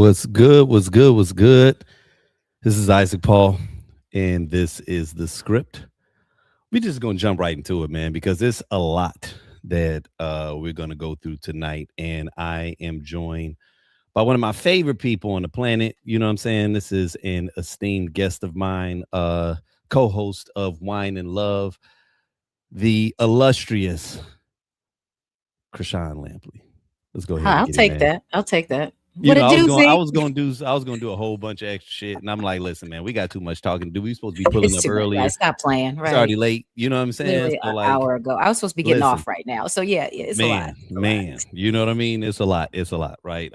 What's good? What's good? What's good? This is Isaac Paul, and this is the script. We're just gonna jump right into it, man, because there's a lot that we're gonna go through tonight, and I am joined by one of my favorite people on the planet. You know what I'm saying? This is an esteemed guest of mine, co-host of Wine and Love, the illustrious Krishan Lampley. Let's go ahead and I'll get it, take man. that. I'll take that. You What know, a I doozy. was gonna do a whole bunch of extra shit, and I'm like, listen, man, we got too much talking to do. We supposed to be pulling It's up too much. Right. earlier. Stop playing. It's already Right. late. You know what I'm saying? Literally So an like, hour ago. I was supposed to be getting listen, off right now. So yeah, it's a lot. man, It's a lot. man, you know what I mean? It's a lot. It's a lot, right?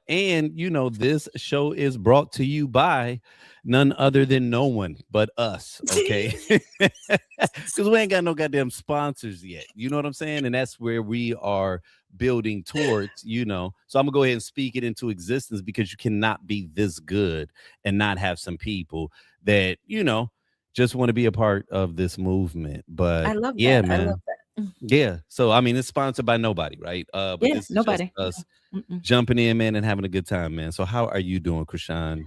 And this show is brought to you by none other than no one but us, okay? Because we ain't got no goddamn sponsors yet. You know what I'm saying? And that's where we are building towards, So I'm gonna go ahead and speak it into existence because you cannot be this good and not have some people that, just want to be a part of this movement. But I love yeah, that. I love man. that. Yeah. So I mean it's sponsored by nobody, right? But Yeah, this is just nobody. us Mm-mm. jumping in, man, and having a good time, man. So how are you doing, Krishan?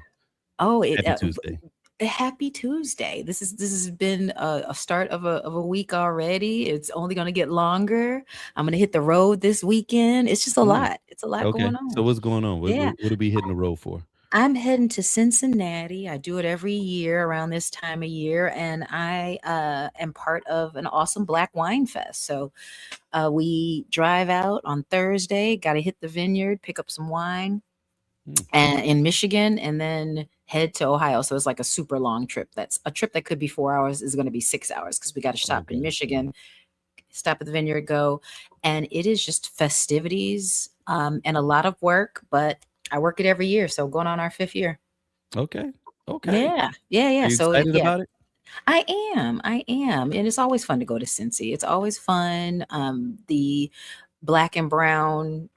Oh, Happy Tuesday. happy Tuesday. This has been a start of a week already. It's only going to get longer. I'm going to hit the road this weekend. It's just a Mm, lot. It's a lot okay. going So on. what's going on? What, Yeah. what, what are we hitting the road for? I'm heading to Cincinnati. I do it every year around this time of year, and I am part of an awesome Black Wine Fest. So we drive out on Thursday, got to hit the vineyard, pick up some wine Mm, and in Michigan, and then head to Ohio. So it's like a super long trip. That's a trip that could be 4 hours is going to be 6 hours because we got to stop in okay. Michigan, stop at the vineyard, go, and it is just festivities and a lot of work, but I work it every year. So going on our fifth year. Okay. Okay. Yeah, yeah, Are yeah. you So excited yeah, about it? I am, and it's always fun to go to Cincy. It's always fun. The black and brown,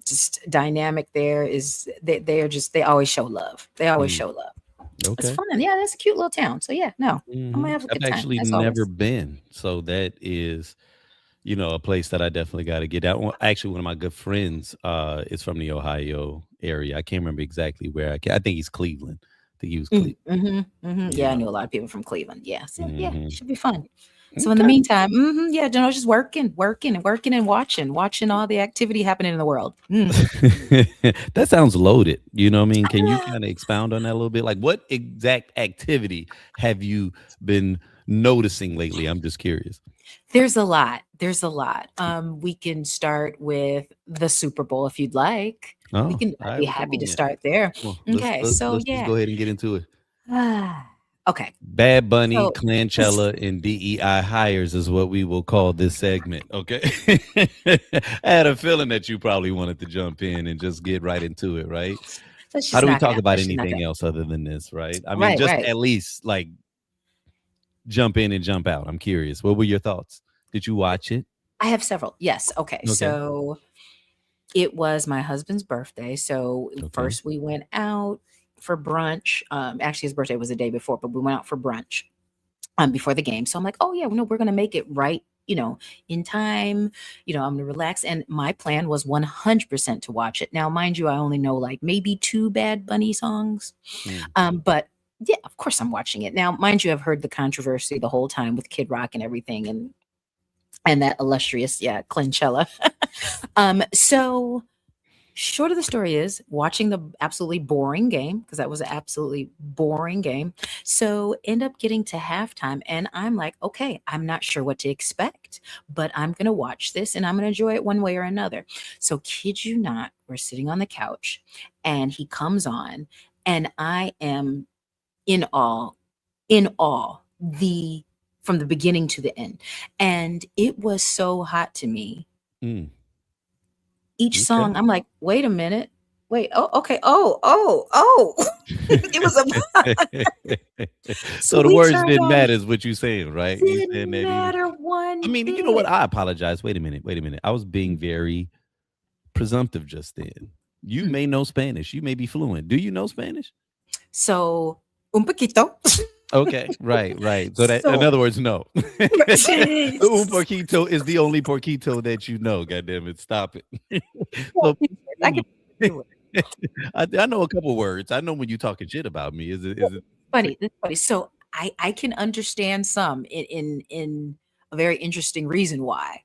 just dynamic there is they always show love. They always Mm, show love. It's okay. fun. Yeah, that's a cute little town. So yeah, no, I'm gonna have a I've good time actually as never always. been. So that is, a place that I definitely got to get out. Well, actually, one of my good friends is from the Ohio area. I can't remember exactly where. I think he's Cleveland. I think he was Cleveland. Yeah, I Yeah. knew a lot of people from Cleveland. Yeah, so yeah, hmm should be fun. So in the Okay. meantime, yeah, just working and watching all the activity happening in the world. That sounds loaded. You know what I mean? Can you kind of expound on that a little bit? Like, what exact activity have you been noticing lately? I'm just curious. There's a lot. There's a lot. We can start with the Super Bowl if you'd like. We Oh, can. all I'd right. be Well, come happy on, to yeah. start there. Come on. Let's Okay, let's so let's just yeah. go ahead and get into it. Okay, Bad Bunny, so Clanchella, and DEI hires is what we will call this segment. Okay. I had a feeling that you probably wanted to jump in and just get right into it, right? let's How just do we knock it talk out. about Let's just knock it anything out. else other than this, right? I mean, Right, just right. at least like jump in and jump out. I'm curious. What were your thoughts? Did you watch it? I have several. Yes. Okay. Okay. So it was my husband's birthday. So Okay. first we went out for brunch. Actually, his birthday was the day before, but we went out for brunch before the game. So I'm like, oh yeah, no, we're gonna make it right, in time. I'm gonna relax. And my plan was 100% to watch it. Now, mind you, I only know like maybe two Bad Bunny songs, Mm. but yeah, of course I'm watching it. Now, mind you, I've heard the controversy the whole time with Kid Rock and everything, and that illustrious, yeah, Clanchella. So short of the story is watching the absolutely boring game because that was an absolutely boring game. So end up getting to halftime and I'm like, okay, I'm not sure what to expect, but I'm going to watch this and I'm going to enjoy it one way or another. So kid you not, we're sitting on the couch and he comes on and I am in awe, in awe, the from the beginning to the end. And it was so hot to me Mm. each Okay. song, I'm like, wait a minute. Wait, oh, okay. Oh. It was a so So the we words turned didn't on matter, is what you saying, right? You saying didn't that even. matter I one mean, you know what? bit. I apologize. Wait a minute. Wait a minute. I was being very presumptive just then. You Mm. may know Spanish. You may be fluent. Do you know Spanish? So un poquito. Okay, right, right. So that, in So other words, no. Un poquito is the only porquito that you know. God damn it! Stop it. well, So, I can do it. I know a couple words. I know when you talking shit about me. Is it Funny, it's funny. So I can understand some in a very interesting reason why.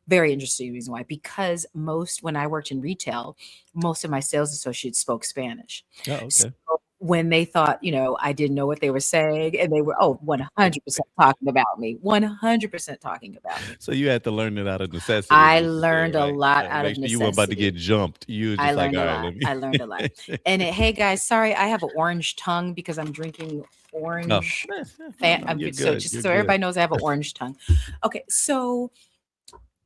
Very interesting reason why. Because most when I worked in retail, most of my sales associates spoke Spanish. Oh, So okay. when they thought, I didn't know what they were saying, and they were 100% talking about me, 100% talking about me. So you had to learn it out of necessity, is I what you said, learned a right? lot out Make of sure you weren't about to get necessity. jumped. You were I just like, learned all a right, lot. let me. I learned a lot. And hey guys, sorry, I have an orange tongue because I'm drinking No, orange. no, you're So good. just You're so good. everybody knows, I have an orange tongue. Okay, so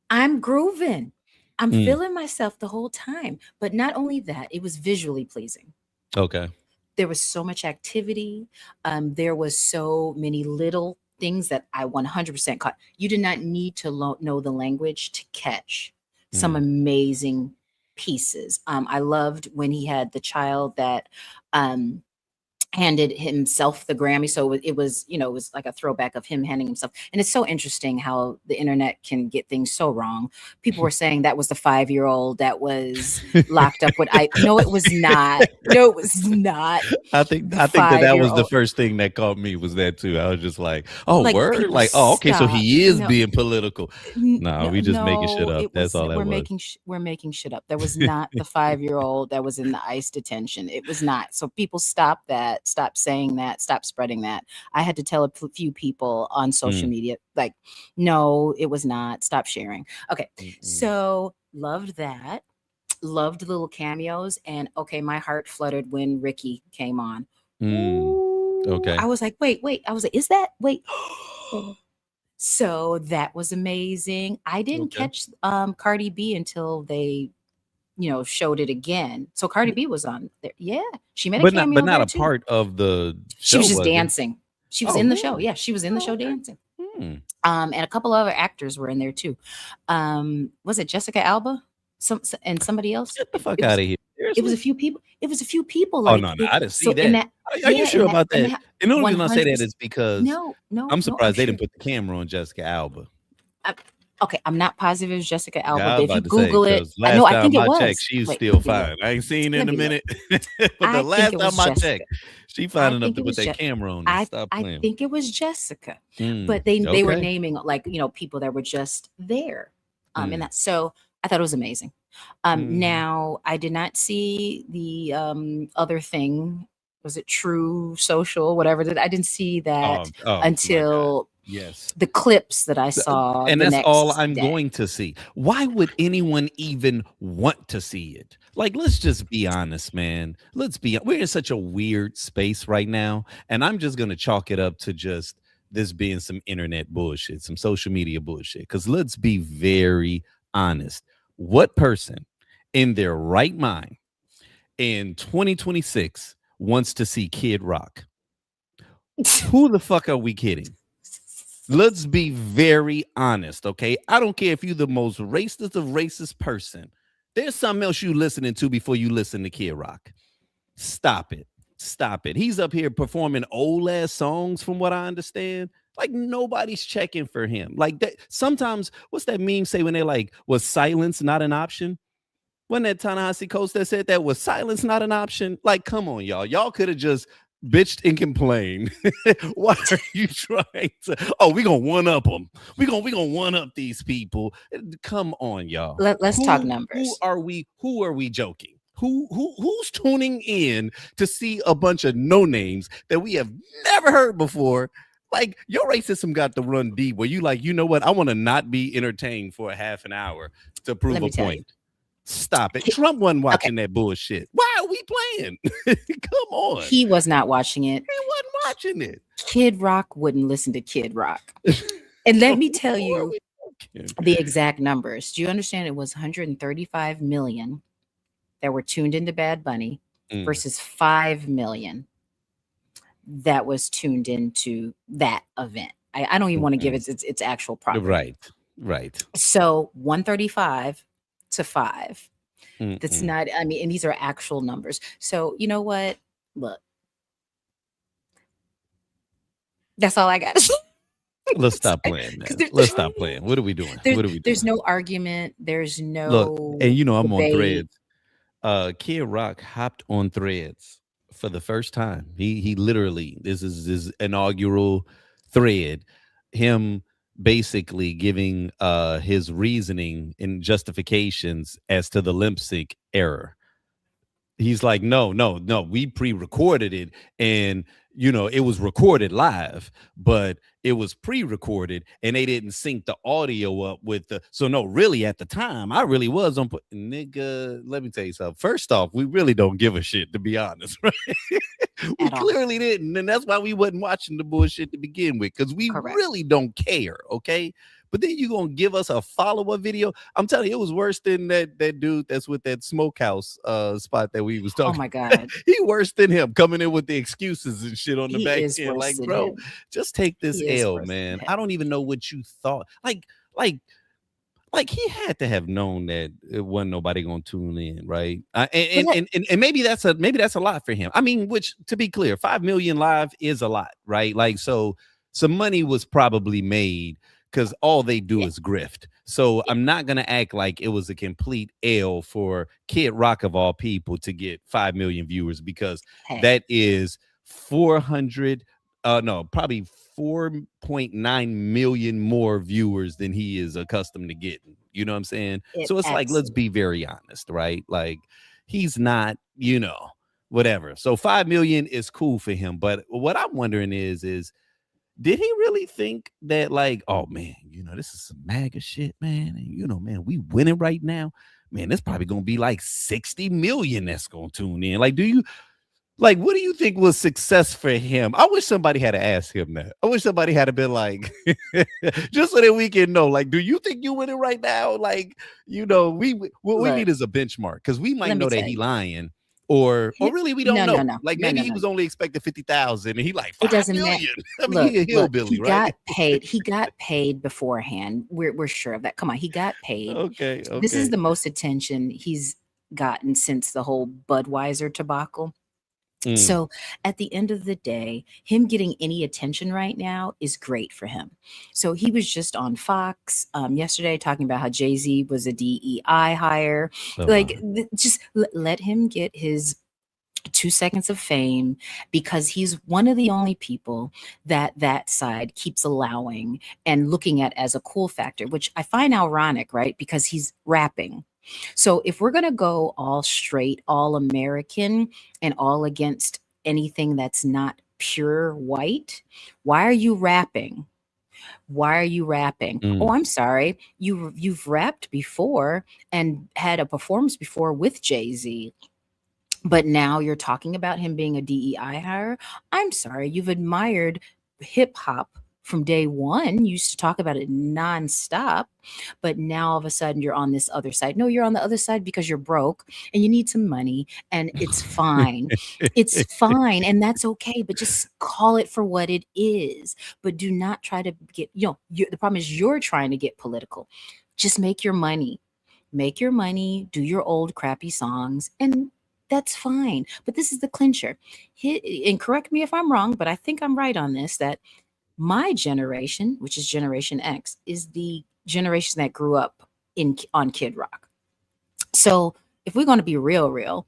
I'm grooving. I'm Mm, feeling myself the whole time. But not only that, it was visually pleasing. okay. There was so much activity. There was so many little things that I 100% caught. You did not need to know the language to catch some Mm. amazing pieces. I loved when he had the child that um, handed himself the Grammy. So it was like a throwback of him handing himself. And it's so interesting how the internet can get things so wrong. People were saying that was the 5-year-old that was locked up with I. No, it was not. No, it was not the I think that five year was the old. first thing that caught me was that too. I was just like, "Oh, Like word!" people Like, "Oh, okay, so stop. he is No, being political." Nah, no, we just making shit no, up. it That's was all that was. we're making shit up. There was not the 5-year old that was in the ICE detention. It was not. So people stop that, stop saying that, stop spreading that. I had to tell a few people on social Mm, media, like, no, it was not. Stop sharing. Okay, mm, so loved that. Loved the little cameos, and okay, my heart fluttered when Ricky came on. mm. Ooh, Okay, I was like, wait. I was like, is that wait? So that was amazing. I didn't okay, catch Cardi B until they, showed it again. So Cardi B was on there. Yeah, she made a but cameo not there a too. part of the She show, was just was it? dancing. She was Oh, in the show. really? Yeah, she was in the Oh, show okay. dancing. Hmm. And a couple other actors were in there too. Was it Jessica Alba? And somebody else? Get the fuck It out was of here! it was Seriously? a few people. It was a few people Oh, no, like no, it. I didn't see So in that. that, Are you yeah, sure about in that? that And the only reason I say that 100%. is because No, no, I'm no. I'm surprised they sure. didn't put the camera on Jessica Alba. I, okay, I'm not positive it was Jessica Yeah, Alba, I but was if you about to say Google it, because I know last I think time it I checked, was. she's Wait, still let me look. fine. I ain't seen her Let in a me look. minute, but the I think last it time was I Jessica. checked, she fine I enough think to it put was that camera on and stop I playing. think it was Jessica. Mm, But they were okay. naming, like, people that were just there. And Mm, that, so I thought it was amazing. mhm. Now I did not see the other thing. Was it True Social, whatever that I didn't see that Oh my God. until Yes. the clips that I The saw and the that's all next I'm day. going to see. Why would anyone even want to see it? Like, let's just be honest, man. We're in such a weird space right now, and I'm just gonna chalk it up to just this being some internet bullshit, some social media bullshit. Because let's be very honest. What person in their right mind in 2026 wants to see Kid Rock? Who the fuck are we kidding? Let's be very honest, okay? I don't care if you're the most racist of racist person. There's something else you listening to before you listen to Kid Rock. Stop it. Stop it. He's up here performing old ass songs from what I understand. Like nobody's checking for him. Like that sometimes what's that meme say when they're like, was silence not an option? Wasn't that Ta-Nehisi Coates that said that was silence not an option? Like, come on, y'all. Y'all could have just bitched and complained. Why are you trying to? Oh, we gonna one up them. We gonna one up these people. Come on, y'all. Let's talk numbers. Who are we joking? Who's tuning in to see a bunch of no names that we have never heard before? Like your racism got to run deep. Where you like, you know what? I want to not be entertained for a half an hour to prove Let a me tell you. point. Stop it. He- Trump wasn't okay, watching that bullshit. Why are we playing? Come on. he was not watching it. He wasn't watching it. Kid Rock wouldn't listen to Kid Rock. And let So me tell who are you we talking? the exact numbers. Do you understand? It was 135 million that were tuned into Bad Bunny Mm, versus 5 million that was tuned into that event. I don't even want to give mm-mm. its actual proper name. Right. Right. So 135 to 5. That's Mm-mm. not, I mean, and these are actual numbers. So you know what? Look, that's all I got to say. Let's stop playing, Because man. Let's stop playing. What are we doing? What are we there's doing? no argument. There's Look, and no you know I'm on debate. threads. Kid Rock hopped on Threads for the first time. He literally, this is his inaugural thread, him basically giving his reasoning and justifications as to the lip sync error. He's like, no, no, no, we pre-recorded it, and it was recorded live, but it was pre-recorded and they didn't sync the audio up with the, so no, really at the time I really was on nigga, let me tell you something. First off, we really don't give a shit, to be honest, right? We At all. clearly didn't, and that's why we wasn't watching the bullshit to begin with, because we Correct. really don't care, okay? But then you gonna give us a follow-up video? I'm telling you, it was worse than that dude that's with that smokehouse spot that we was Oh talking. my God. He worse than him, coming in with the excuses and shit on the He back is end. worse Like, than bro, him. just take this He is L, worse than man. him. I don't even know what you thought. Like, like he had to have known that it wasn't nobody gonna tune in, right? But And maybe that's a lot for him. I mean, which, to be clear, 5 million live is a lot, right? Like, so some money was probably made because all they do yeah, is grift. So yeah. I'm not gonna act like it was a complete L for Kid Rock of all people to get 5 million viewers, because Hey, that is 400, no, probably 4.9 million more viewers than he is accustomed to getting. You know what I'm saying? it So it's like, let's absolutely. be very honest, right? Like, he's not, whatever. So 5 million is cool for him. But what I'm wondering is did he really think that, like, oh man, this is some MAGA shit, man? And man, we winning right now. Man, there's probably gonna be like 60 million that's gonna tune in. Like, what do you think was success for him? I wish somebody had to ask him that. I wish somebody had to been like, just so that we can know, like, do you think you winning right now? Like, what we Look, need is a benchmark, because we might let me know that tell he you. lying, or really we don't No, no, know. no, Like, no, maybe no, he no. was only expecting 50,000 and he like It 5 doesn't matter. million. I mean, Look, he a look. He hillbilly, right? got paid. He got paid beforehand. We're sure of that. Come on, he got paid. Okay, This is okay. the most attention he's gotten since the whole Budweiser debacle. Mm, So at the end of the day, him getting any attention right now is great for him. So he was just on Fox yesterday talking about how Jay-Z was a DEI hire. oh Like, my. just let him get his 2 seconds of fame, because he's one of the only people that side keeps allowing and looking at as a cool factor, which I find ironic, right? Because he's rapping. So if we're going to go all straight, all American, and all against anything that's not pure white, why are you rapping? Why are you rapping? Oh, Mm, I'm sorry. You've rapped before and had a performance before with Jay-Z, but now you're talking about him being a DEI hire. I'm sorry, you've admired hip hop from day one. You used to talk about it nonstop, but now all of a sudden you're on this other side. No, you're on the other side because you're broke and you need some money, and it's fine. It's fine, and that's okay, but just call it for what it is. But do not try to get, the problem is you're trying to get political. Just make your money. Make your money, do your old crappy songs, and that's fine. But this is the clincher. And correct me if I'm wrong, but I think I'm right on this, that my generation, which is Generation X, is the generation that grew up on Kid Rock. So if we're going to be real,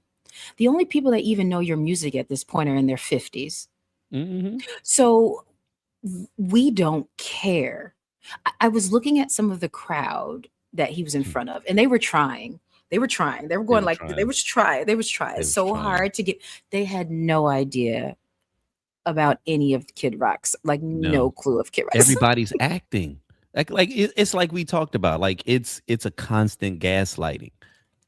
the only people that even know your music at this point are in their 50s. mhm. So we don't care. I was looking at some of the crowd that he was in front of, and they were trying. They were trying. They were They going were like they trying. was trying. They was trying They was so trying. hard to get. They had no idea about any of Kid Rock's, like no No. clue of Kid Rock's. Everybody's acting like it's like we talked about, like it's a constant gaslighting.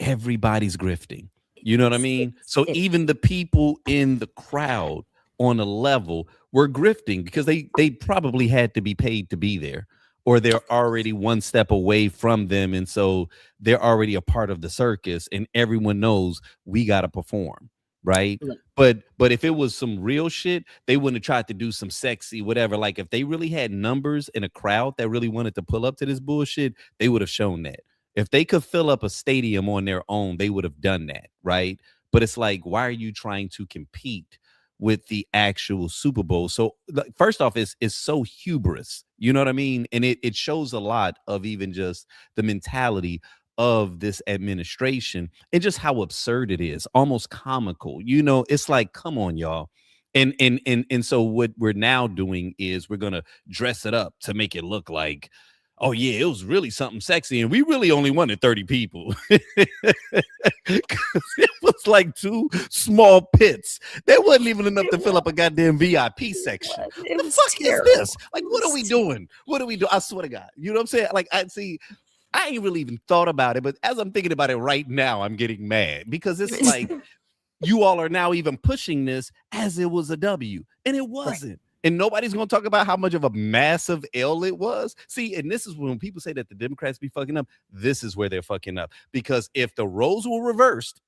Everybody's grifting, you know what I mean? So It even the people in the crowd on a level were grifting, because they probably had to be paid to be there, or they're already one step away from them, and so they're already a part of the circus, and everyone knows we got to perform, right? look, But if it was some real shit, they wouldn't have tried to do some sexy whatever. Like, if they really had numbers in a crowd that really wanted to pull up to this bullshit, they would have shown that. If they could fill up a stadium on their own, they would have done that, right? But it's like, why are you trying to compete with the actual Super Bowl? So, like, first off, it's so hubris. You know what I mean? And it shows a lot of even just the mentality of this administration and just how absurd it is, almost comical. You know, it's like, come on, y'all. And so what we're now doing is we're gonna dress it up to make it look like, oh yeah, it was really something sexy, and we really only wanted 30 people. 'Cause it was like two small pits. There wasn't even enough to fill up a goddamn VIP section. It The was fuck terrible. is this? Like, what are we doing? What are we doing? I swear to God. You know what I'm saying? Like, I see. I ain't really even thought about it, but as I'm thinking about it right now, I'm getting mad because it's like you all are now even pushing this as it was a W, and it Right. wasn't. And nobody's going to talk about how much of a massive L it was. See, and this is when people say that the Democrats be fucking up. This is where they're fucking up, because if the roles were reversed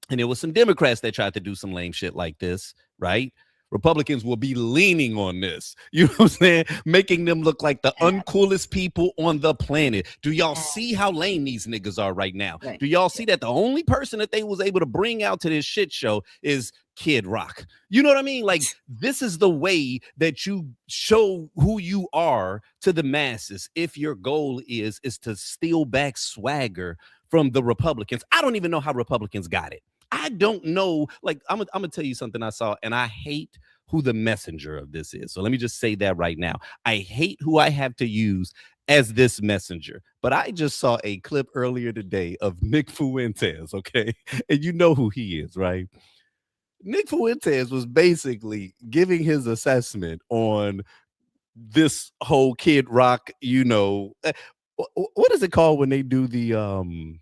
and there was some Democrats that tried to do some lame shit like this, right? Republicans will be leaning on this. You know what I'm saying? Making them look like the uncoolest people on the planet. Do y'all see how lame these niggas are right now? Right. Do y'all see that the only person that they was able to bring out to this shit show is Kid Rock? You know what I mean? Like, this is the way that you show who you are to the masses. If your goal is to steal back swagger from the Republicans. I don't even know how Republicans got it. I don't know. Like, I'm gonna tell you something I saw, and I hate who the messenger of this is. So let me just say that right now. I hate who I have to use as this messenger. But I just saw a clip earlier today of Nick Fuentes, okay? And you know who he is, right? Nick Fuentes was basically giving his assessment on this whole Kid Rock, you know, what is it called when they do the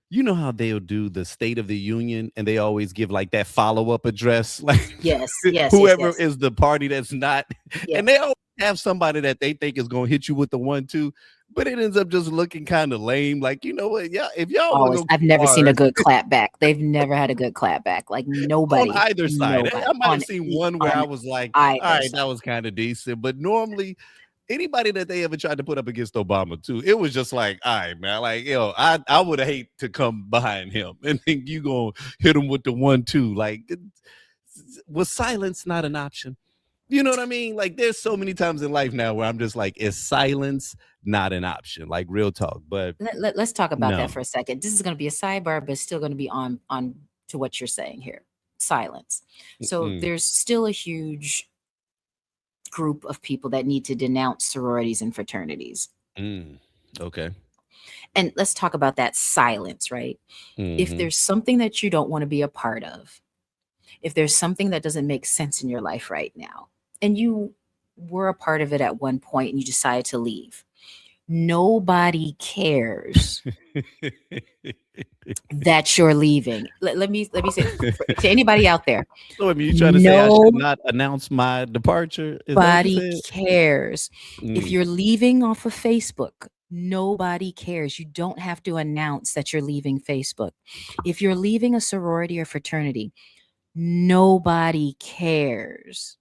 you know how they'll do the State of the Union and they always give like that follow-up address, like Yes. whoever is the party that's not, Yeah. and they always have somebody that they think is going to hit you with the 1-2, but it ends up just looking kind of lame. Like, you know what, yeah, if y'all want Always. to go I've never seen a hard good clap back. They've never had a good clap back. Like, on nobody. either side, Nobody. I might On have seen one where on I was like, all either right, side. that was kind of decent, but normally anybody that they ever tried to put up against Obama too, it was just like, all right, man, like, yo, I would hate to come behind him and think you gonna hit him with the 1-2. Like, was silence not an option? You know what I mean? Like, there's so many times in life now where I'm just like, is silence not an option? Like, real talk. But Let's talk about no. that for a second. This is going to be a sidebar, but it's still going to be on to what you're saying here. Silence. So there's still a huge group of people that need to denounce sororities and fraternities. Okay. And let's talk about that silence, right? If there's something that you don't want to be a part of, if there's something that doesn't make sense in your life right now, and you were a part of it at one point and you decided to leave, nobody cares that you're leaving. Let me say to anybody out there. So, I mean, you trying to say I should not announce my departure? Nobody cares. If you're leaving off of Facebook, nobody cares. You don't have to announce that you're leaving Facebook. If you're leaving a sorority or fraternity, nobody cares.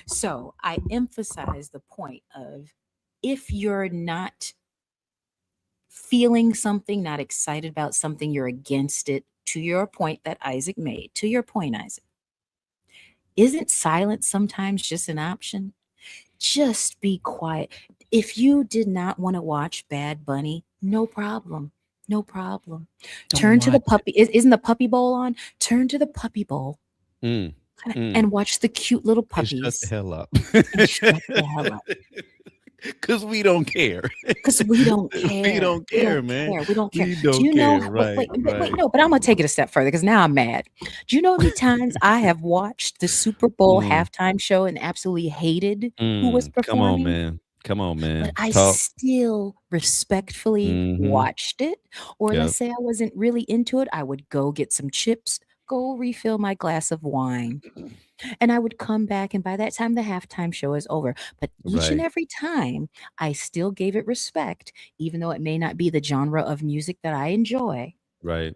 So I emphasize the point of, if you're not feeling something, not excited about something, you're against it, to your point that Isaac made, to your point, Isaac, isn't silence sometimes just an option? Just be quiet. If you did not want to watch Bad Bunny, no problem. No problem. Turn to the puppy. Isn't the Puppy Bowl on? Turn to the Puppy Bowl and watch the cute little puppies. Shut the hell up. Shut the hell up. Because we don't care. Because we don't care. We don't care, man. We don't care. We don't Do you care. know? Right, wait, right. no. But I'm gonna take it a step further because now I'm mad. Do you know how many times I have watched the Super Bowl halftime show and absolutely hated who was performing? Come on, man. But I still respectfully watched it. Or let's say I wasn't really into it, I would go get some chips, go refill my glass of wine. And I would come back, and by that time, the halftime show is over. But each and every time, I still gave it respect, even though it may not be the genre of music that I enjoy. Right.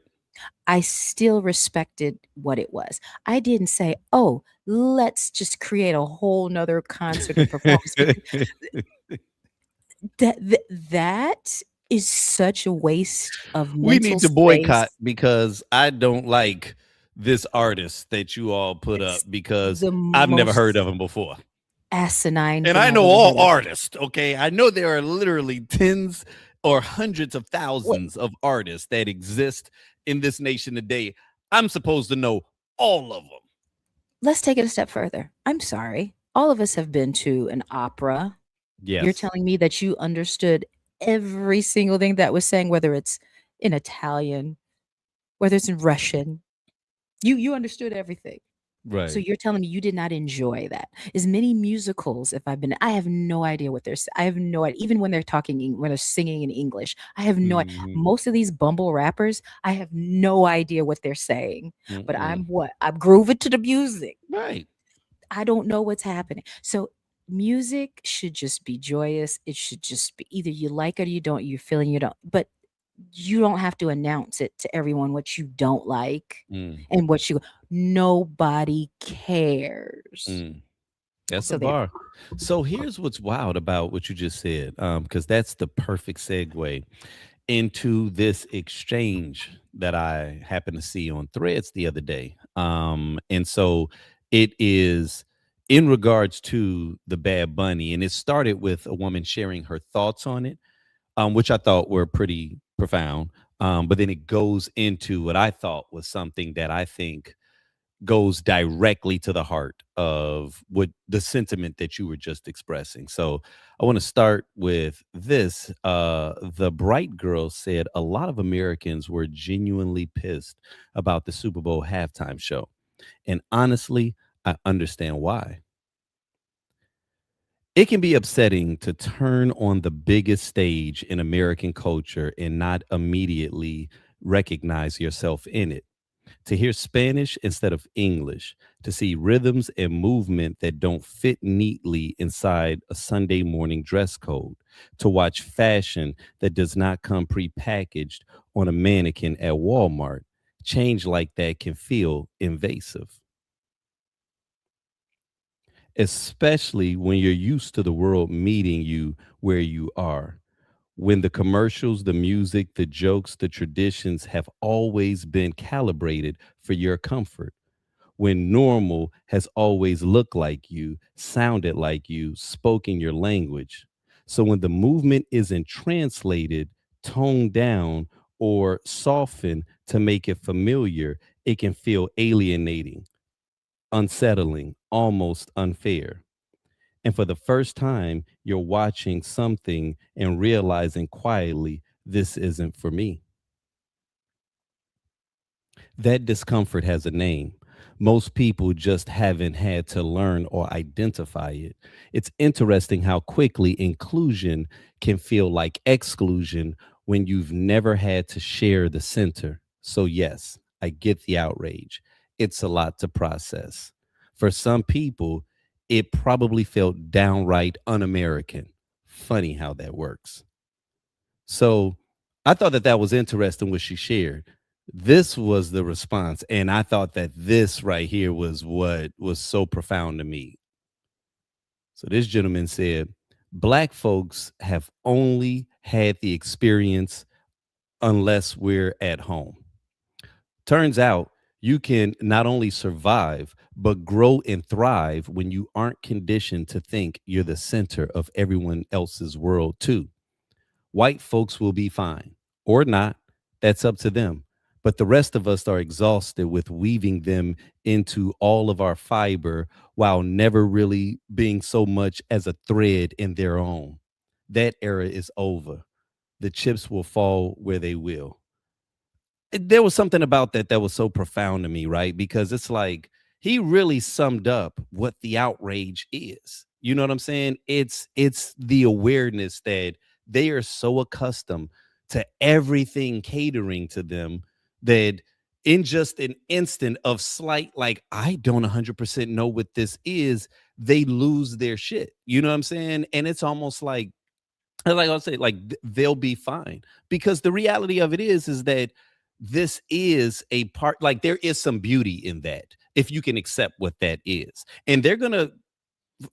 I still respected what it was. I didn't say, oh, let's just create a whole nother concert and performance. That is such a waste of mental We need to boycott space. because I don't like this artist that you all put up because the I've never most heard of him before. Asinine. And thing I I've know ever all heard. artists, okay? I know there are literally tens or hundreds of Wait, thousands of artists that exist in this nation today, I'm supposed to know all of them. let's take it a step further. I'm sorry. All of us have been to an opera. You're Yes. telling me that you understood every single thing that was saying, whether it's in Italian, whether it's in Russian. You understood everything. So Right. you're telling me you did not enjoy that? As many musicals, if I've been, I have no idea what they're. I have no idea. Even when they're talking, when they're singing in English, I have no. Mhm. Most of these bumble rappers, I have no idea what they're saying. But I'm Mm-mm. what? I'm grooving to the music. Right. I don't know what's happening. So music should just be joyous. It should just be either you like it or you don't. You're feeling you don't. But you don't have to announce it to everyone what you don't like Mm, and what you nobody cares. mm. That's a So there. bar. So here's what's wild about what you just said, because that's the perfect segue into this exchange that I happened to see on Threads the other day. And so it is in regards to the Bad Bunny, and it started with a woman sharing her thoughts on it, which I thought were pretty profound. But then it goes into what I thought was something that I think goes directly to the heart of what the sentiment that you were just expressing. So I want to start with this. The Bright Girl said a lot of Americans were genuinely pissed about the Super Bowl halftime show. And honestly, I understand why. It can be upsetting to turn on the biggest stage in American culture and not immediately recognize yourself in it, to hear Spanish instead of English, to see rhythms and movement that don't fit neatly inside a Sunday morning dress code, to watch fashion that does not come prepackaged on a mannequin at Walmart. Change like that can feel invasive, especially when you're used to the world meeting you where you are. When the commercials, the music, the jokes, the traditions have always been calibrated for your comfort, when normal has always looked like you, sounded like you, spoken your language. So when the movement isn't translated, toned down, or softened to make it familiar, it can feel alienating, unsettling, almost unfair. And for the first time, you're watching something and realizing quietly, this isn't for me. That discomfort has a name. Most people just haven't had to learn or identify it. It's interesting how quickly inclusion can feel like exclusion when you've never had to share the center. So, yes, I get the outrage. It's a lot to process. For some people, it probably felt downright un American. Funny how that works. So I thought that that was interesting what she shared. This was the response. And I thought that this right here was what was so profound to me. So this gentleman said, Black folks have only had the experience unless we're at home. Turns out you can not only survive, but grow and thrive when you aren't conditioned to think you're the center of everyone else's world, too. White folks will be fine or not. That's up to them. But the rest of us are exhausted with weaving them into all of our fiber while never really being so much as a thread in their own. That era is over. The chips will fall where they will. There was something about that that was so profound to me, right? Because it's like he really summed up what the outrage is. You know what I'm saying? It's the awareness that they are so accustomed to everything catering to them that in just an instant of slight, like, I don't 100% know what this is, they lose their shit. You know what I'm saying? And it's almost like I'll say, like, they'll be fine, because the reality of it is that this is a part, like, there is some beauty in that if you can accept what that is, and they're gonna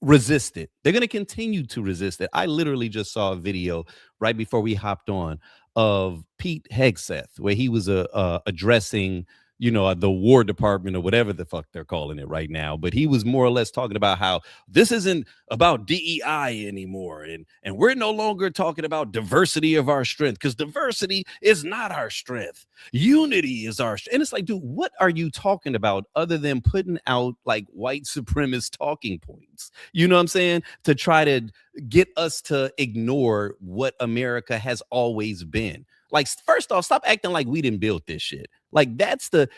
resist it. They're gonna continue to resist it. I literally just saw a video right before we hopped on of Pete Hegseth where he was addressing the War Department or whatever the fuck they're calling it right now. But he was more or less talking about how this isn't about DEI anymore. And we're no longer talking about diversity of our strength, because diversity is not our strength. Unity is our strength. And it's like, dude, what are you talking about other than putting out like white supremacist talking points? You know what I'm saying? To try to get us to ignore what America has always been. Like, first off, stop acting like we didn't build this shit. Like, that's the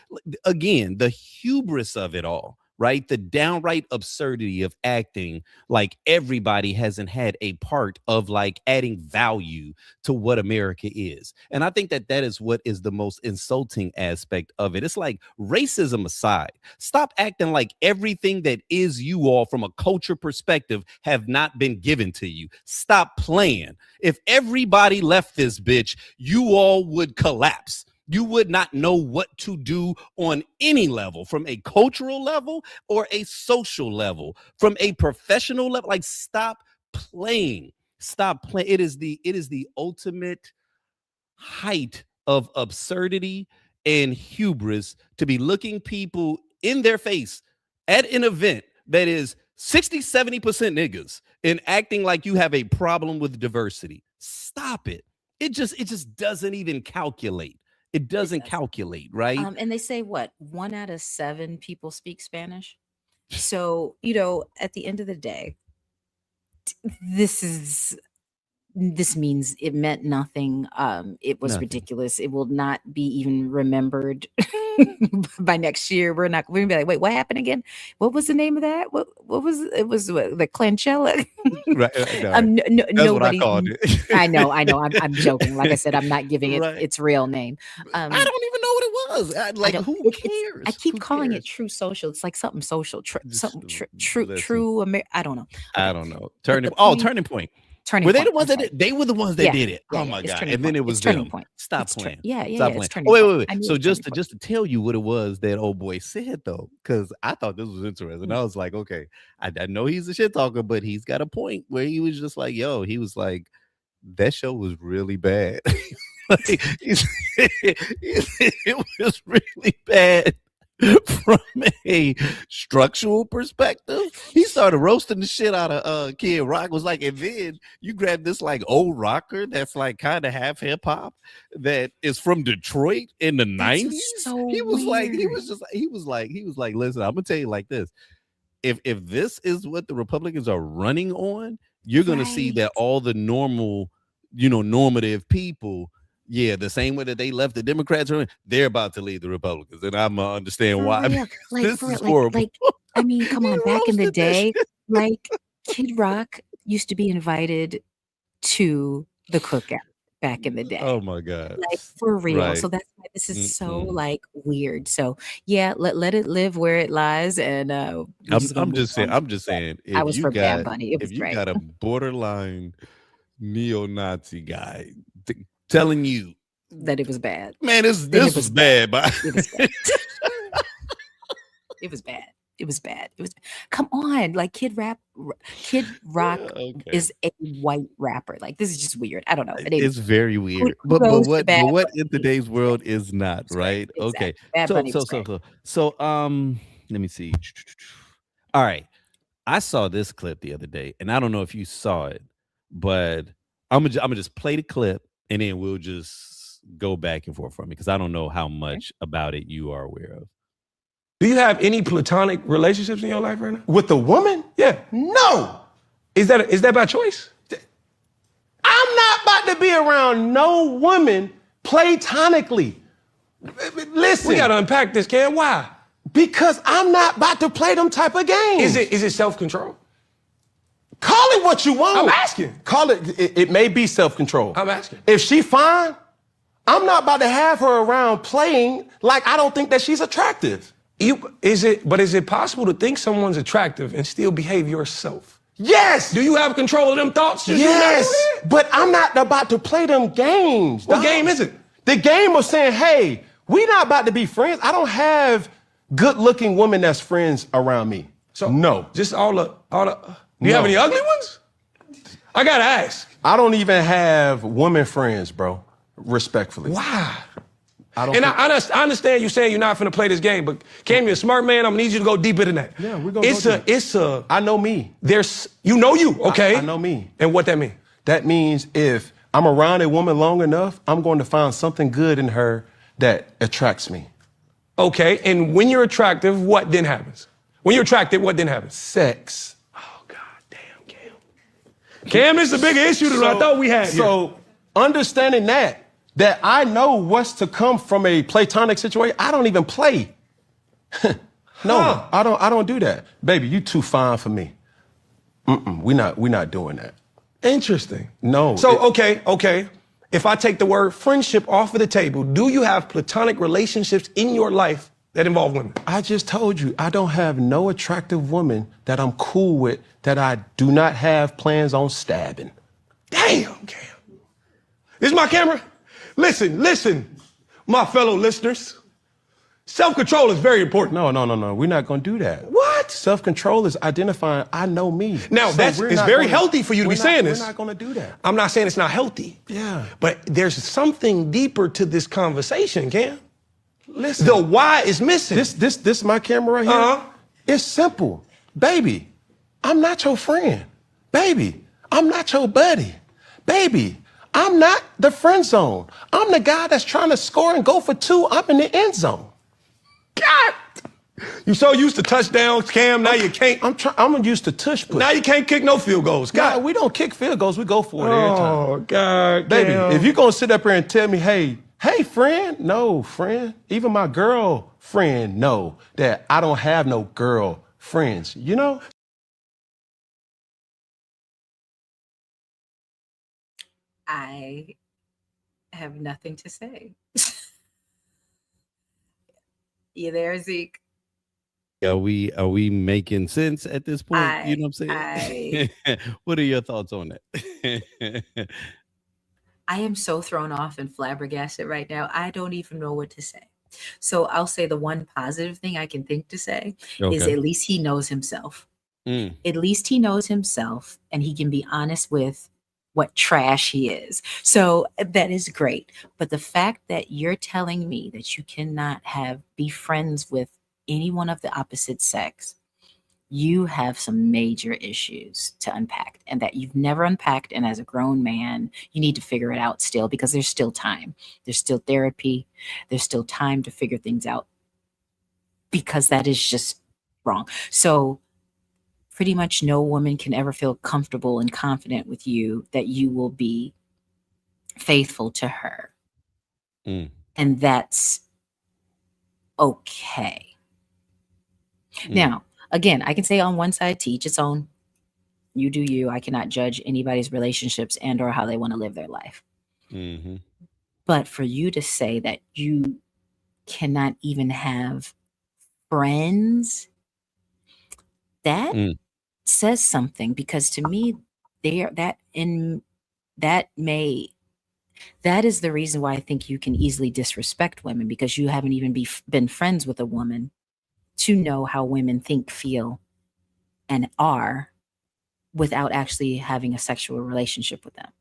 hubris of it all, right? The downright absurdity of acting like everybody hasn't had a part of like adding value to what America is. And I think that is what is the most insulting aspect of it. It's like, racism aside, stop acting like everything that is you all from a culture perspective have not been given to you. Stop playing. If everybody left this bitch, you all would collapse. You would not know what to do on any level, from a cultural level or a social level, from a professional level. Like, stop playing. Stop playing. It is the ultimate height of absurdity and hubris to be looking people in their face at an event that is 60-70% niggas and acting like you have a problem with diversity. Stop it. It just doesn't even calculate. It doesn't calculate, right? And they say, what, 1 out of 7 people speak Spanish. So, at the end of the day, this means it meant nothing. It was ridiculous. It will not be even remembered by next year. We're gonna be like, wait, what happened again? What was the name of that? What was it? Was the Clanchella? Right. That's nobody, what I called it. I know. I'm joking. Like I said, I'm not giving it its real name. I don't even know what it was. Who cares? I keep calling it True Social. It's like something social. True. I don't know. I don't know. Turning point. Turning were they point. the ones they were the ones that did it? Oh my god! And then it was turning them. Point. Stop it's playing. Stop playing. Oh, wait. So just to tell you what it was that old boy said though, because I thought this was interesting. I was like, okay, I know he's a shit talker, but he's got a point where he was just like, he was like, that show was really bad. It was really bad. From a structural perspective, he started roasting the shit out of Kid Rock. Was like, and then you grab this like old rocker that's like kind of half hip hop that is from Detroit in the 90s. So he was weird. like, listen, I'm gonna tell you like this. If this is what the Republicans are running on, you're gonna see that all the normal, normative people, the same way that they left the Democrats, they're about to lead the Republicans, and I'm gonna understand why. This is horrible. I mean, come on, back in the day, like Kid Rock used to be invited to the cookout back in the day. Oh my god, like for real. Right. So that's why this is so like weird. So let it live where it lies. And I'm just saying. I was for Bad Bunny. It was if you great. got a borderline neo-Nazi guy telling you that it was bad. Man, this was bad, but it was bad. It was bad. It was bad. Come on, like Kid Rock is a white rapper. Like, this is just weird. I don't know. It's very weird. But what in today's world is not, right? Exactly. Okay. So let me see. All right. I saw this clip the other day, and I don't know if you saw it, but I'm gonna just play the clip, and then we'll just go back and forth from it, because I don't know how much about it you are aware of. Do you have any platonic relationships in your life right now? With a woman? Yeah. No. Is that by choice? I'm not about to be around no woman platonically. Listen. We gotta unpack this, Ken. Why? Because I'm not about to play them type of games. Is it self-control? Call it what you want. I'm asking. Call it, it may be self-control. I'm asking. If she fine, I'm not about to have her around playing like I don't think that she's attractive. Is it possible to think someone's attractive and still behave yourself? Yes. Do you have control of them thoughts? Yes. But I'm not about to play them games. What game is it? The game of saying, hey, we not about to be friends. I don't have good-looking women that's friends around me. So no. Just all the. Do you have any ugly ones? I gotta ask. I don't even have women friends, bro. Respectfully. Why? I don't. And I understand you saying you're not finna play this game, but Cam, you're a smart man. I'm gonna need you to go deeper than that. Yeah, we're gonna go deep. I know me. You know you, okay? I know me. And what that mean? That means if I'm around a woman long enough, I'm going to find something good in her that attracts me. Okay, and when you're attractive, what then happens? When you're attracted, what then happens? Sex. Oh, God damn, Cam. Cam, this is a bigger issue than I thought we had here. So understanding that I know what's to come from a platonic situation, I don't even play. No, I don't do that. Baby, you too fine for me. We're not doing that. Interesting. No. So, okay. If I take the word friendship off of the table, do you have platonic relationships in your life that involve women? I just told you, I don't have no attractive woman that I'm cool with that I do not have plans on stabbing. Damn, Cam. This is my camera? Listen, my fellow listeners. Self-control is very important. No. We're not going to do that. What? Self-control is identifying, I know me. Now, it's very healthy for you to be saying this. We're not going to do that. I'm not saying it's not healthy. Yeah. But there's something deeper to this conversation, Cam. Listen. The why is missing. This my camera right here? It's simple. Baby, I'm not your friend. Baby, I'm not your buddy. Baby, I'm not the friend zone. I'm the guy that's trying to score and go for two. I'm in the end zone. God! You so used to touchdowns, Cam, now you can't. I'm used to tush push. Now you can't kick no field goals. God. No, we don't kick field goals. We go for it every time. Oh, God. Baby, Cam. if you're going to sit up here and tell me, hey, friend. No, friend. Even my girlfriend know that I don't have no girlfriends, you know? I have nothing to say. You there, Zeke? Are we making sense at this point? You know what I'm saying? What are your thoughts on that? I am so thrown off and flabbergasted right now. I don't even know what to say. So I'll say the one positive thing I can think to say is at least he knows himself. At least he knows himself and he can be honest with what trash he is. So that is great. But the fact that you're telling me that you cannot be friends with anyone of the opposite sex, you have some major issues to unpack and that you've never unpacked. And as a grown man, you need to figure it out still because there's still time. There's still therapy. There's still time to figure things out because that is just wrong. So pretty much no woman can ever feel comfortable and confident with you that you will be faithful to her. And that's okay. Now, again, I can say on one side, to each its own. You do you. I cannot judge anybody's relationships and or how they want to live their life. But for you to say that you cannot even have friends, that says something, because to me, that is the reason why I think you can easily disrespect women, because you haven't even been friends with a woman to know how women think, feel, and are without actually having a sexual relationship with them.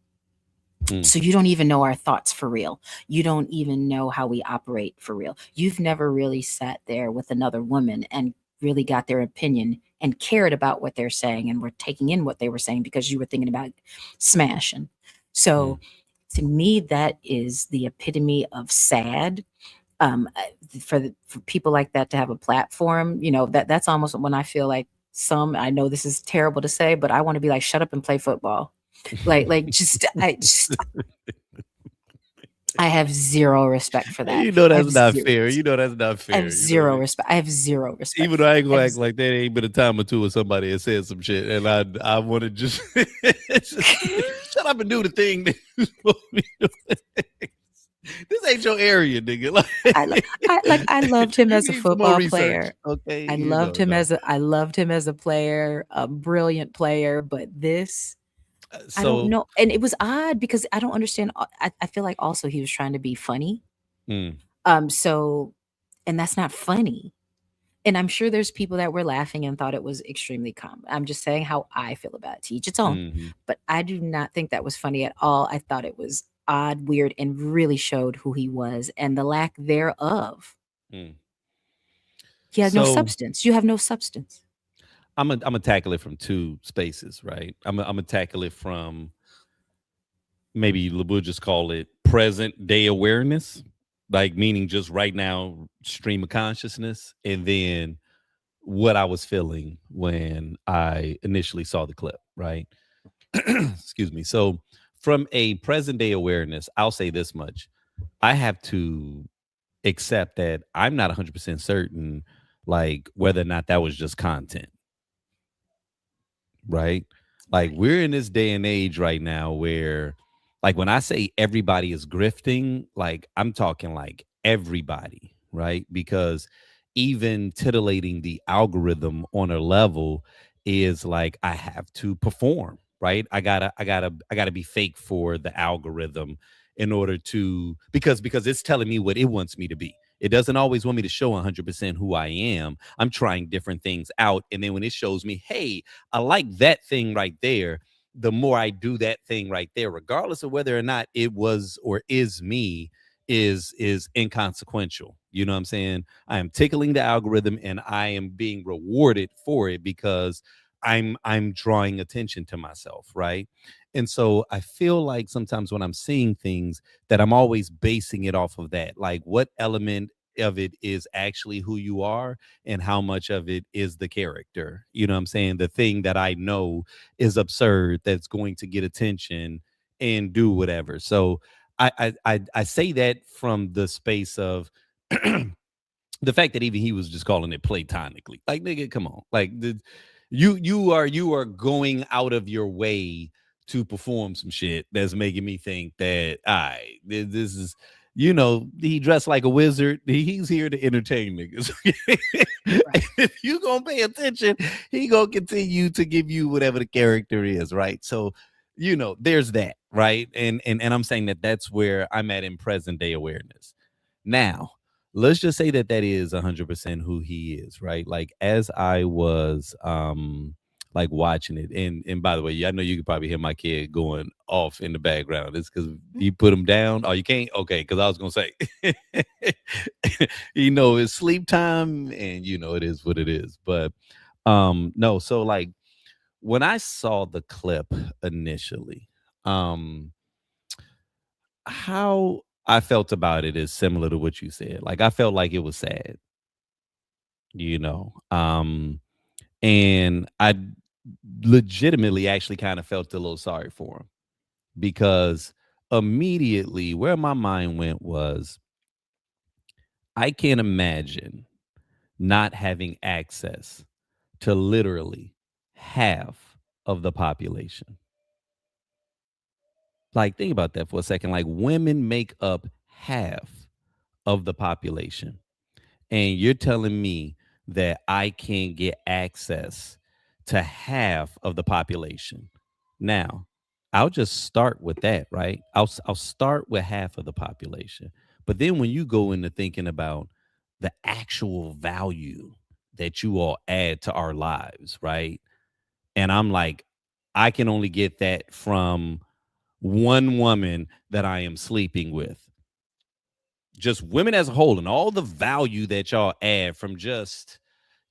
So you don't even know our thoughts for real. You don't even know how we operate for real. You've never really sat there with another woman and really got their opinion and cared about what they're saying and were taking in what they were saying because you were thinking about smashing. So to me, that is the epitome of sad. For people like that to have a platform, you know, that's almost when I feel like I know this is terrible to say, but I want to be like, shut up and play football. I have zero respect for that. You know that's not fair. You know that's not fair. I have zero respect. I have zero respect. Even though I ain't gonna act like there ain't been a time or two where somebody has said some shit, and I want to just shut up and do the thing that you're supposed to be doing. This ain't your area, nigga. I loved him as a football player. Okay, I loved him as a player, a brilliant player. But this. I don't know. And it was odd because I don't understand. I feel like also he was trying to be funny. And that's not funny. And I'm sure there's people that were laughing and thought it was extremely common. I'm just saying how I feel about it. To each its own. But I do not think that was funny at all. I thought it was odd, weird, and really showed who he was and the lack thereof. Mm. He had no So substance. You have no substance. I'm gonna tackle it from two spaces, right? I'm gonna tackle it from maybe we'll just call it present day awareness, like meaning just right now stream of consciousness, and then what I was feeling when I initially saw the clip, right? Excuse me. So from a present day awareness, I'll say this much. I have to accept that I'm not 100% certain like whether or not that was just content, right? Like Right. we're in this day and age right now where like when I say everybody is grifting, like I'm talking like everybody, right? Because even titillating the algorithm on a level is like I have to perform, right? I gotta be fake for the algorithm in order to because it's telling me what it wants me to be. It doesn't always want me to show 100% who I am. I'm trying different things out. And then when it shows me, hey, I like that thing right there. The more I do that thing right there, regardless of whether or not it was or is me, is inconsequential. You know what I'm saying? I am tickling the algorithm and I am being rewarded for it because I'm drawing attention to myself, right? And so I feel like sometimes when I'm seeing things that I'm always basing it off of that. Like what element of it is actually who you are and how much of it is the character. You know what I'm saying? The thing that I know is absurd that's going to get attention and do whatever. So I say that from the space of the fact that even he was just calling it platonically. Like, nigga, come on. Like you are going out of your way to perform some shit that's making me think that this is he dressed like a wizard. He's here to entertain niggas. Right. If you gonna pay attention, he gonna continue to give you whatever the character is, right? So there's that, right? And I'm saying that that's where I'm at in present day awareness. Now, let's just say that that is 100% who he is, right? Like as I was like watching it, and by the way, I know you could probably hear my kid going off in the background. It's because you put him down. Oh, you can't? Okay, because I was gonna say it's sleep time, and it is what it is. But no, so like when I saw the clip initially, um how I felt about it is similar to what you said. Like I felt like it was sad, you know. And I legitimately actually kind of felt a little sorry for him because immediately where my mind went was I can't imagine not having access to literally half of the population. Like think about that for a second. Like women make up half of the population. And you're telling me that I can't get access to half of the population. Now, I'll just start with that, right? I'll start with half of the population. But then when you go into thinking about the actual value that you all add to our lives, right? And I'm like, I can only get that from one woman that I am sleeping with, just women as a whole, and all the value that y'all add from just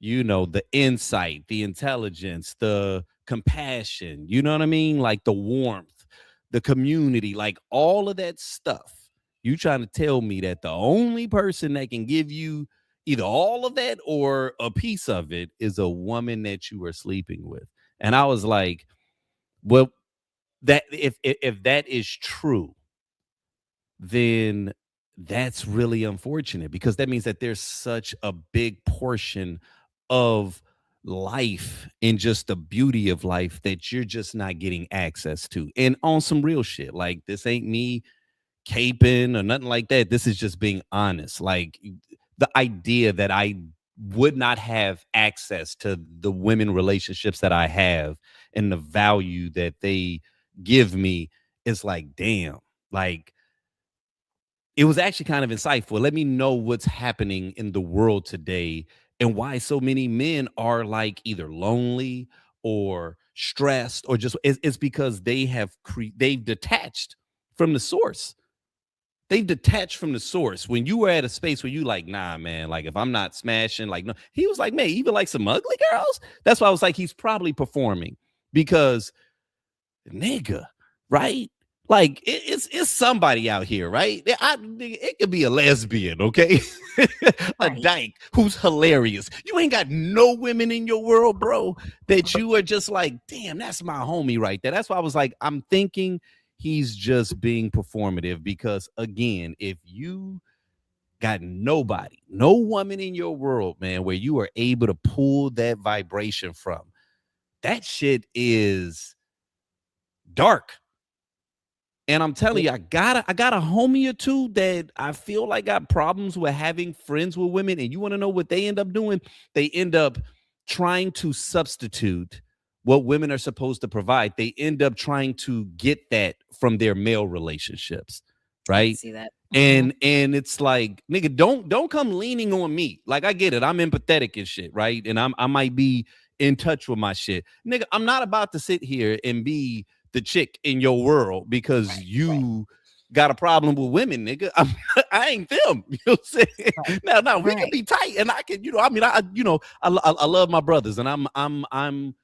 the insight, the intelligence, the compassion, you know what I mean, like the warmth, the community, like all of that stuff. You trying to tell me that the only person that can give you either all of that or a piece of it is a woman that you are sleeping with? And I was like, well, that if that is true, then that's really unfortunate because that means that there's such a big portion of life and just the beauty of life that you're just not getting access to. And on some real shit, like this ain't me caping or nothing like that. This is just being honest. Like the idea that I would not have access to the women relationships that I have and the value that they give me is like, damn, like it was actually kind of insightful. Let me know what's happening in the world today and why so many men are like either lonely or stressed or just it's because they've detached from the source. They've detached from the source. When you were at a space where you like, nah, man, like if I'm not smashing, like, no, he was like, man, even like some ugly girls. That's why I was like, he's probably performing because nigga, right? Like it's somebody out here, right? It could be a lesbian, okay? A dyke who's hilarious. You ain't got no women in your world, bro, that you are just like, damn, that's my homie right there. That's why I was like, I'm thinking he's just being performative because, again, if you got nobody, no woman in your world, man, where you are able to pull that vibration from, that shit is dark. And I'm telling you, I got a homie or two that I feel like got problems with having friends with women. And you want to know what they end up doing? They end up trying to substitute what women are supposed to provide. They end up trying to get that from their male relationships, right? See that. And it's like, nigga, don't come leaning on me. Like, I get it. I'm empathetic and shit, right? And I might be in touch with my shit. Nigga, I'm not about to sit here and be the chick in your world because you got a problem with women, nigga. I ain't them. You know what I'm saying? Now we can be tight, and I can, I love my brothers, and I'm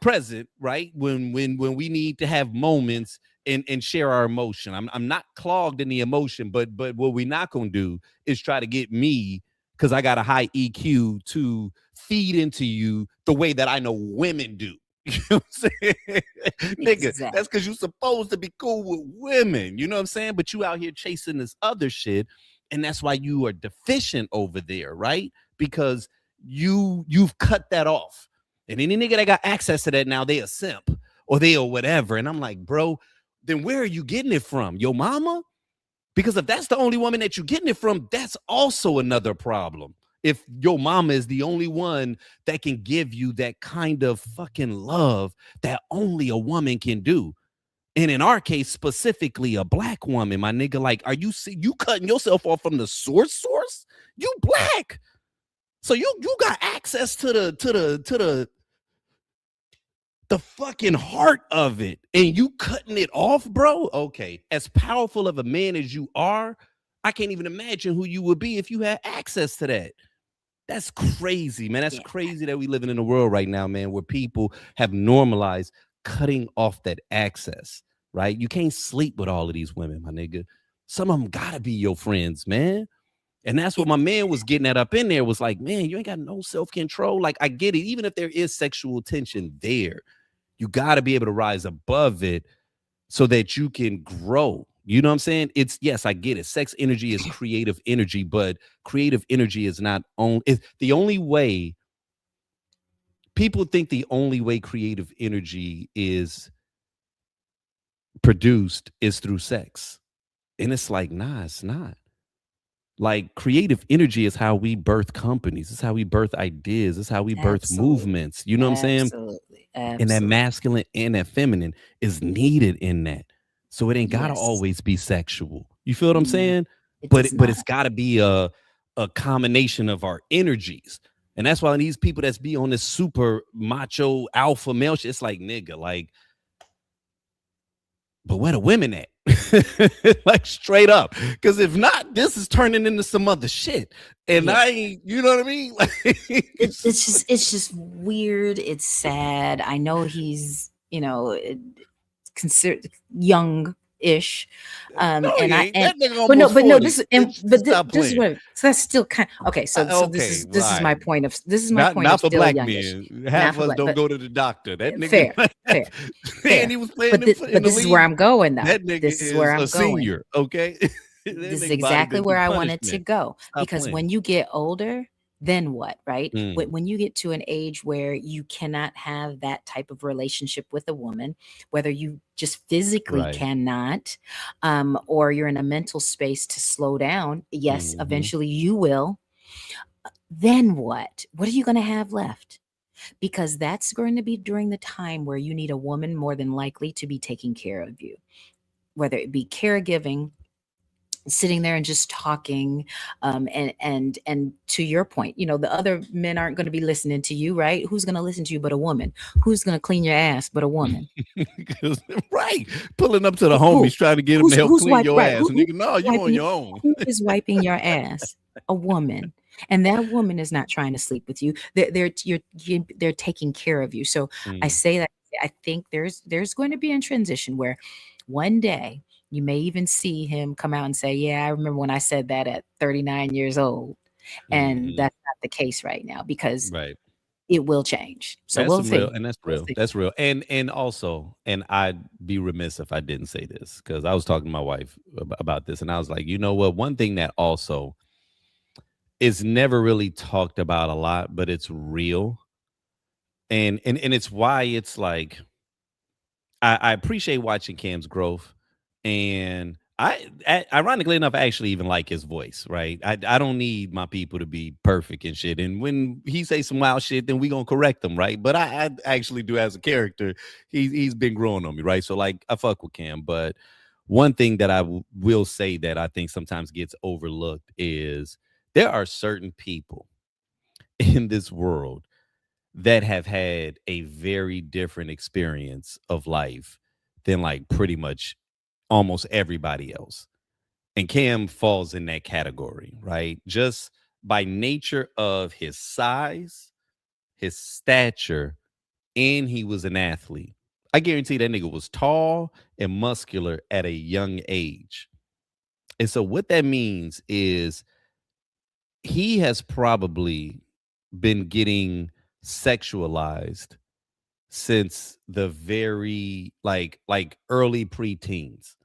present, right? When we need to have moments and share our emotion. I'm not clogged in the emotion, but what we're not gonna do is try to get me, because I got a high EQ, to feed into you the way that I know women do. You know what I'm saying? Nigga, that's because you're supposed to be cool with women. You know what I'm saying? But you out here chasing this other shit. And that's why you are deficient over there, right? Because you've cut that off. And any nigga that got access to that now, they a simp or they or whatever. And I'm like, bro, then where are you getting it from? Your mama? Because if that's the only woman that you're getting it from, that's also another problem. If your mama is the only one that can give you that kind of fucking love that only a woman can do. And in our case, specifically a black woman, my nigga, like, are you cutting yourself off from the source? You black. So you got access to the fucking heart of it, and you cutting it off, bro. Okay. As powerful of a man as you are, I can't even imagine who you would be if you had access to that. That's crazy, man. That's crazy that we living in a world right now, man, where people have normalized cutting off that access, right? You can't sleep with all of these women, my nigga. Some of them gotta be your friends, man. And that's what my man was getting at up in there, was like, man, you ain't got no self-control. Like, I get it. Even if there is sexual tension there, you gotta be able to rise above it so that you can grow. You know what I'm saying? Yes, I get it. Sex energy is creative energy, but creative energy is not the only way. People think the only way creative energy is produced is through sex. And it's like, nah, it's not. Like, creative energy is how we birth companies. It's how we birth ideas. It's how we birth movements. You know what I'm saying? Absolutely. And that masculine and that feminine is needed in that. So it ain't gotta always be sexual. You feel what I'm saying? But it's gotta be a combination of our energies. And that's why these people that's be on this super macho alpha male shit, it's like, nigga, like, but where the women at? Like, straight up. Because if not, this is turning into some other shit. And I ain't, you know what I mean? Like, it's just weird. It's sad. I know he's, considered young-ish. This is what, so that's still kind of, okay. So this is my point of not for still black youngish. men. Half of us don't go to the doctor. That nigga, fair. And he was playing but this is where I'm going now. That nigga this is where I'm a senior, going. Okay. This is exactly where I wanted to go. Because when you get older, then what, right? When you get to an age where you cannot have that type of relationship with a woman, whether you just physically cannot, or you're in a mental space to slow down, yes, eventually you will. Then what? What are you going to have left? Because that's going to be during the time where you need a woman more than likely to be taking care of you, whether it be caregiving, sitting there and just talking, and to your point, the other men aren't going to be listening to you, right? Who's going to listen to you but a woman? Who's going to clean your ass but a woman? Right. Pulling up to the Who? homies trying to get them to help Who's clean your right? ass. And nigga, no, you on your own. Who is wiping your ass? A woman. And that woman is not trying to sleep with you. They're taking care of you. So I say that I think there's going to be a transition where one day you may even see him come out and say, yeah, I remember when I said that at 39 years old. And that's not the case right now, because Right. it will change. So That's we'll some see. real, and that's real. That's real. And also, and I'd be remiss if I didn't say this, because I was talking to my wife about this, and I was like, you know what? One thing that also is never really talked about a lot, but it's real. And it's why it's like I appreciate watching Cam's growth, and ironically enough, I actually even like his voice. Right, I don't need my people to be perfect and shit. And when he say some wild shit, then we gonna correct them, right? But I actually do, as a character, he's been growing on me, right? So like, I fuck with Cam, but one thing that I will say that I think sometimes gets overlooked is there are certain people in this world that have had a very different experience of life than like pretty much almost everybody else. And Cam falls in that category, right? Just by nature of his size, his stature, and he was an athlete. I guarantee that nigga was tall and muscular at a young age. And so what that means is he has probably been getting sexualized since the very like early preteens.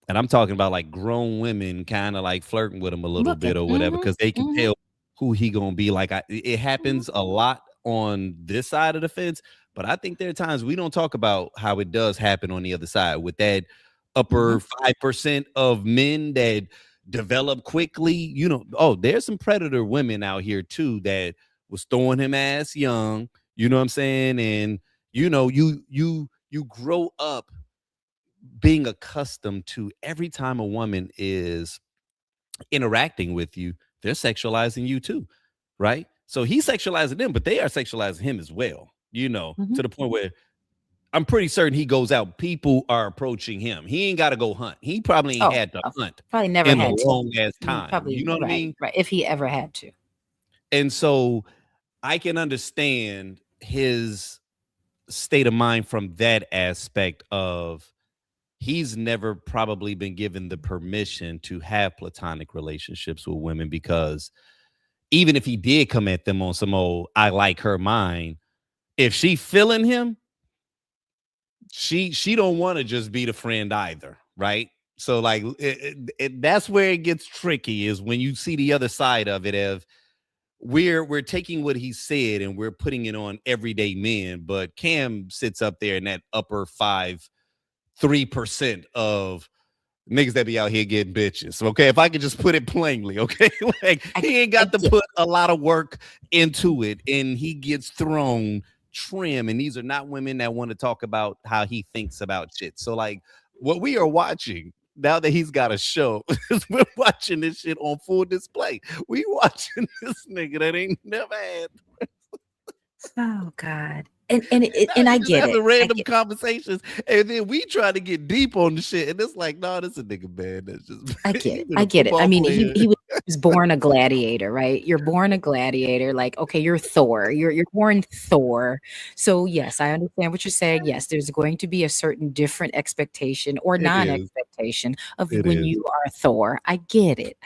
And I'm talking about like grown women kind of like flirting with him a little bit or whatever, because they can tell who he gonna be. Like, it happens a lot on this side of the fence, but I think there are times we don't talk about how it does happen on the other side with that upper 5% of men that develop quickly. Oh, there's some predator women out here too that was throwing him ass young. You know what I'm saying? And you grow up being accustomed to every time a woman is interacting with you, they're sexualizing you too, right? So he's sexualizing them, but they are sexualizing him as well, to the point where I'm pretty certain he goes out, people are approaching him. He ain't got to go hunt. He probably ain't had to hunt. Probably never in had a to. long ass time. Probably, you know what I mean? Right. If he ever had to. And so I can understand his state of mind from that aspect of he's never probably been given the permission to have platonic relationships with women, because even if he did come at them on some old I like her mind, if she feeling him, she don't want to just be the friend either, right? So like that's where it gets tricky, is when you see the other side of it. Of we're taking what he said and we're putting it on everyday men, but Cam sits up there in that upper 3% of niggas that be out here getting bitches. Okay, if I could just put it plainly, okay, like he ain't got to put a lot of work into it, and he gets thrown trim. And these are not women that want to talk about how he thinks about shit. So like, what we are watching now that he's got a show is we're watching this shit on full display. We watching this nigga that ain't never had. Oh God. And I get it. Random conversations, and then we try to get deep on the shit, and it's like, no, this is a nigga, man. That's just I get it. I mean, he was born a gladiator, right? You're born a gladiator. Like, okay, you're Thor. You're born Thor. So yes, I understand what you're saying. Yes, there's going to be a certain different expectation or non-expectation of when you are Thor. I get it.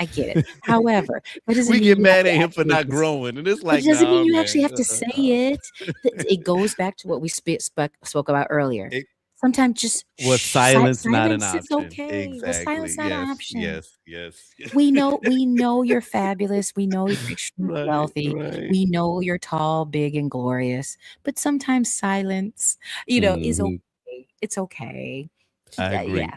However, we get mad at him for not growing, and it's like, it doesn't mean you actually have to say it. It goes back to what we spoke about earlier. Sometimes just silence not an option. It's okay. Exactly. Silence not an option. Yes. We know you're fabulous. We know you're extremely wealthy. Right. We know you're tall, big, and glorious. But sometimes silence, is okay. It's okay. I agree. Yeah.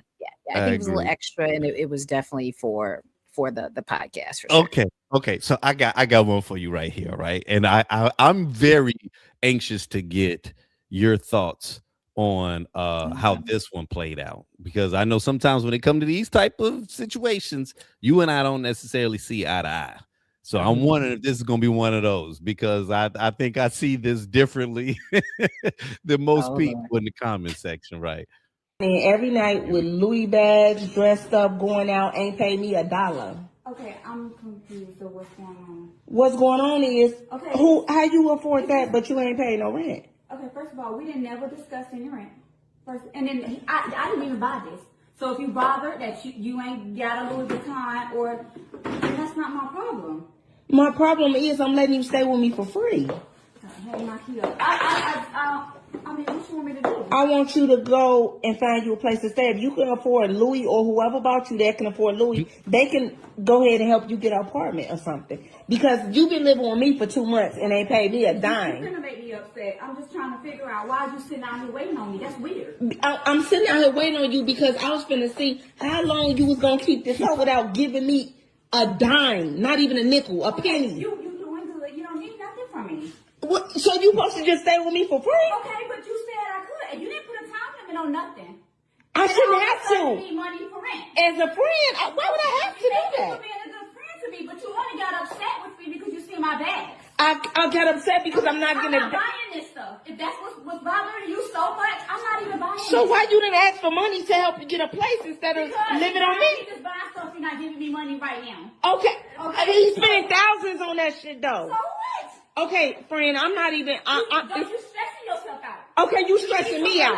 I think it was a little extra, and it was definitely for the podcast. For sure. Okay. So I got one for you right here, right? And I'm very anxious to get your thoughts on how this one played out, because I know sometimes when it comes to these type of situations, you and I don't necessarily see eye to eye. So I'm wondering if this is going to be one of those, because I think I see this differently than most people in the comment section, right? And every night with Louis bags, dressed up, going out, ain't paid me $1. Okay, I'm confused of what's going on. What's going on is, Okay. how you afford that, but you ain't paid no rent? Okay, first of all, we didn't never discuss any rent. First, and then I didn't even buy this. So if you bothered that you ain't got a Louis Vuitton, or that's not my problem. My problem is I'm letting you stay with me for free. Hey, my key up. I mean, what you want me to do? I want you to go and find you a place to stay. If you can afford Louis, or whoever bought you that can afford Louis, they can go ahead and help you get an apartment or something. Because you've been living with me for 2 months and ain't paid me a dime. You're gonna make me upset. I'm just trying to figure out why you sitting out here waiting on me. That's weird. I'm sitting out here waiting on you because I was finna see how long you was gonna keep this up without giving me a dime, not even a nickel, a penny. You doing good. You don't need nothing from me. What, so you supposed to just stay with me for free? Okay, but you said I could, and you didn't put a time limit on nothing. I shouldn't have to. You need money for rent. As a friend, why would I have to do Thank you that? for being a good friend to me, but you only got upset with me because you see my bags. I got upset because I'm not I'm gonna. not buying this stuff. If that's what's bothering you so much, I'm not even buying it. So why you didn't ask for money to help you get a place instead of living on me? You just buying stuff, you're not giving me money right now. Okay. I mean, he's spending thousands on that shit though. So what? Okay, friend, I'm not even. Don't you stressing yourself out? Okay, you stressing me out.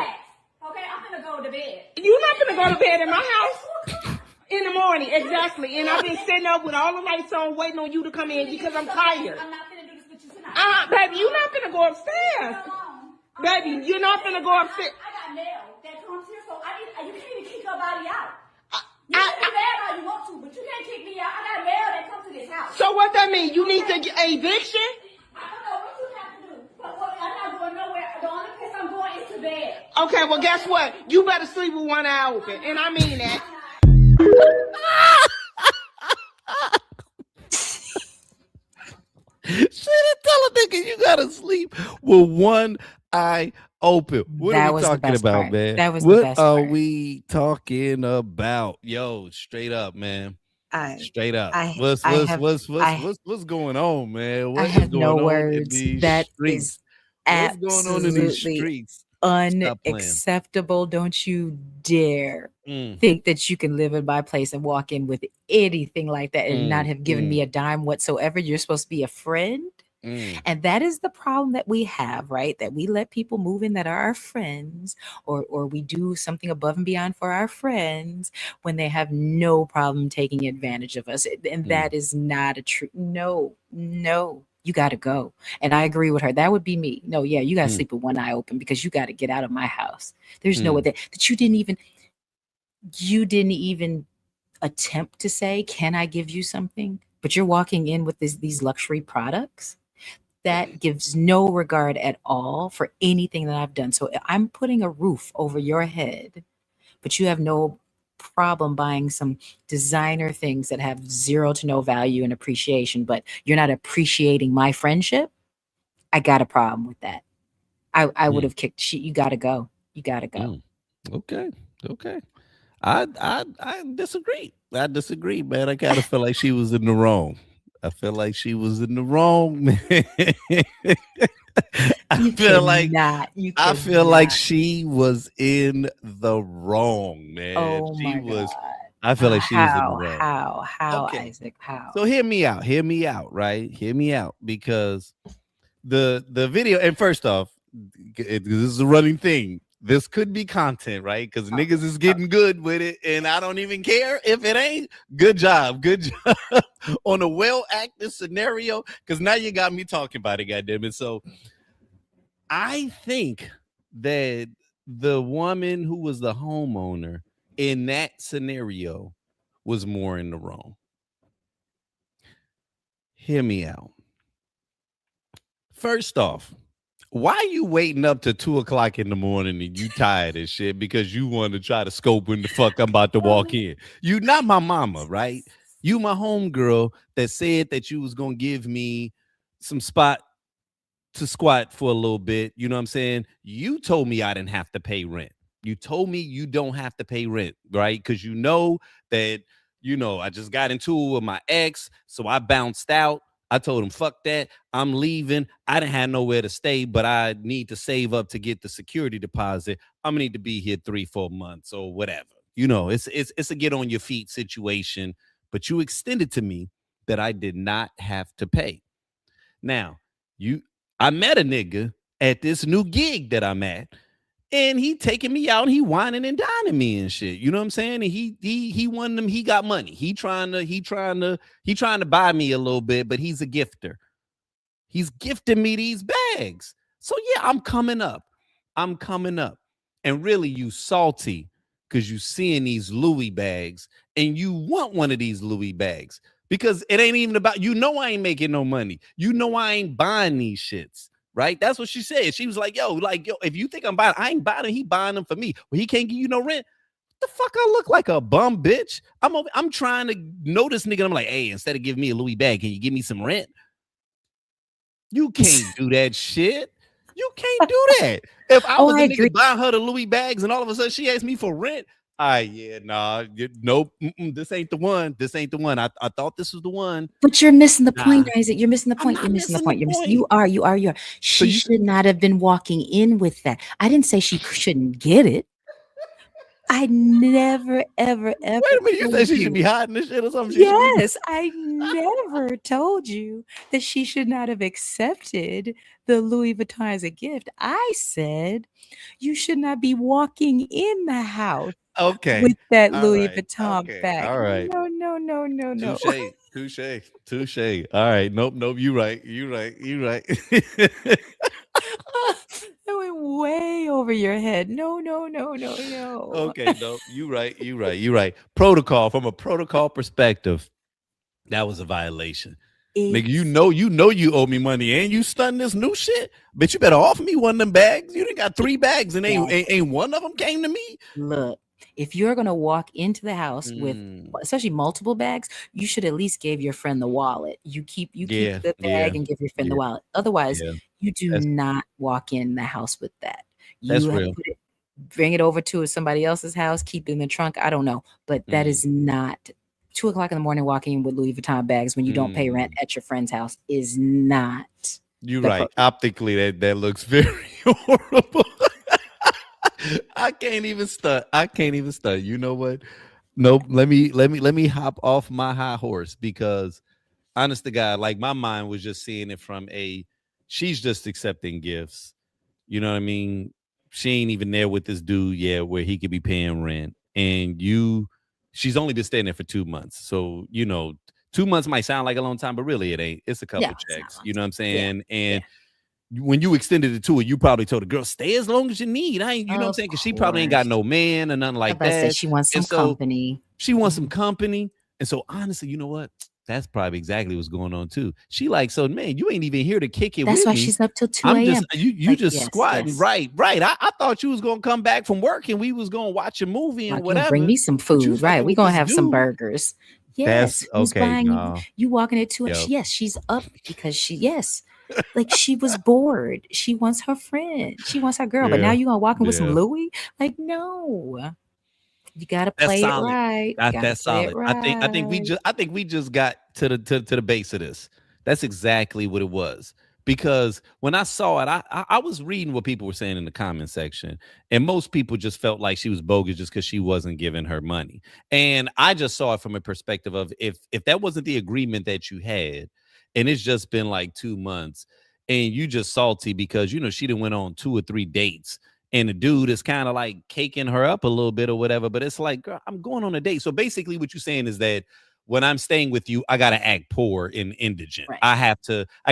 Okay, I'm gonna go to bed. You're not gonna go to bed in my house in the morning, exactly. And I've been sitting up with all the lights on, waiting on you to come in because I'm tired. I'm not gonna do this with you tonight. Baby, you're not gonna go upstairs. Baby, you're not gonna go upstairs. I got mail that comes here, so you can't even kick nobody out. You can be mad all you want to, but you can't kick me out. I got mail that comes to this house. So what that mean? You need to get an eviction? I don't know what you have to do, but I'm not going nowhere. The only place I'm going is to bed. Okay, well, guess what? You better sleep with one eye open, and I mean that. Shit, tell a nigga you gotta sleep with one eye open. What That are we was the talking best about, part. man? That was the what best are part. we talking about? Yo, straight up, man. Straight up. What's going on, man? What I is have going no on words. in these That streets? is What's going on in these absolutely streets? Stop playing. unacceptable. Don't you dare Mm. think that you can live in my place and walk in with anything like that and not have given me a dime whatsoever. You're supposed to be a friend. And that is the problem that we have, right? That we let people move in that are our friends, or we do something above and beyond for our friends when they have no problem taking advantage of us. And that is not a true, no, you got to go. And I agree with her. That would be me. No, yeah, you got to sleep with one eye open because you got to get out of my house. There's no way that you didn't even attempt to say, can I give you something? But you're walking in with these luxury products. That gives no regard at all for anything that I've done. So I'm putting a roof over your head, but you have no problem buying some designer things that have zero to no value and appreciation, but you're not appreciating my friendship. I got a problem with that. I would have kicked shit. You got to go. You got to go. Okay. I disagree. I disagree, man. I kind of feel like she was in the wrong. I feel like she was in the wrong, man. I feel like she was in the wrong, man. Oh she my was. God. I feel like she was in the wrong. How, Okay. Isaac? How? So hear me out, right? Hear me out, because the video. And first off, this is a running thing. This could be content, right? Because niggas is getting good with it, and I don't even care if it ain't. Good job on a well-acted scenario, because now you got me talking about it, goddammit. So I think that the woman who was the homeowner in that scenario was more in the wrong. Hear me out. First off, why are you waiting up to 2:00 in the morning and you tired as shit because you want to try to scope when the fuck I'm about to walk in? You not my mama, right? You my homegirl that said that you was gonna give me some spot to squat for a little bit. You know what I'm saying? You told me I didn't have to pay rent. You told me you don't have to pay rent, right? Because you know that, I just got into it with my ex. So I bounced out. I told him, fuck that. I'm leaving. I didn't have nowhere to stay, but I need to save up to get the security deposit. I'm gonna need to be here 3-4 months or whatever. It's a get on your feet situation, but you extended to me that I did not have to pay. Now, I met a nigga at this new gig that I'm at, and he taking me out and he whining and dining me and shit. You know what I'm saying? And he won them. He got money. He trying to buy me a little bit, but he's a gifter. He's gifting me these bags. So yeah, I'm coming up. And really, you salty because you seeing these Louis bags and you want one of these Louis bags because it ain't even about, I ain't making no money. I ain't buying these shits. Right? That's what she said. She was like, yo, if you think I'm buying, I ain't buying them. He buying them for me. Well, he can't give you no rent. The fuck I look like a bum bitch? I'm trying to know this nigga. I'm like, hey, instead of giving me a Louis bag, can you give me some rent? You can't do that shit. You can't do that. If I was a nigga buying her the Louis bags and all of a sudden she asked me for rent, nope, this ain't the one. I thought this was the one. But you're missing the point, Isaac. You're missing the point. You are. She should not have been walking in with that. I didn't say she shouldn't get it. I never, ever. Wait a minute, you said she should be hiding this shit or something? Yes, I never told you that she should not have accepted the Louis Vuitton as a gift. I said you should not be walking in the house with that Louis Vuitton bag. All right. No. Touche. All right. Nope. You right. That went way over your head. No. Okay, no, you right. Protocol, from a protocol perspective, that was a violation. Nigga, you owe me money and you stunning this new shit. But you better offer me one of them bags. You done got 3 bags and ain't one of them came to me. Look, if you're gonna walk into the house with especially multiple bags, you should at least give your friend the wallet. You keep the bag and give your friend the wallet. Otherwise, you do not walk in the house with that. That's real. Bring it over to somebody else's house, keep it in the trunk. I don't know, but that is not 2:00 in the morning walking in with Louis Vuitton bags when you don't pay rent at your friend's house is not. You're right. Optically, that looks very horrible. I can't even stunt. You know what? Nope. Let me hop off my high horse because honest to God, like my mind was just seeing it from she's just accepting gifts. You know what I mean? She ain't even there with this dude yet where he could be paying rent. And she's only been staying there for 2 months. So, 2 months might sound like a long time, but really it ain't. It's a couple checks. You know what I'm saying? And when you extended it to her, you probably told the girl, stay as long as you need. You know what I'm saying? Because she probably ain't got no man or nothing like that. She wants some company. She wants some company. And so honestly, you know what? That's probably exactly what's going on too. She like, so man, you ain't even here to kick it with me. That's why she's up till 2 a.m. You just squatting. Yes. Right. I thought you was gonna come back from work and we was gonna watch a movie and whatever. Bring me some food, right? We gonna have some burgers. Yes. That's okay. You walking at 2 a.m. Yes, she's up because like she was bored. She wants her friend. She wants her girl. But now you gonna walk in with some Louis? Like, no. You gotta play it right. That's solid. I think we just got to the base of this. That's exactly what it was. Because when I saw it, I was reading what people were saying in the comment section, and most people just felt like she was bogus just because she wasn't giving her money. And I just saw it from a perspective of if that wasn't the agreement that you had, and it's just been like 2 months, and you just salty because she done went on 2 or 3 dates. And the dude is kind of like caking her up a little bit or whatever. But it's like, girl, I'm going on a date. So basically what you're saying is that when I'm staying with you, I got to act poor and indigent. Right. I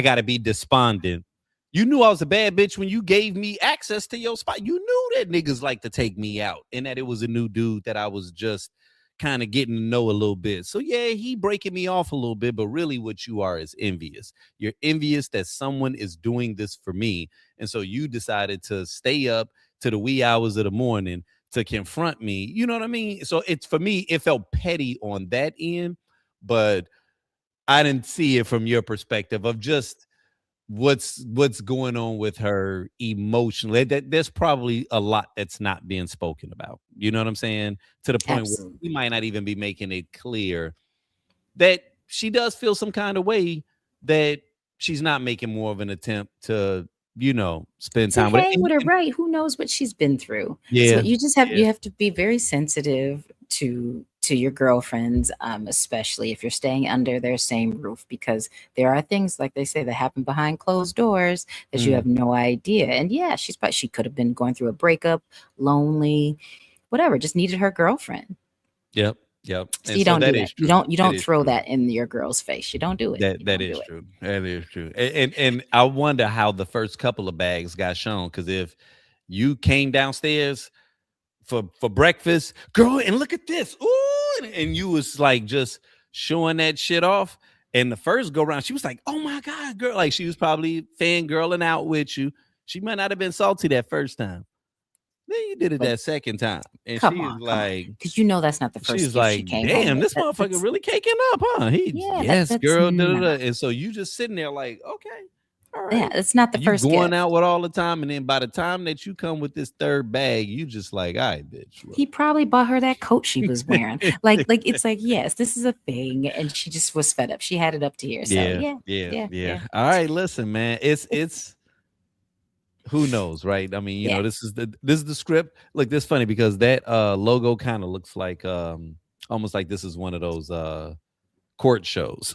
got to be despondent. You knew I was a bad bitch when you gave me access to your spot. You knew that niggas like to take me out and that it was a new dude that I was just kind of getting to know a little bit. So yeah, he breaking me off a little bit, but really what you are is envious. You're envious that someone is doing this for me. And so you decided to stay up to the wee hours of the morning to confront me. You know what I mean? So for me, it felt petty on that end, but I didn't see it from your perspective of just what's going on with her emotionally. There's probably a lot that's not being spoken about. You know what I'm saying? To the point where Absolutely. we might not even be making it clear that she does feel some kind of way, that she's not making more of an attempt to, spend To time with it. hang with her, right? Who knows what she's been through? So Yeah, you just have to be very sensitive to your girlfriends, especially if you're staying under their same roof, because there are things, like they say, that happen behind closed doors that you Mm. have no idea. And yeah, she could have been going through a breakup, lonely, whatever, just needed her girlfriend. Yep. So And you so don't do that that. is true. You It don't is throw true. that in your girl's face. You don't do it. You That don't is do it. true. That is true. And I wonder how the first couple of bags got shown, because if you came downstairs for breakfast, girl, and look at this, ooh, and you was like just showing that shit off. And the first go round, she was like, "Oh my god, girl!" Like she was probably fangirling out with you. She might not have been salty that first time. Then you did it But that second time, and come on, she's because you know that's not the first gift she like, came home "Damn, with. this motherfucker really caking up, huh?" Yeah, Yes, that's girl, da, da, not. da. And so you just sitting there like, okay, all Yeah, right. it's not the You first going gift. out with all the time, and then by the time that you come with this third bag, you just like, all right, bitch. He probably bought her that coat she was wearing. Like it's like, yes, this is a thing, and she just was fed up. She had it up to here. So Yeah, yeah, yeah, yeah, yeah. yeah, All right, listen, man. It's who knows, right? I mean, yeah. this is the script. Look, this funny because that logo kind of looks like almost like this is one of those court shows.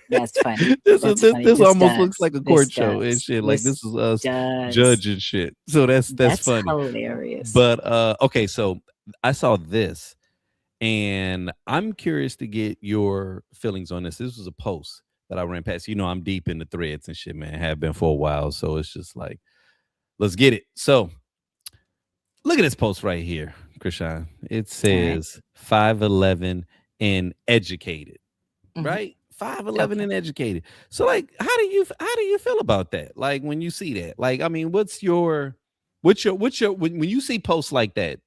That's funny. this is That's this funny. this almost looks like a This court show and does. shit. Like This this is us does. judging shit. So that's That's funny. hilarious. But okay, so I saw this and I'm curious to get your feelings on this. This was a post that I ran past. I'm deep in the threads and shit, man. Have been for a while. So it's just like, let's get it. So look at this post right here, Krishan. It All right. says 5'11" and educated, Mhm. right? 5'11" Okay. and educated. So like, how do you feel about that? Like when you see that? Like, I mean, what's your when you see posts like that,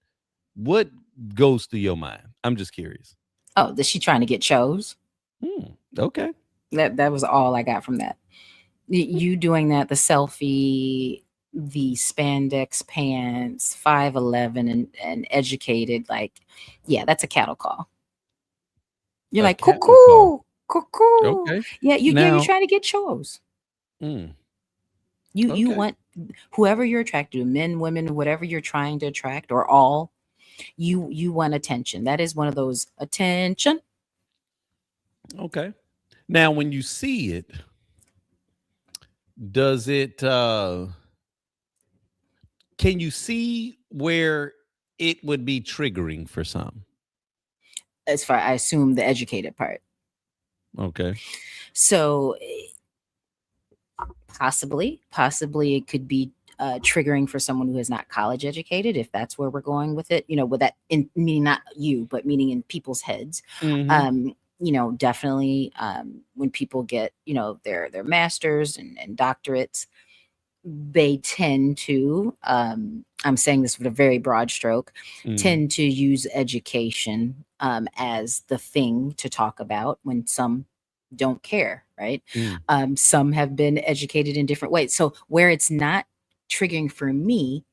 what goes through your mind? I'm just curious. Oh, is she trying to get chose? Okay. That was all I got from that. You doing that, the selfie, the spandex pants, 5'11" and educated, like, yeah, that's a cattle call. You're A like, cattle call. cuckoo. Okay. Yeah, you're Now, trying to get chose. mm, You okay. want whoever you're attracted to, men, women, whatever you're trying to attract, or all, you want attention. That is one of those attention. Okay. Now, when you see it, does it can you see where it would be triggering for some? As far I assume the educated part. Okay. So possibly it could be triggering for someone who is not college educated, if that's where we're going with it, with that, in meaning not you, but meaning in people's heads. Mhm. Definitely, when people get their masters and doctorates, they tend to, I'm saying this with a very broad stroke, Mhm. tend to use education as the thing to talk about, when some don't care, right? Mm. Some have been educated in different ways. So where it's not triggering for me,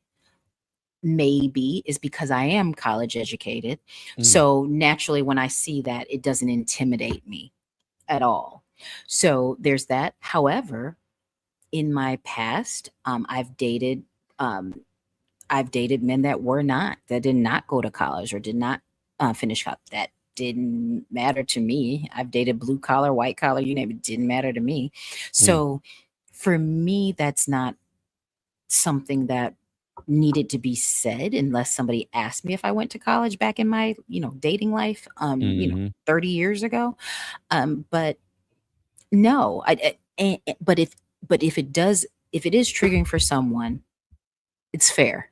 maybe, is because I am college educated. Mm. So naturally, when I see that, it doesn't intimidate me at all. So there's that. However, in my past, um, I've dated men that did not go to college or did not finish college. That didn't matter to me. I've dated blue collar, white collar, you name it, didn't matter to me. Mm. So for me, that's not something that needed to be said unless somebody asked me if I went to college back in my, dating life, Mhm. 30 years ago. But no, but if it is triggering for someone, it's fair,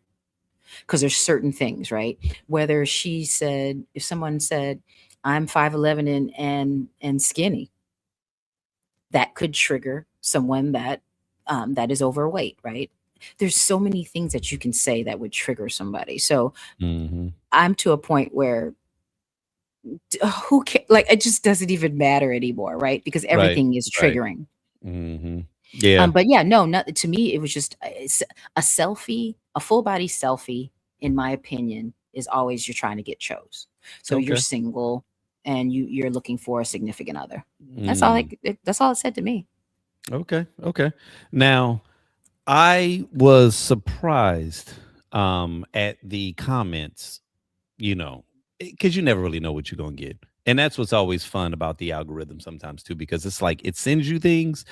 because there's certain things, right? Whether if someone said, I'm 5'11" and skinny, that could trigger someone that is overweight, right? There's so many things that you can say that would trigger somebody. So Mhm. I'm to a point where who cares? Like, it just doesn't even matter anymore, right? Because Right. everything is Right. triggering. Mhm. Yeah. But yeah, no, not to me. It was just a selfie, a full body selfie. In my opinion, is always you're trying to get chose. So you're Okay. single and you're looking for a significant other. That's all. Mm, That's all it said to me. okay. Okay. Now, I was surprised at the comments, you know, because you never really know what you're going to get. And that's what's always fun about the algorithm sometimes too, because it's like it sends you things.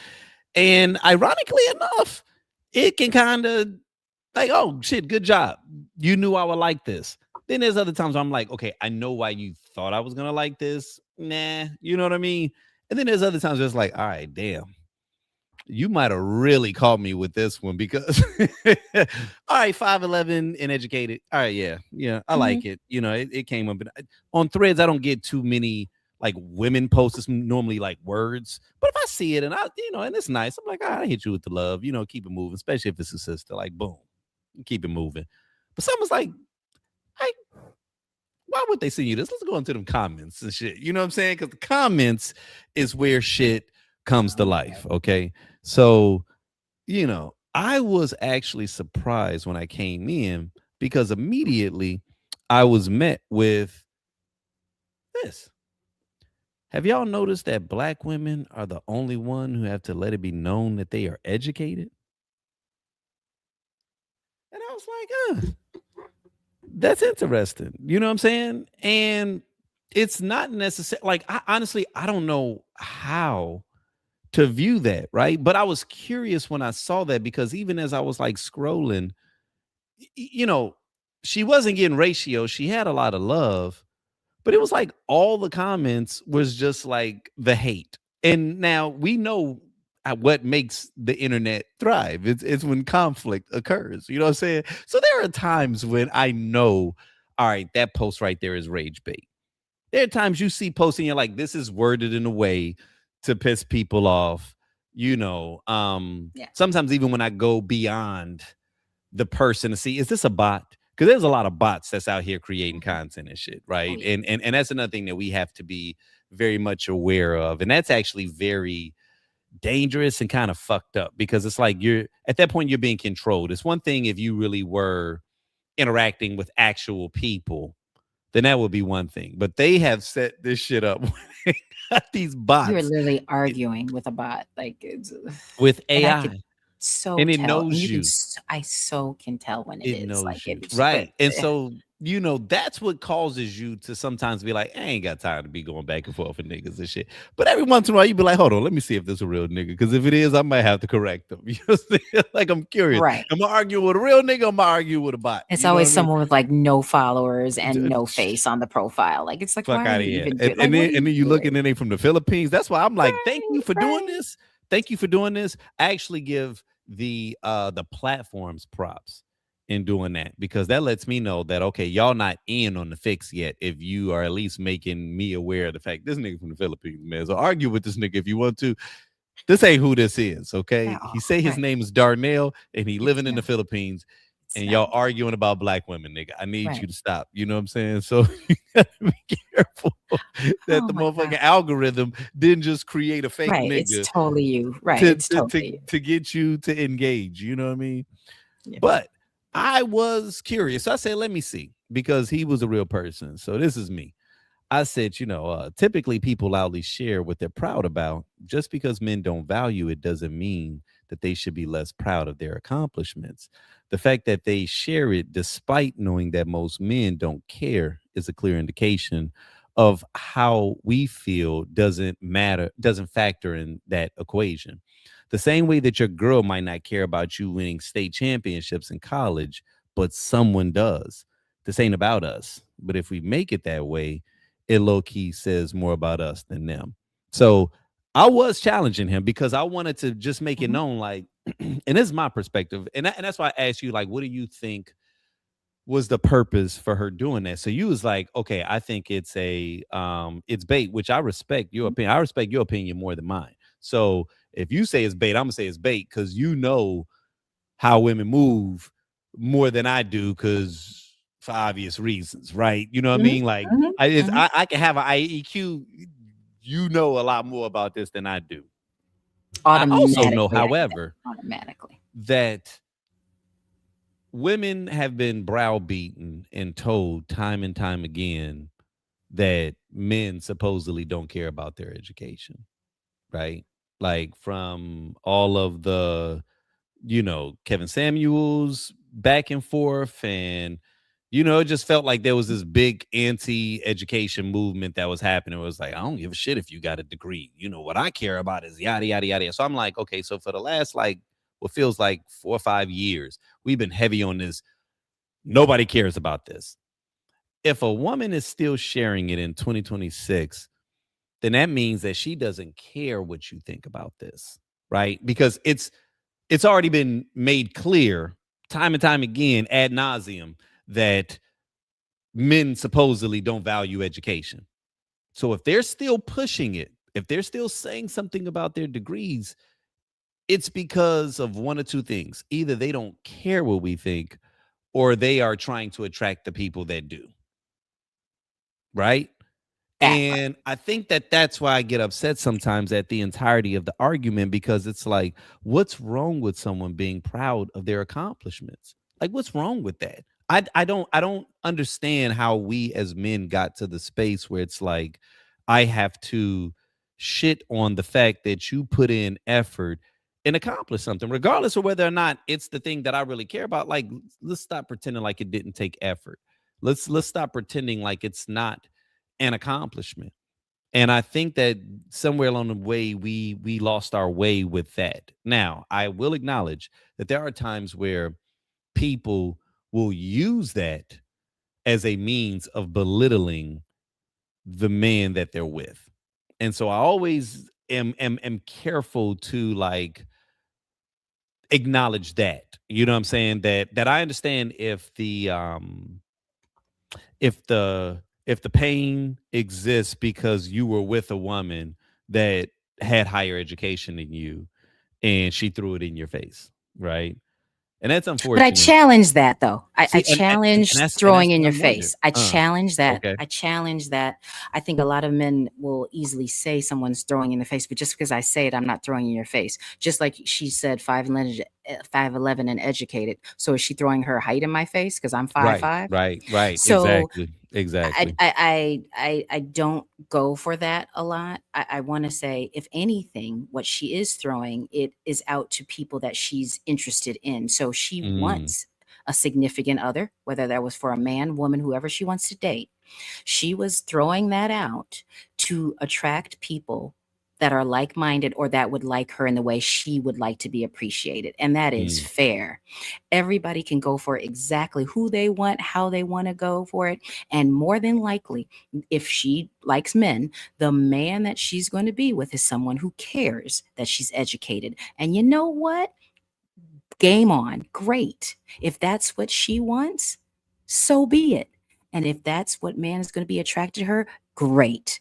And ironically enough, it can kind of like, oh shit, good job. You knew I would like this. Then there's other times where I'm like, okay, I know why you thought I was gonna like this. Nah, you know what I mean? And then there's other times where it's like, all right, damn, you might have really caught me with this one because all right, 5'11" and educated. All right, yeah, I Mhm. like it. You know, it came up on threads. I don't get too many like women posts. It's normally like words, but if I see it and and it's nice, I'm like, I hit you with the love. You know, keep it moving, especially if it's a sister. Like, boom, keep it moving. But someone's like, hey, why would they send you this? Let's go into them comments and shit. You know what I'm saying? Because the comments is where shit comes to life. Okay. So, I was actually surprised when I came in because immediately I was met with this. Have y'all noticed that black women are the only one who have to let it be known that they are educated? And I was like, that's interesting. You know what I'm saying? And it's not necessary. Like, honestly, I don't know how to view that, right? But I was curious when I saw that because even as I was like scrolling, y- y- you know, she wasn't getting ratio. She had a lot of love, but it was like all the comments was just like the hate. And now we know what makes the internet thrive. It's when conflict occurs. You know what I'm saying? So there are times when I know, all right, that post right there is rage bait. There are times you see posting, you're like, this is worded in a way to piss people off. Yeah. Sometimes even when I go beyond the person to see, is this a bot? Because there's a lot of bots that's out here creating Mhm. content and shit, Oh right? yeah. And that's another thing that we have to be very much aware of. And that's actually very dangerous and kind of fucked up because it's like you're at that point you're being controlled. It's one thing if you really were interacting with actual people, then that would be one thing. But they have set this shit up. They got these You're bots literally arguing with a bot, like it's, with and I could AI so and it tell, and knows you. I so can tell when it It is like knows you, it's, but right? And so, that's what causes you to sometimes be like, I ain't got time to be going back and forth with niggas and shit. But every once in a while, you be like, hold on, let me see if this is a real nigga. Because if it is, I might have to correct them. You know what I'm saying? Like, I'm curious. right. Am I arguing with a real nigga or am I arguing with a bot? It's You know what always I mean? someone with like no followers and no face on the profile. Like it's like, Fuck why are out of you here. even And, doing? Like, and what then are and you then you look and doing? then they from the Philippines. That's why I'm like, thank you Right, for doing right. this. Thank you for doing this. I actually give the platforms props in doing that because that lets me know that okay, y'all not in on the fix yet. If you are at least making me aware of the fact this nigga from the Philippines, man. So argue with this nigga if you want to. This ain't who this is, okay? At He all. say his Right. name is Darnell and he It's living in the not. Philippines It's and not. y'all arguing about black women, nigga. I need Right. you to stop. You know what I'm saying? So you gotta be careful that Oh the my God. motherfucking algorithm didn't just create a fake Right. It's nigga totally you. Right. to It's to to, totally you. to get you to engage. You know what I mean? Yeah. But I was curious. So I said, let me see, because he was a real person. So this is me. I said, typically people loudly share what they're proud about. Just because men don't value it doesn't mean that they should be less proud of their accomplishments. The fact that they share it despite knowing that most men don't care is a clear indication of how we feel doesn't factor in that equation. The same way that your girl might not care about you winning state championships in college, but someone does. This ain't about us. But if we make it that way, it low key says more about us than them. So I was challenging him because I wanted to just make it Mhm. known, like, and this is my perspective, and that's why I asked you, like, what do you think was the purpose for her doing that? So you was like, okay, I think it's bait, which I respect your Mhm. opinion. I respect your opinion more than mine. So if you say it's bait, I'm gonna say it's bait because you know how women move more than I do because for obvious reasons, right? You know what I Mhm. mean? Like Mhm. Mhm. I can have an IEQ. You know a lot more about this than I do. I also know, Automatically, I do that. however, Automatically. that women have been browbeaten and told time and time again that men supposedly don't care about their education, right? Like from all of the, Kevin Samuels back and forth. And, it just felt like there was this big anti-education movement that was happening. It was like, I don't give a shit if you got a degree. What I care about is yada, yada, yada. So I'm like, okay, so for the last, like, what feels like 4 or 5 years, we've been heavy on this. Nobody cares about this. If a woman is still sharing it in 2026, then that means that she doesn't care what you think about this, right? Because it's already been made clear time and time again ad nauseum that men supposedly don't value education. So if they're still pushing it, if they're still saying something about their degrees, it's because of one or two things. Either they don't care what we think, or they are trying to attract the people that do. Right? And I think that that's why I get upset sometimes at the entirety of the argument, because it's like, what's wrong with someone being proud of their accomplishments? Like, what's wrong with that? I don't understand how we as men got to the space where it's like, I have to shit on the fact that you put in effort and accomplish something, regardless of whether or not it's the thing that I really care about. Like, let's stop pretending like it didn't take effort. Let's stop pretending like it's not an accomplishment. And I think that somewhere along the way we lost our way with that. Now, I will acknowledge that there are times where people will use that as a means of belittling the man that they're with. And so I always am careful to, like, acknowledge that. You know what I'm saying? That I understand if the pain exists because you were with a woman that had higher education than you and she threw it in your face, right? And that's But I unfortunate. challenge that, though. I See, and challenge that's throwing in what your I'm wondering. face. I challenge that. Okay. I challenge that. I think a lot of men will easily say someone's throwing in the face, but just because I say it, I'm not throwing in your face. Just like she said, 5'11" and educated. So is she throwing her height in my face because I'm 5'5"? Right. So Exactly. I don't go for that a lot. I want to say, if anything, what she is throwing, it is out to people that she's interested in. So she wants a significant other, whether that was for a man, woman, whoever she wants to date. She was throwing that out to attract people that are like-minded or that would like her in the way she would like to be appreciated. And that is fair. Everybody can go for exactly who they want, how they want to go for it. And more than likely, if she likes men, the man that she's going to be with is someone who cares that she's educated. And you know what? Game on. Great. If that's what she wants, so be it. And if that's what man is going to be attracted to her, great.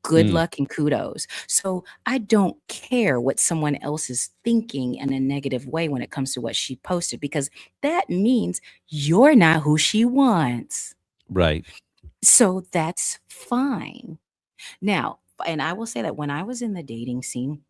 Good luck and kudos. So I don't care what someone else is thinking in a negative way when it comes to what she posted, because that means you're not who she wants. Right. So that's fine. Now, and I will say that when I was in the dating scene,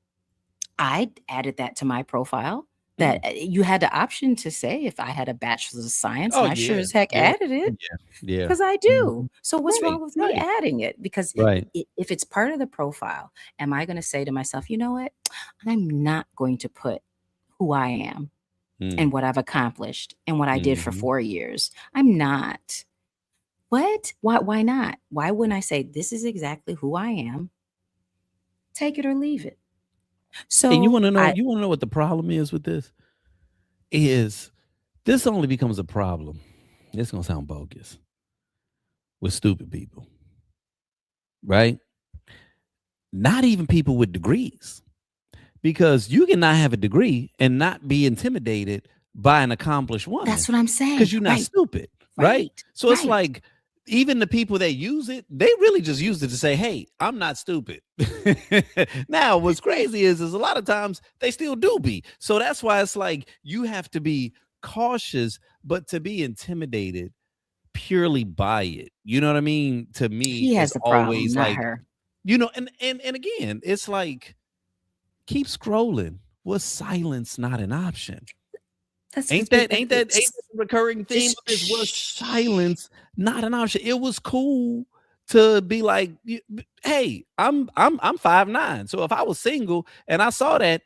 I added that to my profile, that you had the option to say if I had a bachelor's of science, Oh and I sure yeah. as heck Yeah. added it. Yeah. Because I do. So what's Right. wrong with me Right. adding it? Because Right. if it's part of the profile, am I going to say to myself, you know what? I'm not going to put who I am and what I've accomplished and what I did for 4 years. I'm not. What? Why not? Why wouldn't I say this is exactly who I am? Take it or leave it. And you So want to know what the problem is with this? Is this only becomes a problem? It's gonna sound bogus with stupid people, right? Not even people with degrees, because you cannot have a degree and not be intimidated by an accomplished woman. that's what I'm saying. Because you're not Right. stupid, right? So it's Right. like, even the people that use it, they really just use it to say, hey, I'm not stupid. Now, what's crazy is a lot of times they still do be. So that's why it's like, you have to be cautious, but to be intimidated purely by it, you know what I mean? To me, He has is the problem, always not like, her. and again, it's like, keep scrolling. Was silence not an option? That's Ain't that a recurring theme of this? Was silence not an option? It was cool to be like, hey, I'm 5'9". So if I was single and I saw that,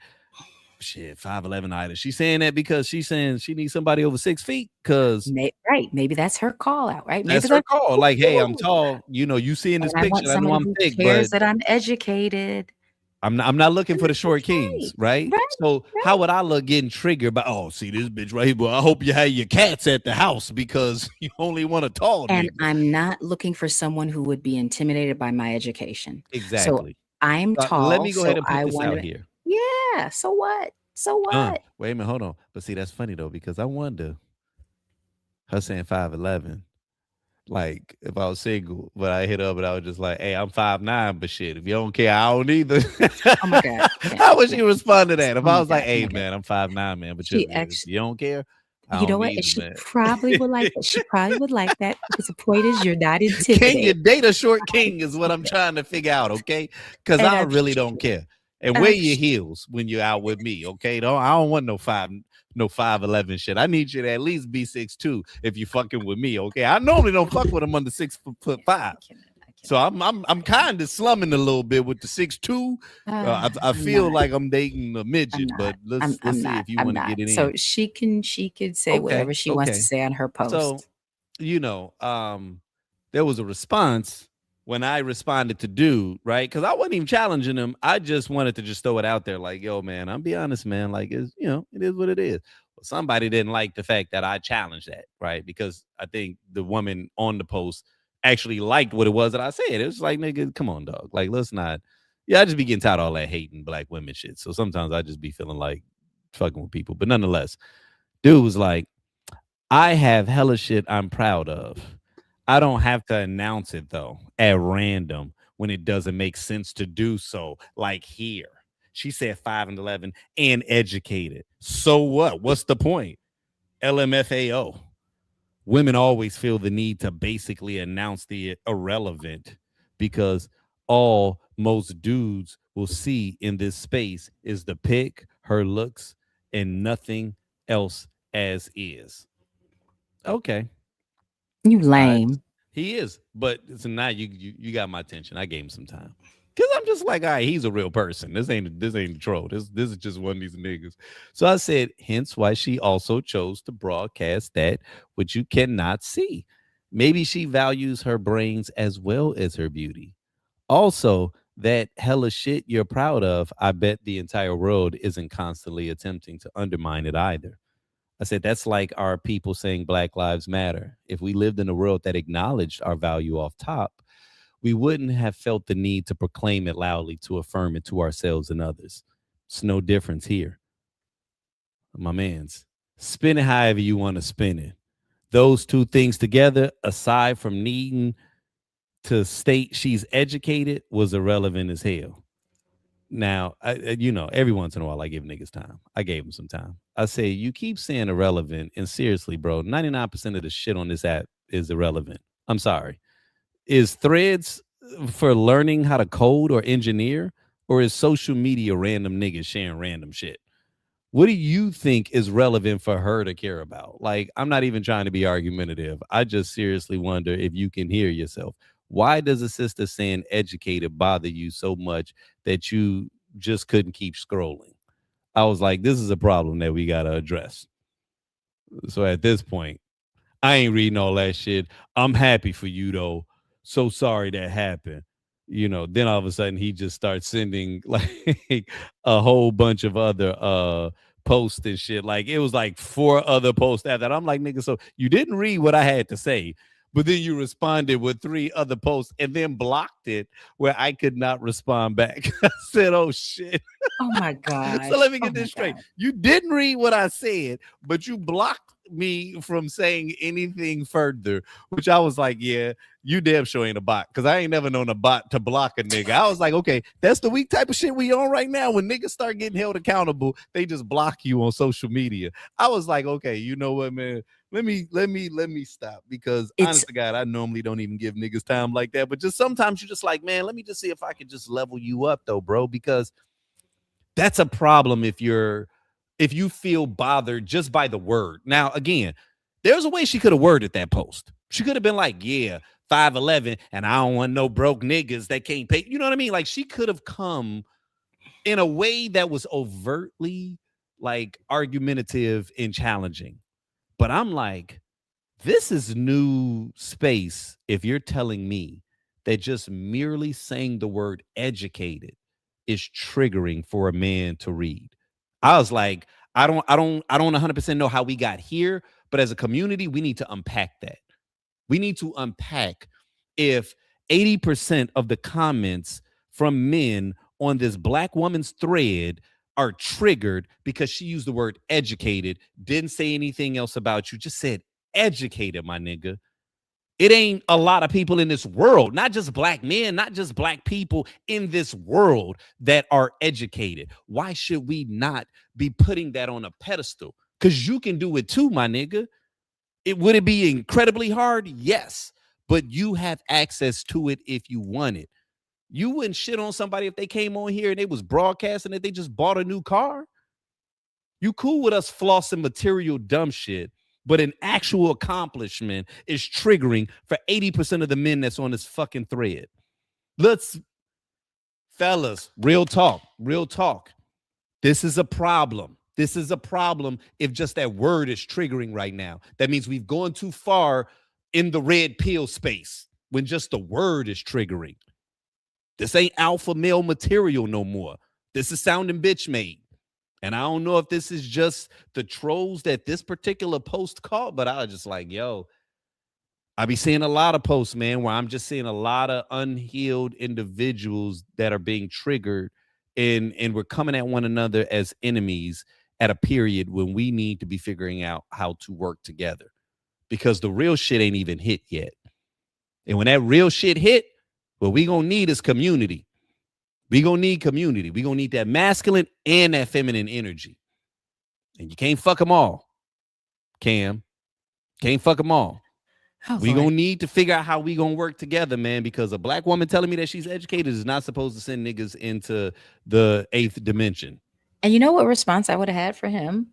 shit, 5'11" either. She's saying that because she's saying she needs somebody over 6 feet, because right. Maybe that's her call out, right? that's Maybe her call. Like, hey, I'm Ooh. tall. You see in this And I want picture, I know somebody I'm who thick, cares but that I'm educated. I'm not looking for the That's short okay. kings, right? Right, So how would I look getting triggered by, oh, see this bitch right here, but I hope you have your cats at the house because you only want a tall And nigga. I'm not looking for someone who would be intimidated by my education. So Exactly. I'm tall. Let me go ahead and put I this want out to. here. Yeah. So what? So what? Wait a minute, hold on. But see, that's funny though, because I wonder, her saying 5'11", like if I was single, but I hit up and I was just like, hey, I'm 5'9", but shit, if you don't care, I don't either. Oh my God. How would she respond to that? If Oh I my was like, God, hey oh my man, I'm 5'9", man, but She you actually, don't care, I you know don't what? either, And she man. probably would like that. She probably would like that because the point is you're not Can you intimidated. date a short king is what I'm trying to figure out, okay? Because And I I'm really don't care. And wear your sh- heels when you're out with me, okay? I don't want no 5'11" shit. I need you to at least be 6'2" if you fucking with me, okay? I normally don't fuck with them under 6'5". So I'm kind of slumming a little bit with the 6'2". I I'm feel not. like I'm dating a I'm midget, not. but I'm let's see not. if you I'm want to not. get it So in. she could say whatever she wants to say on her post. So, there was a response when I responded to dude, right? Because I wasn't even challenging him. I just wanted to just throw it out there, like, yo, man, I'll be honest, man. Like, it is what it is. Well, somebody didn't like the fact that I challenged that, right? Because I think the woman on the post actually liked what it was that I said. It was like, nigga, come on, dog. Like, let's not. Yeah, I just be getting tired of all that hating black women shit. So sometimes I just be feeling like fucking with people. But nonetheless, dude was like, I have hella shit I'm proud of. I don't have to announce it though at random when it doesn't make sense to do so. Like here, she said 5'11" and educated. So what? What's the point? LMFAO. Women always feel the need to basically announce the irrelevant because all most dudes will see in this space is the pic, her looks, and nothing else as is. Okay. You lame. He is, but so now you got my attention. I gave him some time because I'm just like, all right, he's a real person. This ain't a troll. This is just one of these niggas. So I said, hence why she also chose to broadcast that which you cannot see. Maybe she values her brains as well as her beauty. Also, that hella shit you're proud of, I bet the entire world isn't constantly attempting to undermine it either. I said, that's like our people saying Black Lives Matter. If we lived in a world that acknowledged our value off top, we wouldn't have felt the need to proclaim it loudly to affirm it to ourselves and others. It's no difference here. My man's spin it however you want to spin it. Those two things together, aside from needing to state she's educated, was irrelevant as hell. Now, every once in a while I give niggas time. I gave him some time. I say, you keep saying irrelevant, and seriously, bro, 99% of the shit on this app is irrelevant. I'm sorry. Is Threads for learning how to code or engineer, or is social media random niggas sharing random shit? What do you think is relevant for her to care about? Like, I'm not even trying to be argumentative. I just seriously wonder if you can hear yourself. Why does a sister saying educated bother you so much that you just couldn't keep scrolling? I was like, this is a problem that we got to address. So at this point, I ain't reading all that shit. I'm happy for you, though. So sorry that happened. Then all of a sudden he just starts sending like a whole bunch of other posts and shit. Like it was like 4 other posts after that. I'm like, nigga, so you didn't read what I had to say, but then you responded with 3 other posts and then blocked it where I could not respond back. I said, oh shit. Oh my God. So let me get this straight. You didn't read what I said, but you blocked me from saying anything further, which I was like, yeah, you damn sure ain't a bot, because I ain't never known a bot to block a nigga. I was like, okay, that's the weak type of shit we on right now. When niggas start getting held accountable, they just block you on social media. I was like, okay, you know what, man? Let me stop, because honest to God, I normally don't even give niggas time like that. But just sometimes you're just like, man, let me just see if I can just level you up though, bro, because That's a problem if you feel bothered just by the word. Now, again, there's a way she could have worded that post. She could have been like, yeah, 5'11", and I don't want no broke niggas that can't pay. You know what I mean? Like, she could have come in a way that was overtly like argumentative and challenging. But I'm like, this is new space if you're telling me that just merely saying the word educated is triggering for a man to read. I was like, I don't 100% know how we got here, but as a community, we need to unpack that. We need to unpack if 80% of the comments from men on this black woman's thread are triggered because she used the word educated, didn't say anything else about you, just said educated, my nigga. It ain't a lot of people in this world, not just black men, not just black people in this world that are educated. Why should we not be putting that on a pedestal? Because you can do it too, my nigga. Would it be incredibly hard? Yes, but you have access to it if you want it. You wouldn't shit on somebody if they came on here and they was broadcasting that they just bought a new car. You cool with us flossing material dumb shit, but an actual accomplishment is triggering for 80% of the men that's on this fucking thread. Fellas, real talk. This is a problem. This is a problem if just that word is triggering right now. That means we've gone too far in the red pill space when just the word is triggering. This ain't alpha male material no more. This is sounding bitch made. And I don't know if this is just the trolls that this particular post caught, but I was just like, yo, I be seeing a lot of posts, man, where I'm just seeing a lot of unhealed individuals that are being triggered, and we're coming at one another as enemies at a period when we need to be figuring out how to work together, because the real shit ain't even hit yet. And when that real shit hit, what we gonna need is community. We gonna need community. We gonna need that masculine and that feminine energy. And you can't fuck them all, Cam. Can't fuck them all. Oh, We Lord. gonna need to figure out how we gonna work together, man, because a black woman telling me that she's educated is not supposed to send niggas into the 8th dimension. And you know what response I would have had for him?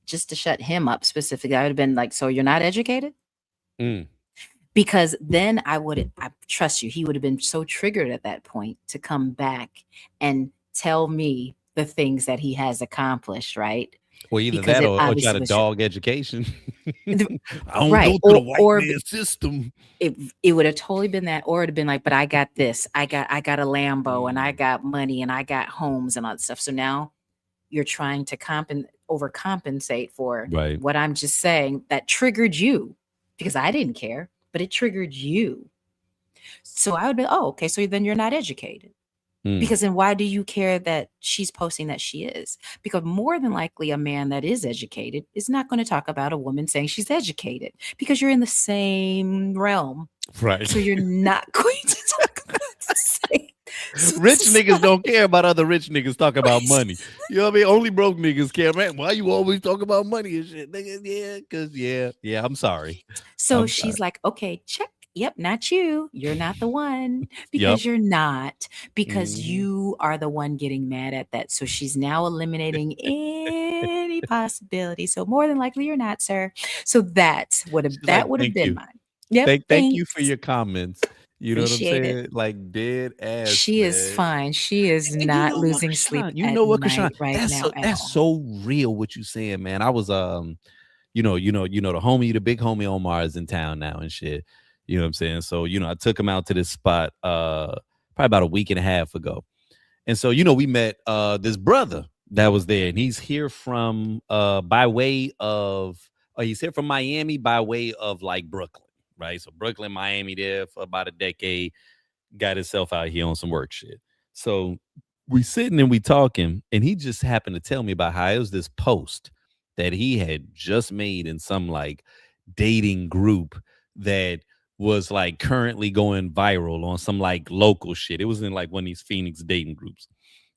Just to shut him up specifically, I would have been like, so you're not educated? Mm. Because then I trust you, he would have been so triggered at that point to come back and tell me the things that he has accomplished, right? Well, either Because that it or try obviously to was dog education. I don't right. go to the white man system. It would have totally been that, or it'd have been like, but I got this, I got a Lambo, and I got money, and I got homes and all that stuff. So now you're trying to overcompensate for Right. what I'm just saying that triggered you, because I didn't care, but it triggered you. So I would be, oh, okay, so then you're not educated. Because then why do you care that she's posting that she is? Because more than likely a man that is educated is not going to talk about a woman saying she's educated, because you're in the same realm. Right. So you're not going to talk about the same. Rich niggas don't care about other rich niggas talking about money. You know what I mean? Only broke niggas care, man. Why you always talk about money and shit? Niggas, yeah, because yeah, I'm sorry. So she's like, okay, check. Yep, not you. You're not the one, because you're not, because you are the one getting mad at that. So she's now eliminating any possibility. So more than likely you're not, sir. So that would have been mine. Yep. Thank you for your comments. You know what I'm Appreciate saying? Like dead ass. She is fine. She is And not you know what, losing Krishan? sleep You at know what, night Krishan? right That's now. that's so real what you saying, man. I was the homie, the big homie Omar is in town now and shit. You know what I'm saying? So, I took him out to this spot probably about a week and a half ago. And so, we met this brother that was there, and he's here from by way of he's here from Miami by way of like Brooklyn, right? So Brooklyn, Miami there for about a decade, got himself out here on some work shit. So we sitting and we talking, and he just happened to tell me about how it was this post that he had just made in some like dating group that was like currently going viral on some like local shit. It was in like one of these Phoenix dating groups.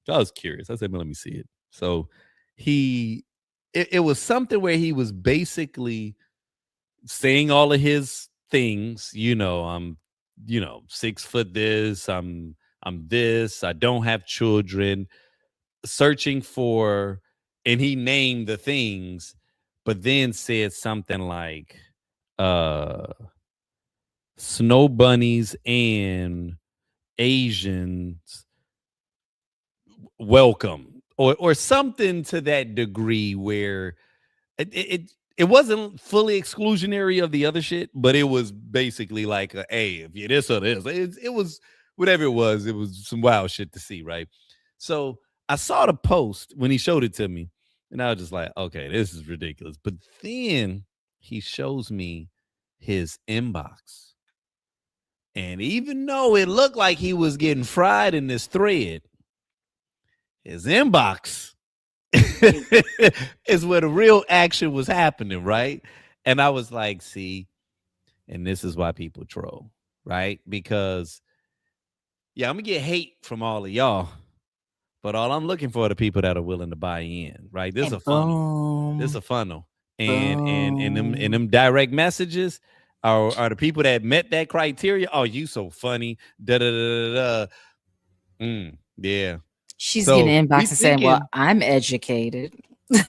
So I was curious. I said, let me see it. So it was something where he was basically saying all of his things, I'm 6 foot this, I'm this, I don't have children. searching for, and he named the things, but then said something like snow bunnies and Asians welcome, or something to that degree, where it wasn't fully exclusionary of the other shit, but it was basically like, hey, if you're this or this, it was whatever it was some wild shit to see, right? So I saw the post when he showed it to me, and I was just like, okay, this is ridiculous. But then he shows me his inbox, and even though it looked like he was getting fried in this thread, his inbox is where the real action was happening, right? And I was like, see, and this is why people troll, right? Because I'm gonna get hate from all of y'all, but all I'm looking for are the people that are willing to buy in, right? This is a funnel. This is a funnel. And them direct messages are the people that met that criteria. Oh, you so funny. Da da da da da. Yeah. She's getting an inbox and saying, well, I'm educated. I'm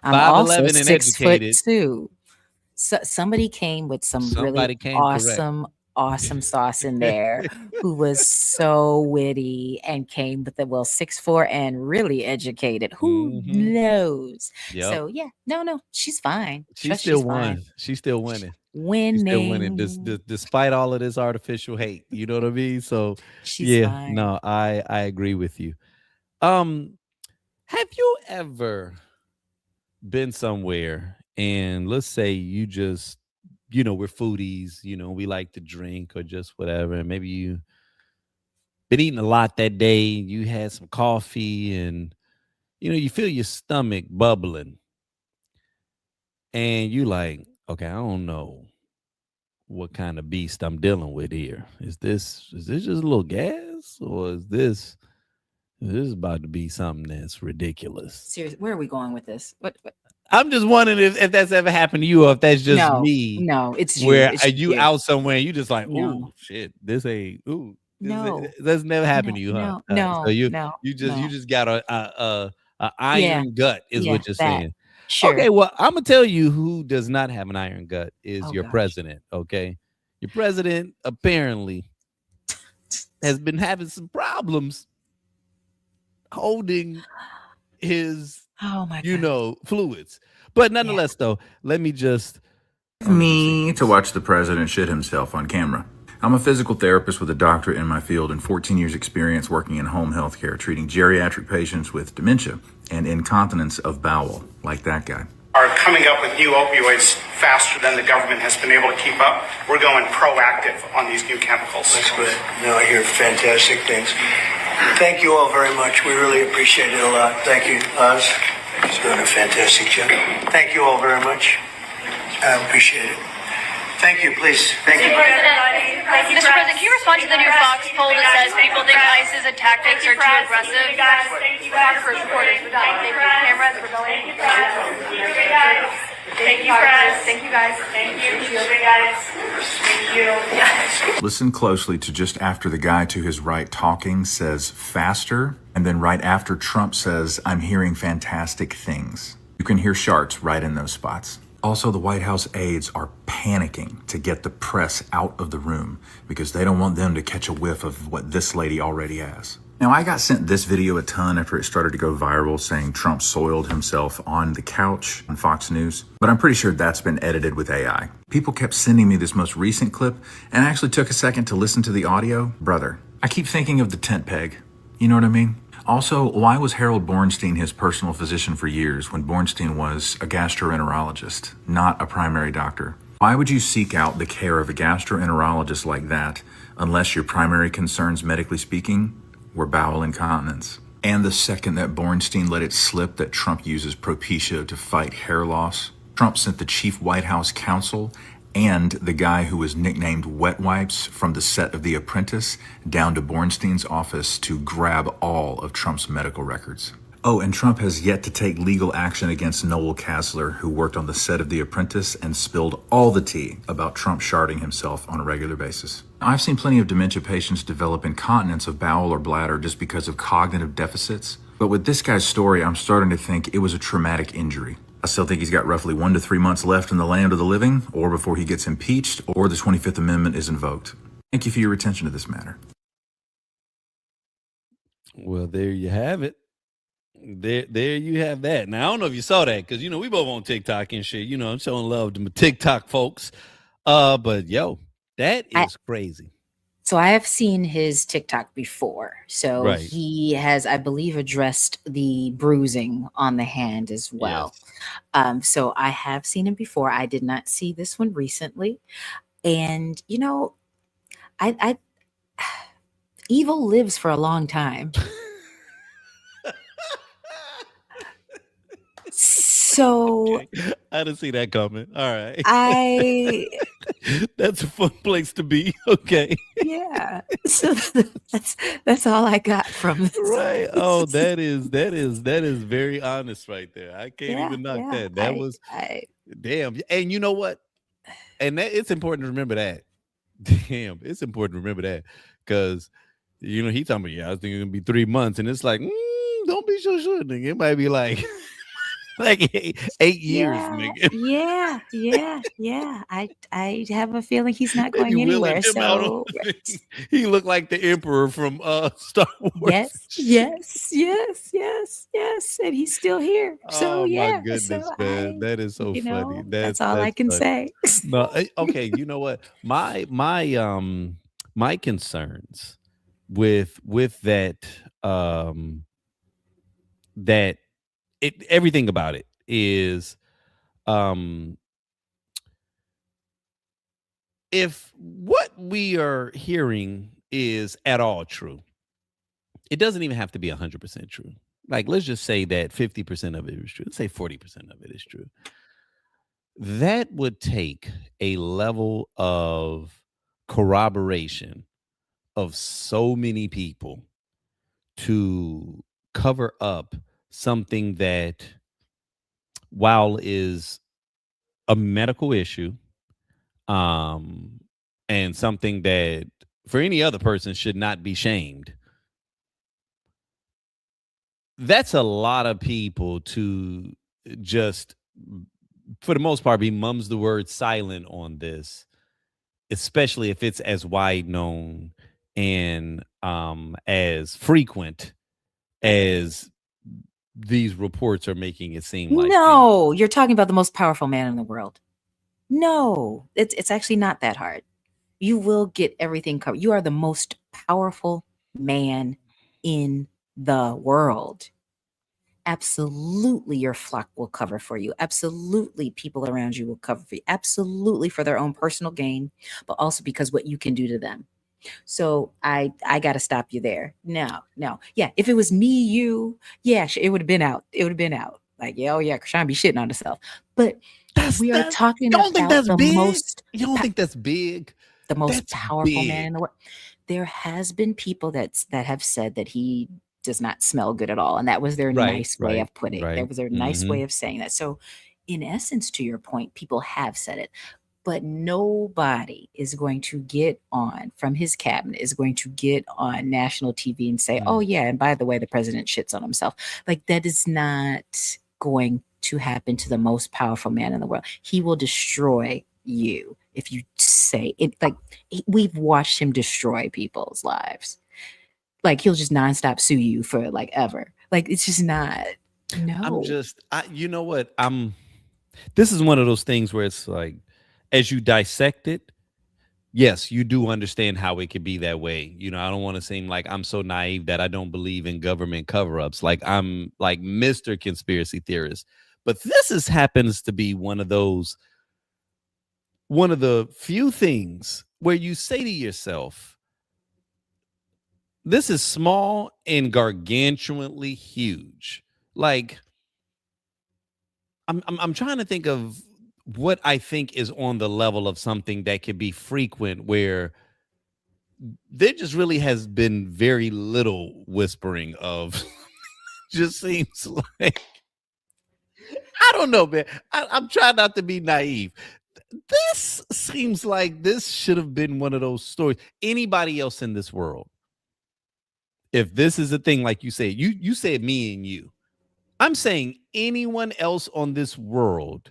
also 5'11" and 6'2". So somebody came with some really awesome sauce in there who was so witty and came with the 6'4" and really educated. Who knows? Yep. So no, she's fine. She's still winning. She's still winning. Despite all of this artificial hate. You know what I mean? So she's fine. No, I agree with you. Have you ever been somewhere and let's say you just, we're foodies, we like to drink or just whatever, and maybe you been eating a lot that day, you had some coffee and you feel your stomach bubbling and you like, okay, I don't know what kind of beast I'm dealing with here. Is this just a little gas, or is this about to be something that's ridiculous? Seriously, where are we going with this? What? I'm just wondering if that's ever happened to you, or if that's just me. No, it's you. Where are you out somewhere and you just like, ooh, shit, this ain't, ooh. That's never happened to you, huh? So you just got a iron gut is what you're saying. Sure. Okay, well, I'm gonna tell you who does not have an iron gut is your president. Okay, your president apparently has been having some problems holding his fluids, but nonetheless, though, let me just to watch the president shit himself on camera. I'm a physical therapist with a doctorate in my field and 14 years experience working in home health care, treating geriatric patients with dementia and incontinence of bowel, like that guy. Are coming up with new opioids faster than the government has been able to keep up. We're going proactive on these new chemicals. That's good. Now I hear fantastic things. Thank you all very much. We really appreciate it a lot. Thank you, Oz. He's doing a fantastic job. Thank you all very much. I appreciate it. Thank you, please. Thank you. Mr. President, can you respond to the new Fox poll that says people think ISIS and tactics are too aggressive? Thank you guys. Thank you guys. Cameras, we're going. Thank you guys. Thank you guys. Thank you guys. Thank you. Listen closely to just after the guy to his right talking says faster, and then right after Trump says, I'm hearing fantastic things. You can hear sharts right in those spots. Also, the White House aides are panicking to get the press out of the room because they don't want them to catch a whiff of what this lady already has. Now, I got sent this video a ton after it started to go viral saying Trump soiled himself on the couch on Fox News, but I'm pretty sure that's been edited with AI. People kept sending me this most recent clip, and I actually took a second to listen to the audio. Brother, I keep thinking of the tent peg. You know what I mean? Also, why was Harold Bornstein his personal physician for years when Bornstein was a gastroenterologist, not a primary doctor? Why would you seek out the care of a gastroenterologist like that unless your primary concerns, medically speaking, were bowel incontinence? And the second that Bornstein let it slip that Trump uses Propecia to fight hair loss, Trump sent the chief White House counsel and the guy who was nicknamed Wet Wipes from the set of The Apprentice down to Bornstein's office to grab all of Trump's medical records. Oh, and Trump has yet to take legal action against Noel Kasler, who worked on the set of The Apprentice and spilled all the tea about Trump sharding himself on a regular basis. I've seen plenty of dementia patients develop incontinence of bowel or bladder just because of cognitive deficits. But with this guy's story, I'm starting to think it was a traumatic injury. I still think he's got roughly 1 to 3 months left in the land of the living, or before he gets impeached, or the 25th Amendment is invoked. Thank you for your attention to this matter. Well, there you have it. There you have that. Now I don't know if you saw that because we both on TikTok and shit. I'm showing love to my TikTok folks. But yo, that is crazy. So I have seen his TikTok before. So Right. he has, I believe, addressed the bruising on the hand as well. Yes. So I have seen him before. I did not see this one recently. And I evil lives for a long time. So Okay. I didn't see that coming. All right. That's a fun place to be. Okay. Yeah. So that's all I got from this. Right. Oh, that is very honest right there. I can't even knock that. That was damn. And you know what? And it's important to remember that. Damn, it's important to remember that because he talking about I was thinking it'd be 3 months, and it's like don't be so sure, nigga. It might be like 8 years, nigga. Yeah. I have a feeling he's not going You anywhere. wheeling him out So he looked like the Emperor from Star Wars. yes. And he's still here. So Oh yeah. my goodness, So man, that is so funny. that's all I can funny. say. No, okay. You know what? My concerns with that that everything about it is if what we are hearing is at all true, it doesn't even have to be 100% true. Like, let's just say that 50% of it is true. Let's say 40% of it is true. That would take a level of corroboration of so many people to cover up something that, while is a medical issue, and something that for any other person should not be shamed. That's a lot of people to just, for the most part, be mum's the word silent on this, especially if it's as wide known and as frequent as these reports are making it seem like. No, you're talking about the most powerful man in the world. No, it's actually not that hard. You will get everything covered. You are the most powerful man in the world. Absolutely, your flock will cover for you. Absolutely, people around you will cover for you. Absolutely, for their own personal gain, but also because what you can do to them. So I got to stop you there. No. Yeah, if it was me, you, yeah, it would have been out. It would have been out. Like, yeah, oh yeah, Krishan be shitting on herself. But we are talking about the most. You don't think that's big? The most That's powerful big. man in the world. There has been people that have said that he does not smell good at all, and that was their nice way of putting it. That was their nice way of saying that. So, in essence, to your point, people have said it, but nobody is going to get on from his cabinet is going to get on national TV and say, "Oh yeah, and by the way, the president shits on himself." Like, that is not going to happen to the most powerful man in the world. He will destroy you if you say it. Like, we've watched him destroy people's lives. Like, he'll just nonstop sue you for like ever. Like, it's just not. No, You know what? This is one of those things where it's like, as you dissect it, yes, you do understand how it could be that way. I don't want to seem like I'm so naive that I don't believe in government cover-ups. Like, I'm like Mr. Conspiracy Theorist. But this happens to be one of the few things where you say to yourself, this is small and gargantuanly huge. Like, I'm trying to think of what I think is on the level of something that could be frequent, where there just really has been very little whispering of just seems like, I don't know, man. I'm trying not to be naive. This seems like this should have been one of those stories. Anybody else in this world, if this is a thing, like you said, you said me and you. I'm saying anyone else on this world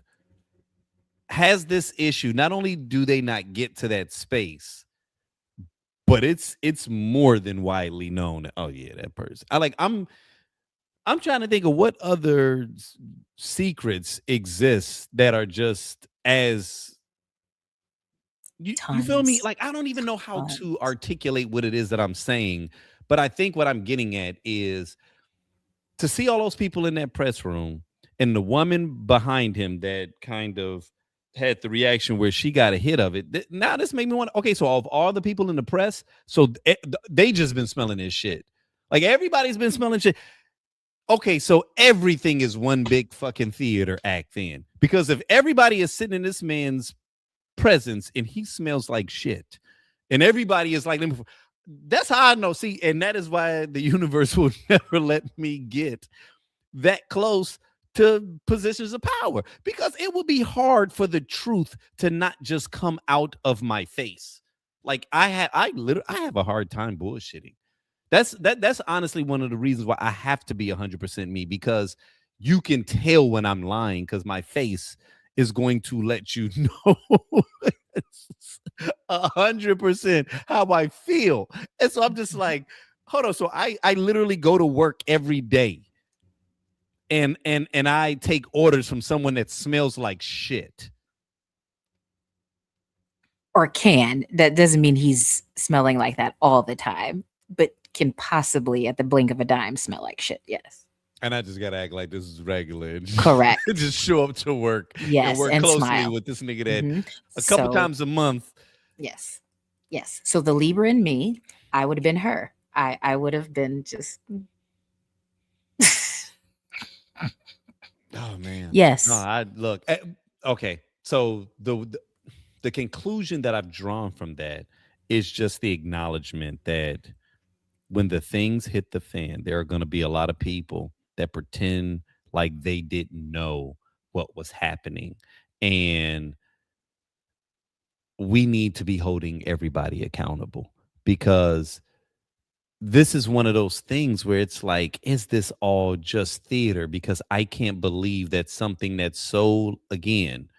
has this issue. Not only do they not get to that space, but it's more than widely known. Oh yeah, that person. I'm trying to think of what other secrets exist that are just as you feel me? Tons. Like, I don't even know how Tons. to articulate what it is that I'm saying, but I think what I'm getting at is to see all those people in that press room and the woman behind him that kind of had the reaction where she got a hit of it. Now this made me want, okay, so of all the people in the press, so they just been smelling this shit. Like everybody's been smelling shit. Okay, so everything is one big fucking theater act then. Because if everybody is sitting in this man's presence and he smells like shit, and everybody is like, that's how I know. See, and that is why the universe will never let me get that close to positions of power, because it would be hard for the truth to not just come out of my face. Like I have a hard time bullshitting. That's honestly one of the reasons why I have to be 100% me, because you can tell when I'm lying because my face is going to let you know 100% how I feel. And so I'm just like, hold on. So I literally go to work every day and I take orders from someone that smells like shit. Or can. That doesn't mean he's smelling like that all the time, but can possibly at the blink of a dime smell like shit. Yes. And I just gotta act like this is regular. Correct. Just show up to work. Yes, and work and closely smile. with this nigga that a So- couple times a month. Yes. Yes. So the Libra in me, I would have been her. I would have been just. Oh man. Yes. No, I look. Okay. So the conclusion that I've drawn from that is just the acknowledgement that when the things hit the fan, there are going to be a lot of people that pretend like they didn't know what was happening. And we need to be holding everybody accountable, because this is one of those things where it's like, is this all just theater? Because I can't believe that something that's so, again,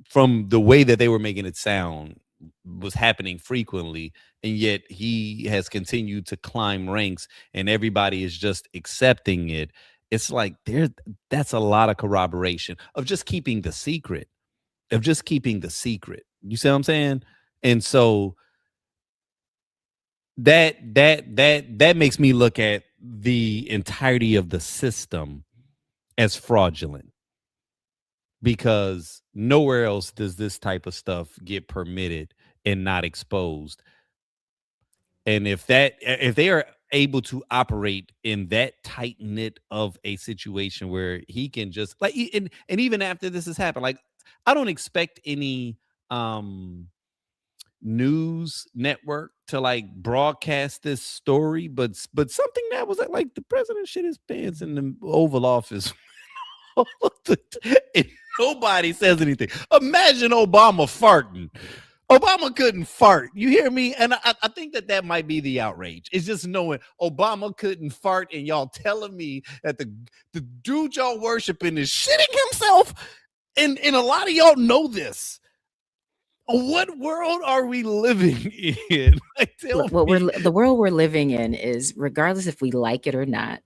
from the way that they were making it sound, was happening frequently, and yet he has continued to climb ranks and everybody is just accepting it. It's like that's a lot of corroboration of just keeping the secret. You see what I'm saying? And so that makes me look at the entirety of the system as fraudulent, because nowhere else does this type of stuff get permitted and not exposed. And if they are able to operate in that tight knit of a situation where he can just like, and even after this has happened, like I don't expect any news network to like broadcast this story, but something that was like the president shit his pants in the Oval Office. And nobody says anything. Imagine Obama farting. Obama couldn't fart. You hear me? And I think that might be the outrage. It's just knowing Obama couldn't fart, and y'all telling me that the dude y'all worshiping is shitting himself. And a lot of y'all know this. What world are we living in? Like, the world we're living in is, regardless if we like it or not,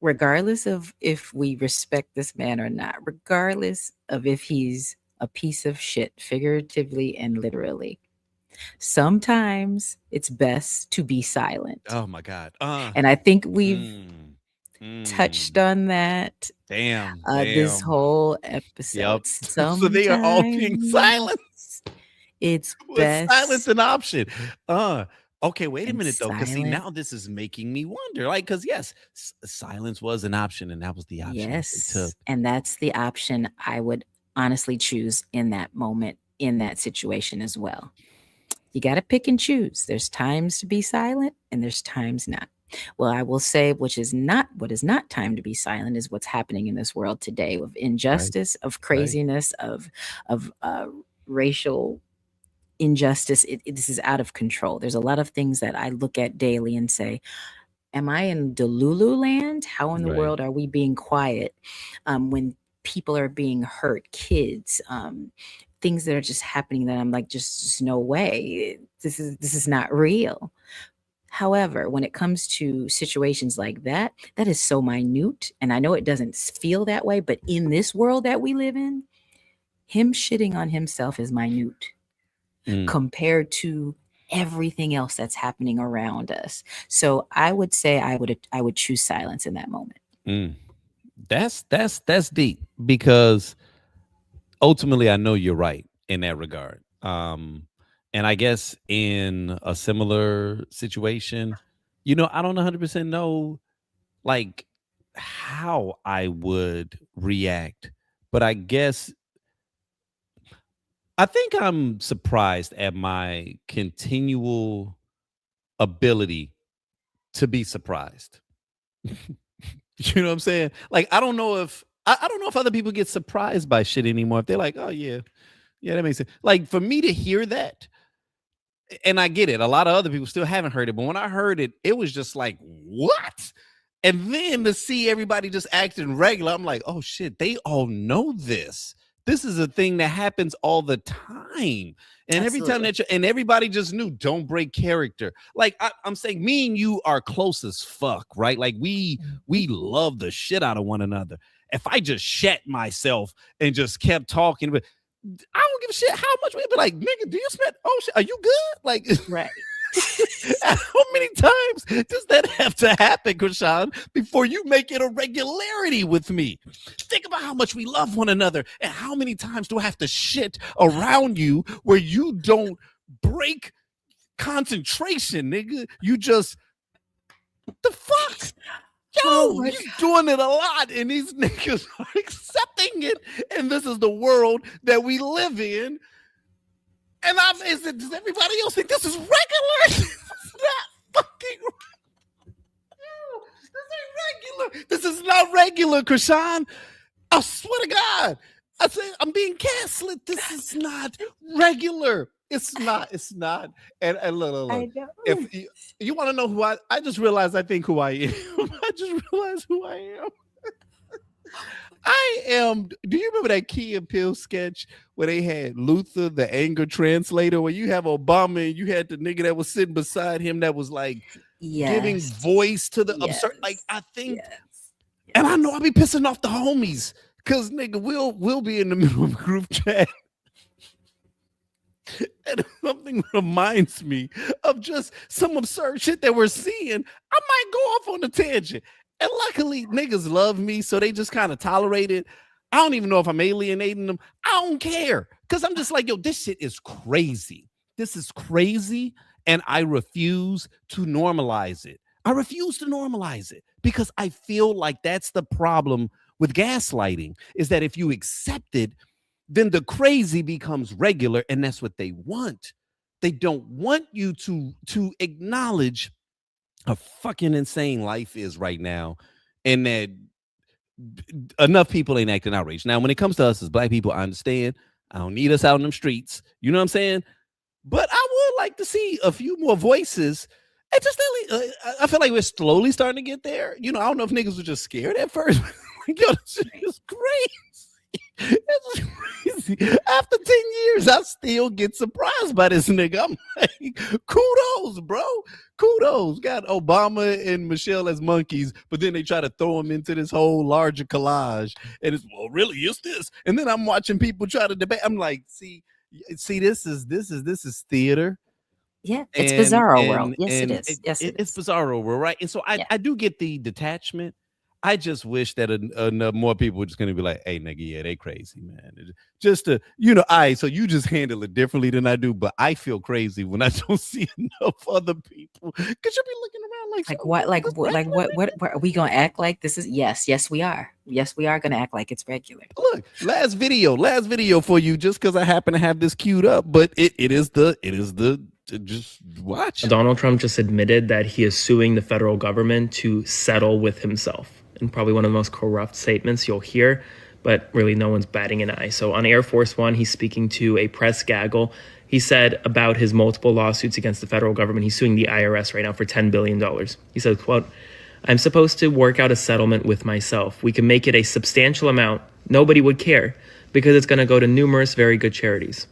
regardless of if we respect this man or not, regardless of if he's a piece of shit, figuratively and literally, sometimes it's best to be silent. Oh my God. And I think we've touched on that. Damn. This whole episode. Yep. So they are all being silent. It's best. Silence an option. Okay, wait a And minute though, because see, silent. now this is making me wonder. Like, because yes, silence was an option, and that was the option that they Yes. took. And that's the option I would honestly choose in that moment, in that situation as well. You got to pick and choose. There's times to be silent and there's times not. Well, I will say, what is not time to be silent is what's happening in this world today, of injustice, of craziness, of racial injustice. This is out of control. There's a lot of things that I look at daily and say, am I in Delulu land? How in the world are we being quiet when people are being hurt, kids, things that are just happening that I'm like, just no way. This is not real. However, when it comes to situations like that, that is so minute. And I know it doesn't feel that way, but in this world that we live in, him shitting on himself is minute compared to everything else that's happening around us. So I would say I would choose silence in that moment. That's deep, because ultimately I know you're right in that regard. And I guess in a similar situation, I don't 100% know like how I would react, but I think I'm surprised at my continual ability to be surprised. You know what I'm saying? Like, I don't know if other people get surprised by shit anymore. If they're like, oh yeah, that makes sense. Like, for me to hear that, and I get it, a lot of other people still haven't heard it, but when I heard it, it was just like, what? And then to see everybody just acting regular, I'm like, oh shit, they all know this. This is a thing that happens all the time. And every time and everybody just knew, don't break character. Like, I'm saying, me and you are close as fuck, right? Like, we love the shit out of one another. If I just shat myself and just kept talking, but I don't give a shit how much we'd be like, nigga, do you smell? Oh shit, are you good? Like, right. How many times does that have to happen, Krishan, before you make it a regularity with me? Think about how much we love one another, and how many times do I have to shit around you where you don't break concentration, nigga? You just, the fuck? Yo, you're doing it a lot, and these niggas are accepting it, and this is the world that we live in. And does everybody else think this is regular? This is not fucking regular. This is not regular, Krishan. I swear to God. I say, I'm being gaslit. This is not regular. It's not. And look. If you want to know who I just realized, I think who I am. I just realized who I am. I am. Do you remember that Key and Peele sketch where they had Luther, the anger translator, where you have Obama and you had the nigga that was sitting beside him that was like giving voice to the absurd? Like, I think, and I know I'll be pissing off the homies because nigga, we'll be in the middle of a group chat. And something reminds me of just some absurd shit that we're seeing, I might go off on a tangent. And luckily, niggas love me, so they just kind of tolerate it. I don't even know if I'm alienating them. I don't care, because I'm just like, yo, this shit is crazy. This is crazy, and I refuse to normalize it. I refuse to normalize it, because I feel like that's the problem with gaslighting, is that if you accept it, then the crazy becomes regular, and that's what they want. They don't want you to acknowledge how fucking insane life is right now, and that enough people ain't acting outraged. Now, when it comes to us as black people, I understand. I don't need us out in them streets. You know what I'm saying? But I would like to see a few more voices. And just I feel like we're slowly starting to get there. I don't know if niggas were just scared at first. Like, yo, this is crazy. It's crazy. After 10 years, I still get surprised by this nigga. I'm like, kudos, bro. Kudos. Got Obama and Michelle as monkeys, but then they try to throw them into this whole larger collage. And it's, well, really, it's this. And then I'm watching people try to debate. I'm like, see, this is theater. Yeah, it's Bizarro World. Yes, it is. Yes, it's Bizarro World, right? And so I do get the detachment. I just wish that more people were just going to be like, hey, nigga, yeah, they crazy, man. Just to, so you just handle it differently than I do, but I feel crazy when I don't see enough other people. Because you'll be looking around like what? What are we going to act like this is? Yes, we are. Yes, we are going to act like it's regular. Look, last video for you, just because I happen to have this queued up, but it is the Just watch. Donald Trump just admitted that he is suing the federal government to settle with himself. And probably one of the most corrupt statements you'll hear, but really no one's batting an eye. So on Air Force One, he's speaking to a press gaggle. He said about his multiple lawsuits against the federal government, he's suing the IRS right now for $10 billion. He said, quote, "I'm supposed to work out a settlement with myself. We can make it a substantial amount. Nobody would care because it's going to go to numerous very good charities."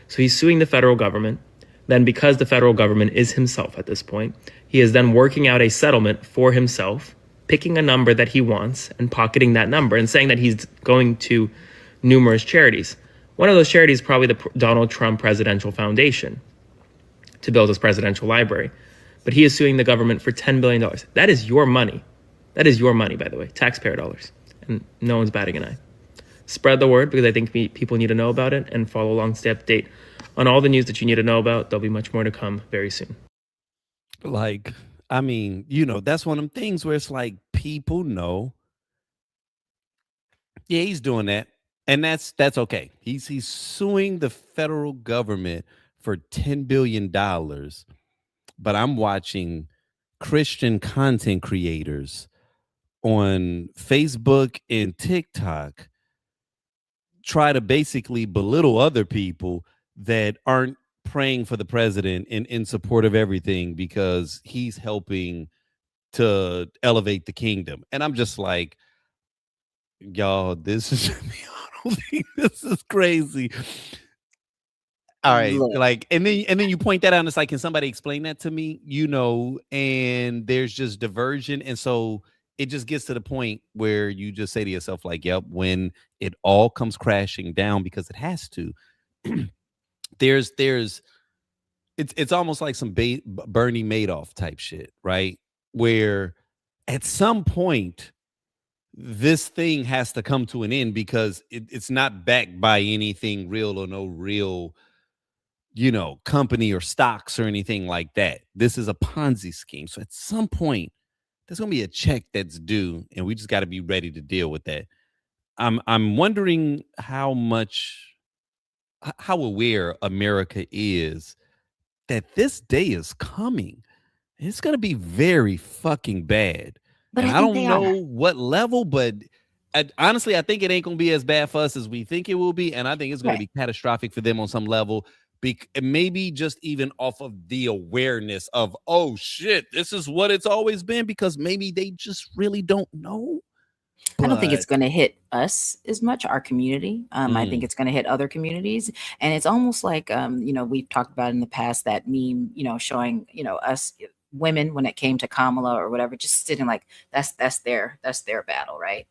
So he's suing the federal government. Then because the federal government is himself at this point, he is then working out a settlement for himself, picking a number that he wants and pocketing that number and saying that he's going to numerous charities. One of those charities is probably the Donald Trump Presidential Foundation to build his presidential library. But he is suing the government for $10 billion. That is your money. That is your money, by the way, taxpayer dollars. And no one's batting an eye. Spread the word because I think people need to know about it, and follow along, stay update on all the news that you need to know about. There'll be much more to come very soon. Like, I mean, that's one of them things where it's like people know. Yeah, he's doing that. And that's okay. He's suing the federal government for $10 billion. But I'm watching Christian content creators on Facebook and TikTok try to basically belittle other people that aren't praying for the president and in support of everything because he's helping to elevate the kingdom. And I'm just like, y'all, this is this is crazy. All right. Look. Like, and then you point that out and it's like, can somebody explain that to me? And there's just diversion. And so it just gets to the point where you just say to yourself, like, yep, when it all comes crashing down, because it has to, it's almost like some Bernie Madoff type shit, right? Where at some point this thing has to come to an end because it's not backed by anything real or no real, company or stocks or anything like that. This is a Ponzi scheme. So at some point there's going to be a check that's due, and we just got to be ready to deal with that. I'm wondering how aware America is that this day is coming. It's going to be very fucking bad. But And I I think don't they know are. what level, but honestly, I think it ain't going to be as bad for us as we think it will be. And I think it's going to be catastrophic for them on some level. Maybe just even off of the awareness of, oh shit, this is what it's always been, because maybe they just really don't know. I don't think it's going to hit us as much, our community. I think it's going to hit other communities. And it's almost like, we've talked about in the past that meme, showing, us women when it came to Kamala or whatever, just sitting like, that's their battle, right?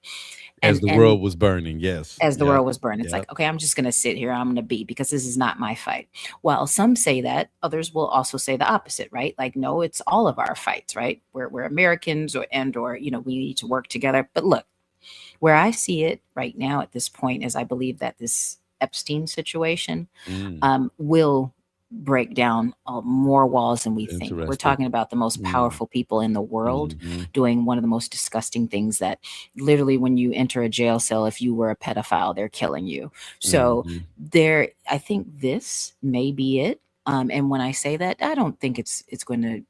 As the world was burning, yes. As the world was burning. It's like, okay, I'm just going to sit here. I'm going to be, because this is not my fight. Well, some say that. Others will also say the opposite, right? Like, no, it's all of our fights, right? We're Americans, or we need to work together. But look, where I see it right now at this point is I believe that this Epstein situation will break down more walls than we think. We're talking about the most powerful people in the world doing one of the most disgusting things that literally, when you enter a jail cell, if you were a pedophile, they're killing you. So I think this may be it. And when I say that, I don't think it's going to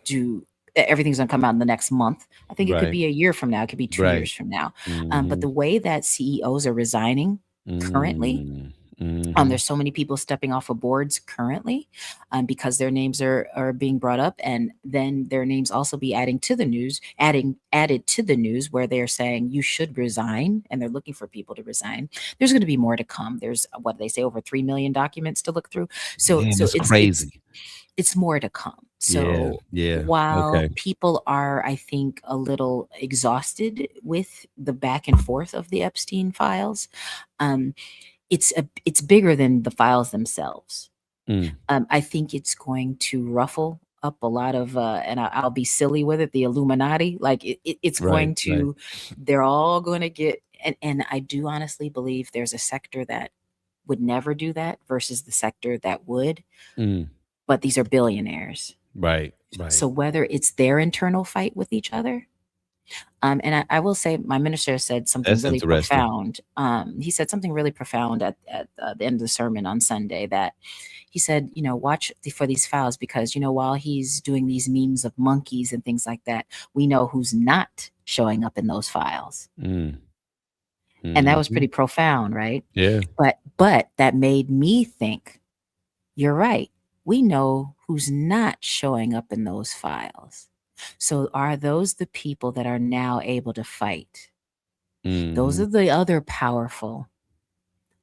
do everything's going to come out in the next month. I think it could be a year from now. It could be 2 years from now. But the way that CEOs are resigning currently, there's so many people stepping off of boards currently because their names are being brought up, and then their names also be added to the news where they're saying you should resign, and they're looking for people to resign. There's going to be more to come. There's, what they say, over 3 million documents to look through. So it's crazy. It's more to come. So while people are, I think, a little exhausted with the back and forth of the Epstein files, it's bigger than the files themselves. I think it's going to ruffle up a lot of, and I'll be silly with it, the Illuminati. Like it's going to, they're all going to get, and I do honestly believe there's a sector that would never do that versus the sector that would. But these are billionaires. Right. So whether it's their internal fight with each other, And I will say, my minister said something That's really interesting. profound. He said something really profound at the end of the sermon on Sunday, that he said, watch for these files, because, while he's doing these memes of monkeys and things like that, we know who's not showing up in those files. Mm. And that was Mhm. pretty profound, right? Yeah. But that made me think, you're right. We know who's not showing up in those files. So are those the people that are now able to fight? Those Mhm. are the other powerful,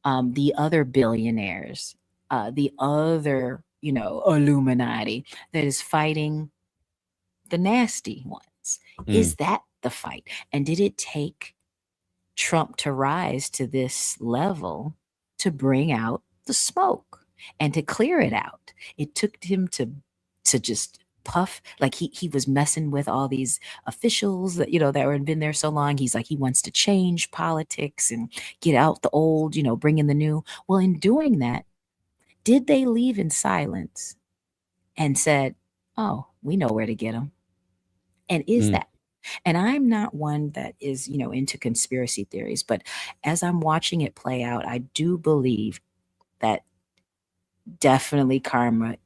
the other billionaires, the other, Illuminati that is fighting the nasty ones. Mm. Is that the fight? And did it take Trump to rise to this level to bring out the smoke and to clear it out? It took him to just puff, like he was messing with all these officials that that were been there so long. He's like, he wants to change politics and get out the old, bring in the new. Well, in doing that, did they leave in silence and said, oh, we know where to get them? And is Mm. that, and I'm not one that is, into conspiracy theories, but as I'm watching it play out, I do believe that definitely karma,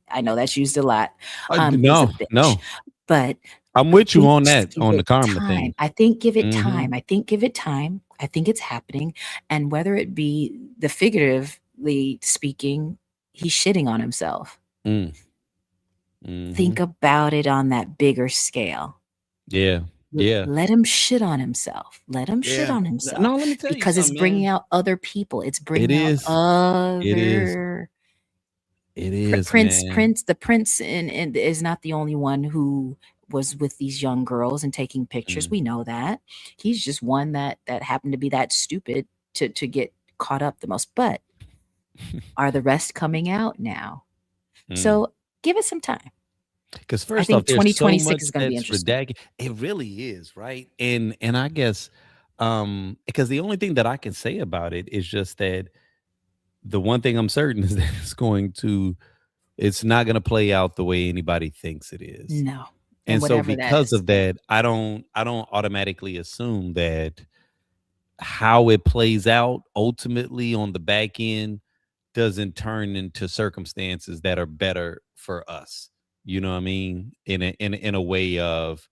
I know that's used a lot, is a No, bitch. no. But I'm I with you think on just that, give on the it karma time. thing. I think give it Mhm. time. I think give it time. I think it's happening. And whether it be the figuratively speaking, he's shitting on himself. Mm. Think Mhm. about it on that bigger scale. Yeah. Yeah. Let him shit on himself. Let him shit Yeah. on himself, No, let me tell you because it's something, bringing man. out other people. It's It bringing out is. It is. other It is, Prince. man. The Prince and is not the only one who was with these young girls and taking pictures. Mm. We know that. He's just one that happened to be that stupid to get caught up the most. But are the rest coming out now? Mm. So give it some time. Because I first off, think there's so 2026 much is going to be that's interesting. redacted. It really is, right? And I guess because the only thing that I can say about it is just that the one thing I'm certain is that it's not gonna play out the way anybody thinks it is. No. And And so whatever that because is. of that, I don't automatically assume that how it plays out ultimately on the back end doesn't turn into circumstances that are better for us. You know what I mean? In a way of,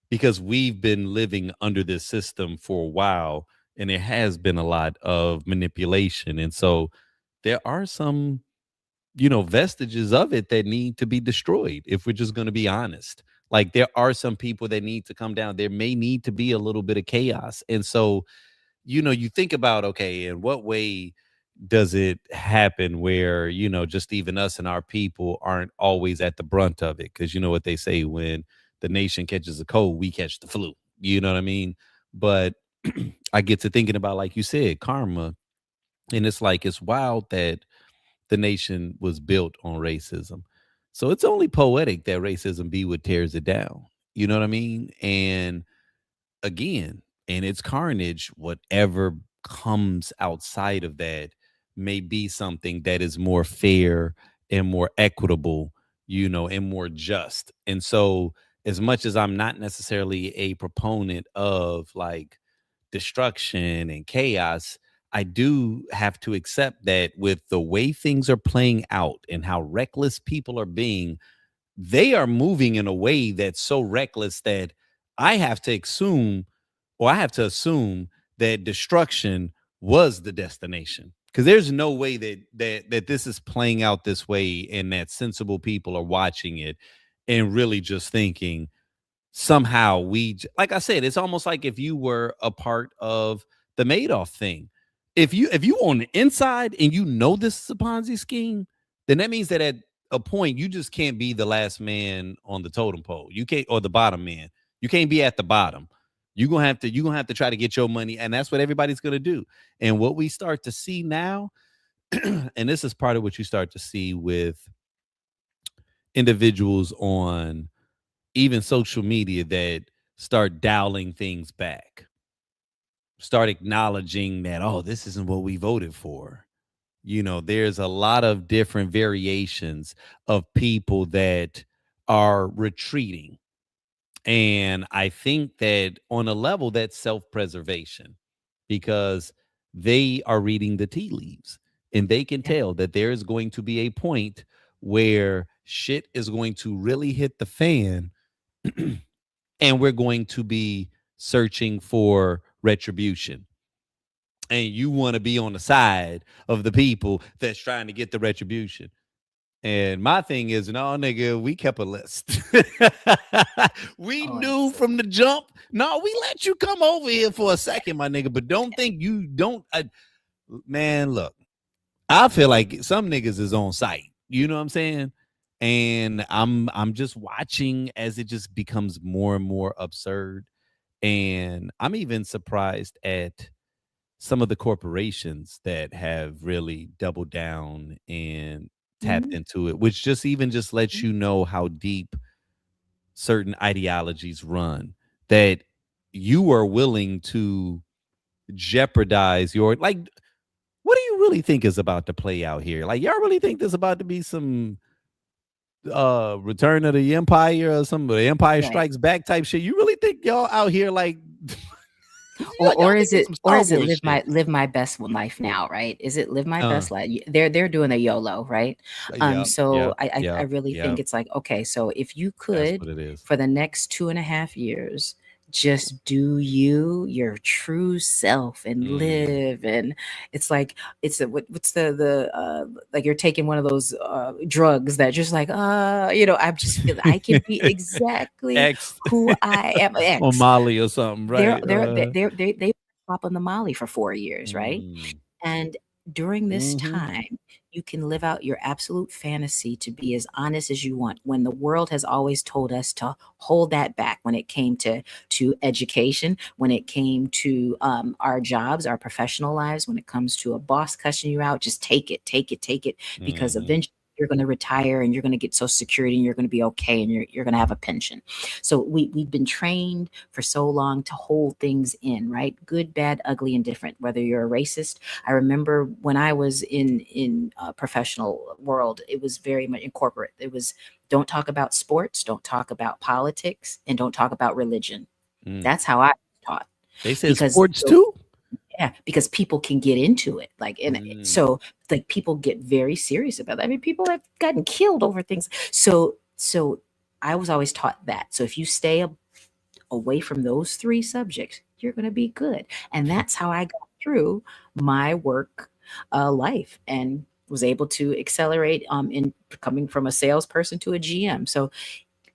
because we've been living under this system for a while and it has been a lot of manipulation. And so there are some, vestiges of it that need to be destroyed if we're just going to be honest. Like there are some people that need to come down. There may need to be a little bit of chaos. And so, you think about, okay, in what way does it happen where, just even us and our people aren't always at the brunt of it? Because you know what they say, when the nation catches a cold, we catch the flu. You know what I mean? But I get to thinking about, like you said, karma. And it's like, it's wild that the nation was built on racism. So it's only poetic that racism be what tears it down. You know what I mean? And again, in its carnage, whatever comes outside of that may be something that is more fair and more equitable, and more just. And so, as much as I'm not necessarily a proponent of like destruction and chaos, I do have to accept that with the way things are playing out and how reckless people are being, they are moving in a way that's so reckless that I have to assume, I have to assume that destruction was the destination. Because there's no way that this is playing out this way and that sensible people are watching it and really just thinking somehow like I said, it's almost like if you were a part of the Madoff thing. If you on the inside and this is a Ponzi scheme, then that means that at a point you just can't be the last man on the totem pole. You can't, or the bottom man. You can't be at the bottom. You're gonna have to try to get your money, and that's what everybody's gonna do. And what we start to see now, and this is part of what you start to see with individuals on even social media that start dialing things back, start acknowledging that, oh, this isn't what we voted for. There's a lot of different variations of people that are retreating. And I think that on a level, that's self-preservation, because they are reading the tea leaves and they can Yeah. tell that there is going to be a point where shit is going to really hit the fan and we're going to be searching for retribution. And you want to be on the side of the people that's trying to get the retribution. And my thing is, no, nigga, we kept a list. We Oh, knew absolutely. from the jump. No, we let you come over here for a second, my nigga. But don't think you don't. Man, look, I feel like some niggas is on site. You know what I'm saying? And I'm just watching as it just becomes more and more absurd. And I'm even surprised at some of the corporations that have really doubled down and tapped Mhm. into it, which just even just lets Mhm. you know how deep certain ideologies run, that you are willing to jeopardize your, like, what do you really think is about to play out here? Like, y'all really think there's about to be some Return of the Empire or some of the Empire Right. Strikes Back type shit? You really think y'all out here like y'all Or think is it's it some Star Wars shit? live my best life now, right? Is it live my Uh, best life? They're doing a YOLO, right? yep, So yep, I yep, really think yep. it's like, okay, so if you That's could what it is. for the next 2.5 years just do your true self and Mm. live, and it's like it's what's the like you're taking one of those drugs that just like I just feel I can be exactly X who I am. or X. Molly or something, They're right? they're they pop on the Molly for 4 years, right? Mm, And during this mhm, time, you can live out your absolute fantasy to be as honest as you want. When the world has always told us to hold that back, when it came to education, when it came to our jobs, our professional lives, when it comes to a boss cussing you out, just take it, take it, take it, because mhm, eventually you're going to retire and you're going to get Social Security and you're going to be okay and you're going to have a pension. So we've been trained for so long to hold things in, right? Good, bad, ugly, and different. Whether you're a racist, I remember when I was in professional world, it was very much in corporate. It was don't talk about sports, don't talk about politics, and don't talk about religion. mm. That's how I was taught They said because sports too? yeah, because people can get into it. Like, and Mm, so like people get very serious about that. I mean, people have gotten killed over things. So I was always taught that. So if you stay away from those three subjects, you're going to be good. And that's how I got through my work life and was able to accelerate in coming from a salesperson to a GM. So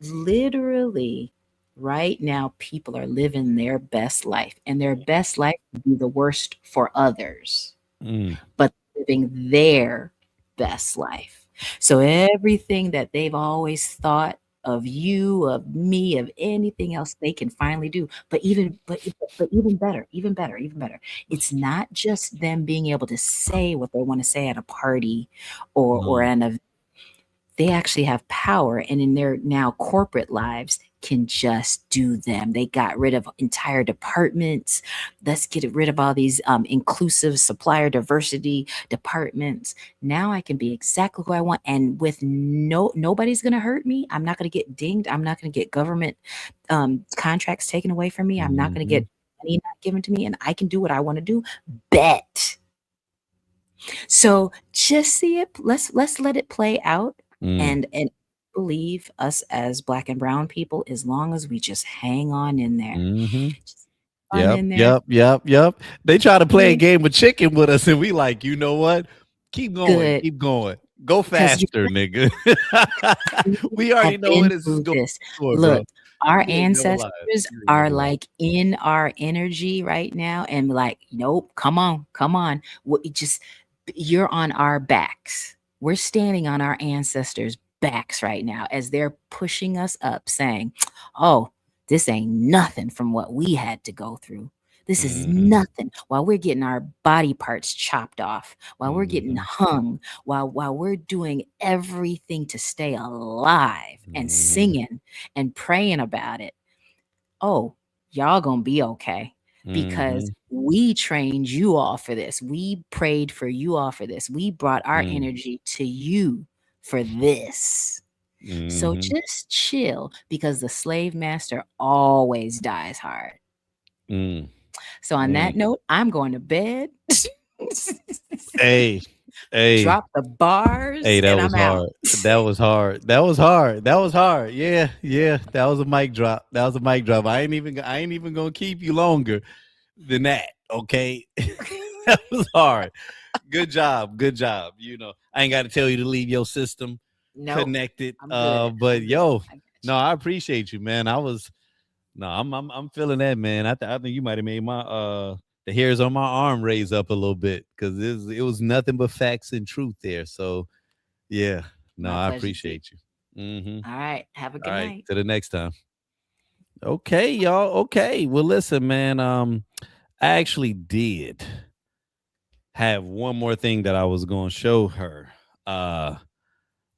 literally right now people are living their best life, and their best life would be the worst for others, mm, but living their best life. So everything that they've always thought of you, of me, of anything else they can finally do. But even better, even better, even better. It's not just them being able to say what they want to say at a party or mm, an event. They actually have power, and in their now corporate lives can just do them. They got rid of entire departments. Let's get rid of all these inclusive supplier diversity departments. Now I can be exactly who I want, and with nobody's gonna hurt me. I'm not gonna get dinged. I'm not gonna get government contracts taken away from me. I'm not gonna get mhm, money not given to me, and I can do what I want to do. Bet. So just see it. Let's let it play out, mm, and believe us as Black and brown people, as long as we just hang on in there. mhm. Just hang on Yep, in there. yep, yep, yep. They try to play a Good, game of chicken with us, and we like, you know what? good. Keep going. Go Because faster, nigga. we We have already know where been this is through going this. for, bro. Look, our You ain't never lied. ancestors You ain't are never lied. like in our energy right now and like, nope, come on, come on. Just you're on our backs. We're standing on our ancestors' backs right now as they're pushing us up, saying, oh, this ain't nothing from what we had to go through. This is Mhm, nothing. While we're getting our body parts chopped off, while we're getting mhm, hung, while we're doing everything to stay alive and mhm, singing and praying about it. Oh, y'all gonna be okay because mhm, we trained you all for this. We prayed for you all for this. We brought our mm. energy to you for this. So Mhm. just chill, because the slave master always dies hard. Mm. So on that Mm. note, I'm going to bed. Hey, hey, Drop the bars, hey, that and was I'm out. hard. That was hard. That was hard. That was hard. Yeah, yeah. That was a mic drop. That was a mic drop. I ain't even gonna keep you longer than that. Okay. That was hard. Good job. Good job. I ain't got to tell you to leave your system Nope, connected. I'm good. But I'm good. yo, I got no, you. I appreciate you, man. I'm feeling that, man. I think you might have made my the hairs on my arm raise up a little bit, because it was nothing but facts and truth there. So yeah, no, My I pleasure, T. appreciate you. Mm-hmm. All right. Have a All good right, night. to the next time. Okay, y'all. Okay, well, listen, man. I actually did have one more thing that I was going to show her.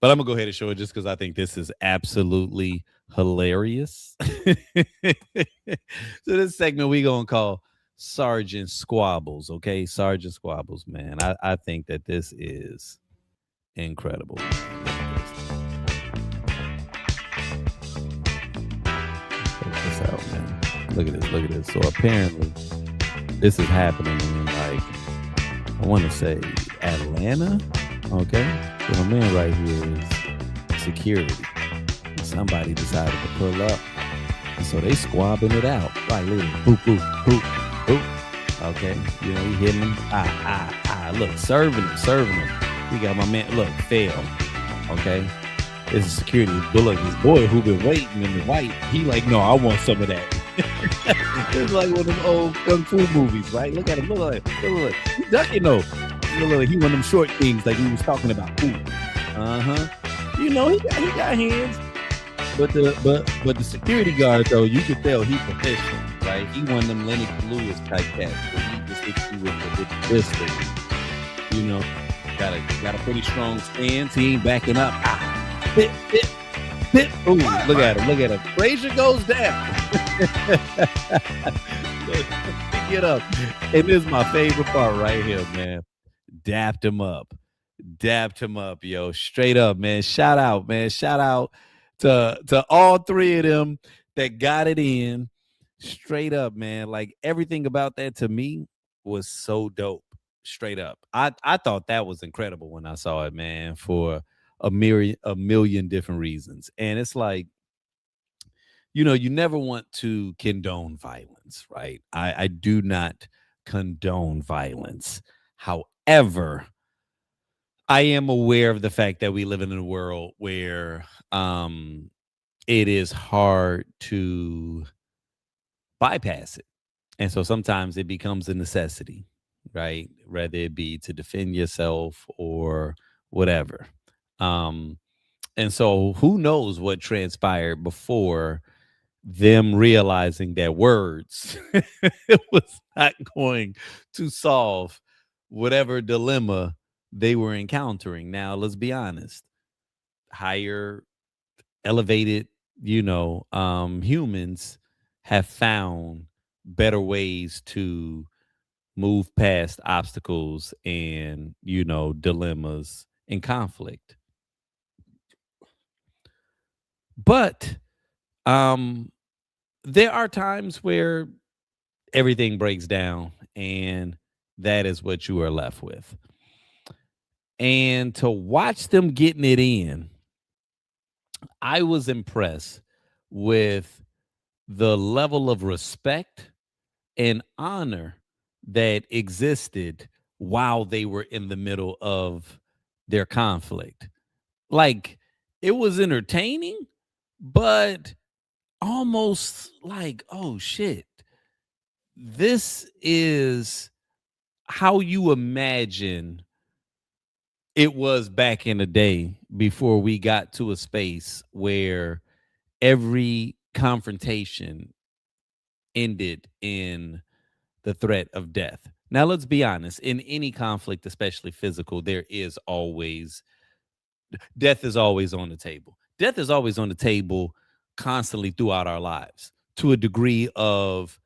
But I'm gonna go ahead and show it just because I think this is absolutely hilarious. So this segment we gonna call Sergeant Squabbles. Okay, Sergeant Squabbles, man. I think that this is incredible. Check this out, man. Look at this. Look at this. So apparently, this is happening in, like, I want to say Atlanta. Okay, so my man right here is security. Somebody decided to pull up, and so they squabbing it out. Right, look at boop, boop, boop, boop. Okay, he hitting him. Look, serving him. We got my man. Look, fail. Okay, this is security. But look, this boy who been waiting in the white, he like, no, I want some of that. It's like one of them old kung fu movies, right? Look at him. Look. He ducking though. Look, he one of them short things like we was talking about. Ooh. He got hands. But the security guard, though, you could tell he professional, right? He one of them Lennox Lewis type cats. He just hits you with this thing. Got a pretty strong stance. He ain't backing up. Hit. Ooh, look at him. Frazier goes down. Get up. And this is my favorite part right here, man. Dapped him up, yo. Straight up, man. Shout out, man. Shout out to all three of them that got it in. Straight up, man. Like, everything about that to me was so dope. Straight up. I thought that was incredible when I saw it, man, for a million different reasons. And it's like, you never want to condone violence, right? I do not condone violence. However, I am aware of the fact that we live in a world where it is hard to bypass it. And so sometimes it becomes a necessity, right? Whether it be to defend yourself or whatever. And so who knows what transpired before them realizing that words was not going to solve whatever dilemma they were encountering. Now, let's be honest. Higher, elevated, humans have found better ways to move past obstacles and, dilemmas and conflict. But there are times where everything breaks down, and that is what you are left with. And to watch them getting it in, I was impressed with the level of respect and honor that existed while they were in the middle of their conflict. Like, it was entertaining, but almost like, oh shit, this is how you imagine it was back in the day before we got to a space where every confrontation ended in the threat of death. Now, let's be honest, in any conflict, especially physical, death is always on the table. Death is always on the table constantly throughout our lives, to a degree of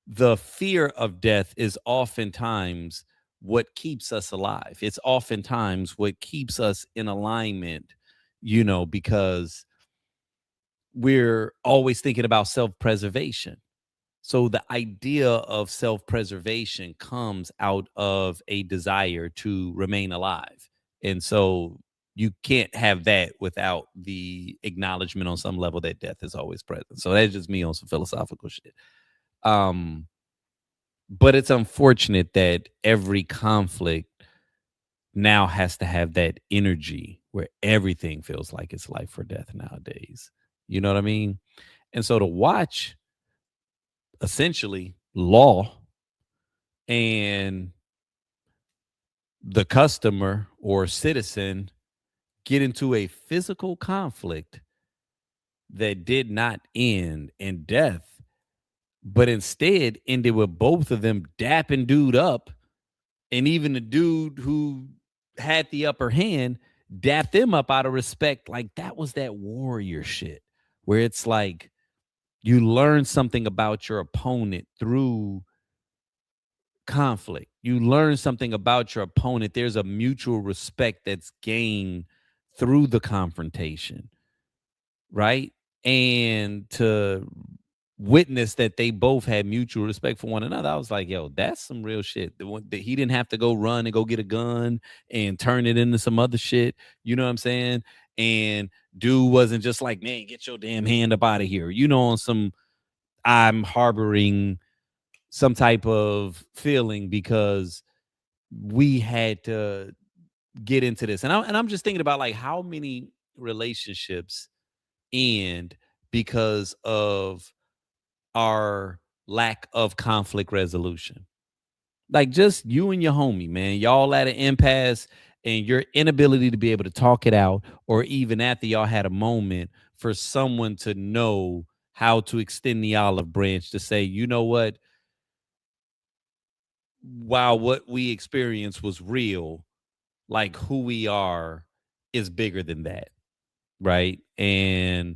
the fear of death is oftentimes what keeps us alive. It's oftentimes what keeps us in alignment, because we're always thinking about self-preservation. So the idea of self-preservation comes out of a desire to remain alive. And so you can't have that without the acknowledgement on some level that death is always present. So that's just me on some philosophical shit. But it's unfortunate that every conflict now has to have that energy where everything feels like it's life or death nowadays. You know what I mean? And so to watch essentially law and the customer or citizen get into a physical conflict that did not end in death, but instead ended with both of them dapping dude up. And even the dude who had the upper hand dapped them up out of respect. Like that was that warrior shit where it's like you learn something about your opponent through conflict. You learn something about your opponent. There's a mutual respect that's gained through the confrontation, right? And to witness that they both had mutual respect for one another, I was like, yo, that's some real shit. That he didn't have to go run and go get a gun and turn it into some other shit. You know what I'm saying? And dude wasn't just like, man, get your damn hand up out of here. You know, on some, I'm harboring some type of feeling because we had to get into this. And I'm just thinking about like how many relationships end because of our lack of conflict resolution. Like just you and your homie, man, y'all at an impasse and your inability to be able to talk it out, or even after y'all had a moment for someone to know how to extend the olive branch to say, you know what, while what we experienced was real, like who we are is bigger than that, right? And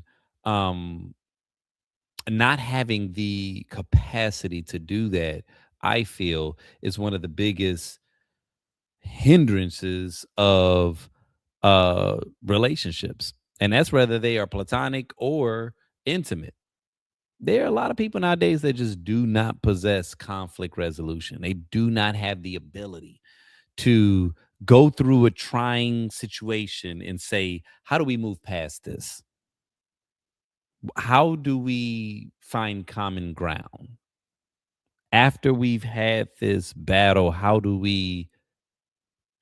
not having the capacity to do that, I feel, is one of the biggest hindrances of relationships. And that's whether they are platonic or intimate. There are a lot of people nowadays that just do not possess conflict resolution. They do not have the ability to go through a trying situation and say, how do we move past this? How do we find common ground? After we've had this battle, how do we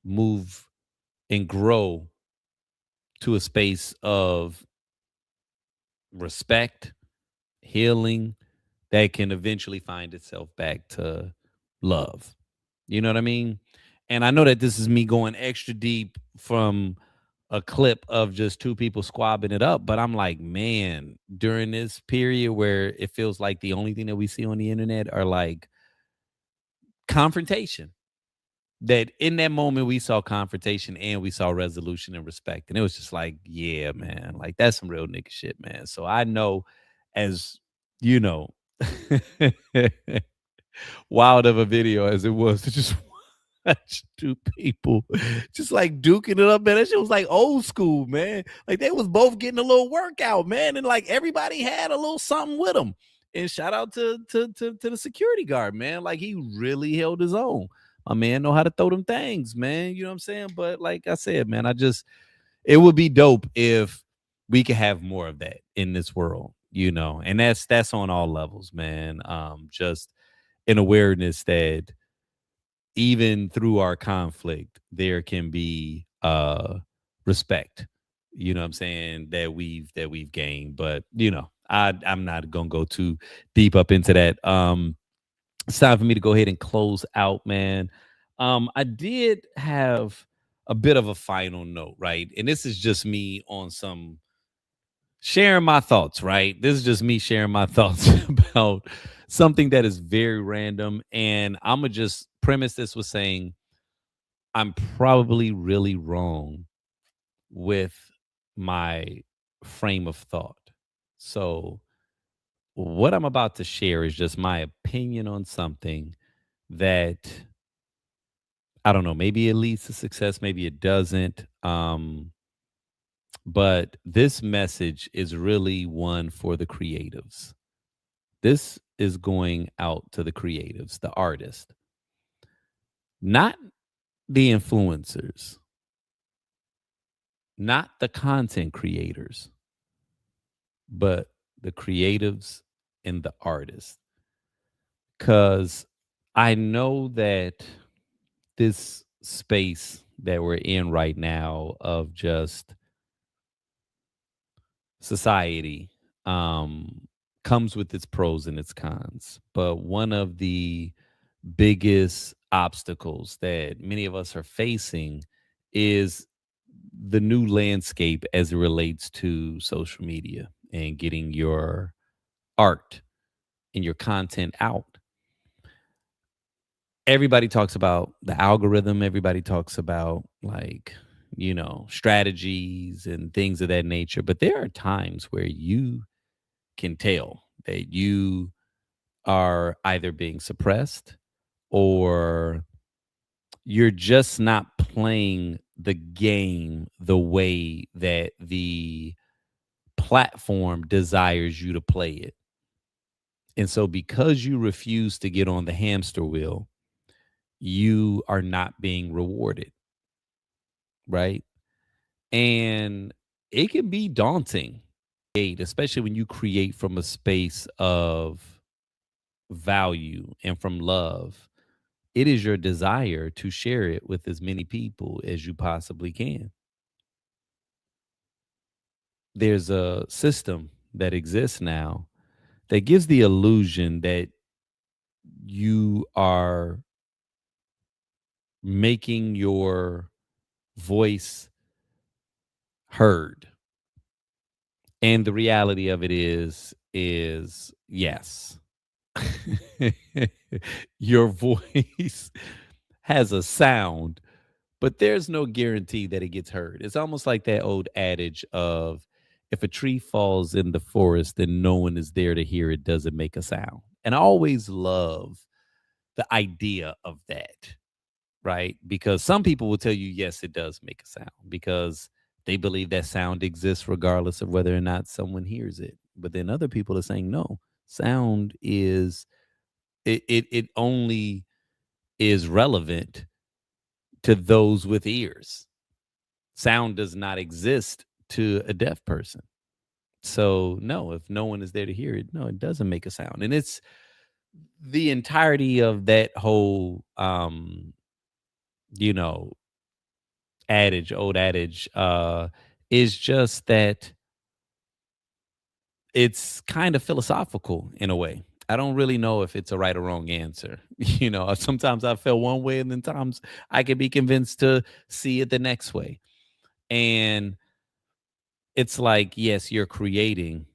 move and grow to a space of respect, healing that can eventually find itself back to love? You know what I mean? And I know that this is me going extra deep from a clip of just two people squabbing it up, but I'm like, man, during this period where it feels like the only thing that we see on the internet are like confrontation, that in that moment we saw confrontation and we saw resolution and respect. And it was just like, yeah, man, like that's some real nigga shit, man. So I know, as you know, wild of a video as it was to just watch two people just like duking it up, man. That shit was like old school, man. Like they was both getting a little workout, man, and like everybody had a little something with them. And shout out to the security guard, man. Like he really held his own. My man know how to throw them things, man. You know what I'm saying? But like I said, man, it would be dope if we could have more of that in this world, you know. And that's on all levels, man. Just an awareness that even through our conflict, there can be respect. You know what I'm saying? That we've gained. But you know, I'm not gonna go too deep up into that. It's time for me to go ahead and close out, man. I did have a bit of a final note, right? And this is just me on some sharing my thoughts, right? This is just me sharing my thoughts about something that is very random. And I'm going to just premise this with saying I'm probably really wrong with my frame of thought. So, what I'm about to share is just my opinion on something that I don't know, maybe it leads to success, maybe it doesn't. but this message is really one for the creatives. This is going out to the creatives, the artists, not the influencers, not the content creators, but the creatives and the artists. Because I know that this space that we're in right now of just society comes with its pros and its cons. But one of the biggest obstacles that many of us are facing is the new landscape as it relates to social media and getting your art and your content out. Everybody talks about the algorithm, everybody talks about like, strategies and things of that nature, but there are times where you can tell that you are either being suppressed or you're just not playing the game the way that the platform desires you to play it. And so because you refuse to get on the hamster wheel, you are not being rewarded, right? And it can be daunting, especially when you create from a space of value and from love. It is your desire to share it with as many people as you possibly can. There's a system that exists now that gives the illusion that you are making your voice heard. And the reality of it is yes. Your voice has a sound, but there's no guarantee that it gets heard. It's almost like that old adage of if a tree falls in the forest and no one is there to hear it, doesn't make a sound. And I always love the idea of that, right? Because some people will tell you, yes, it does make a sound because they believe that sound exists regardless of whether or not someone hears it. But then other people are saying, no, sound is, it only is relevant to those with ears. Sound does not exist to a deaf person. So no, if no one is there to hear it, no, it doesn't make a sound. And it's the entirety of that whole you know, old adage, is just that it's kind of philosophical in a way. I don't really know if it's a right or wrong answer. Sometimes I feel one way and then times I can be convinced to see it the next way. And it's like, yes, you're creating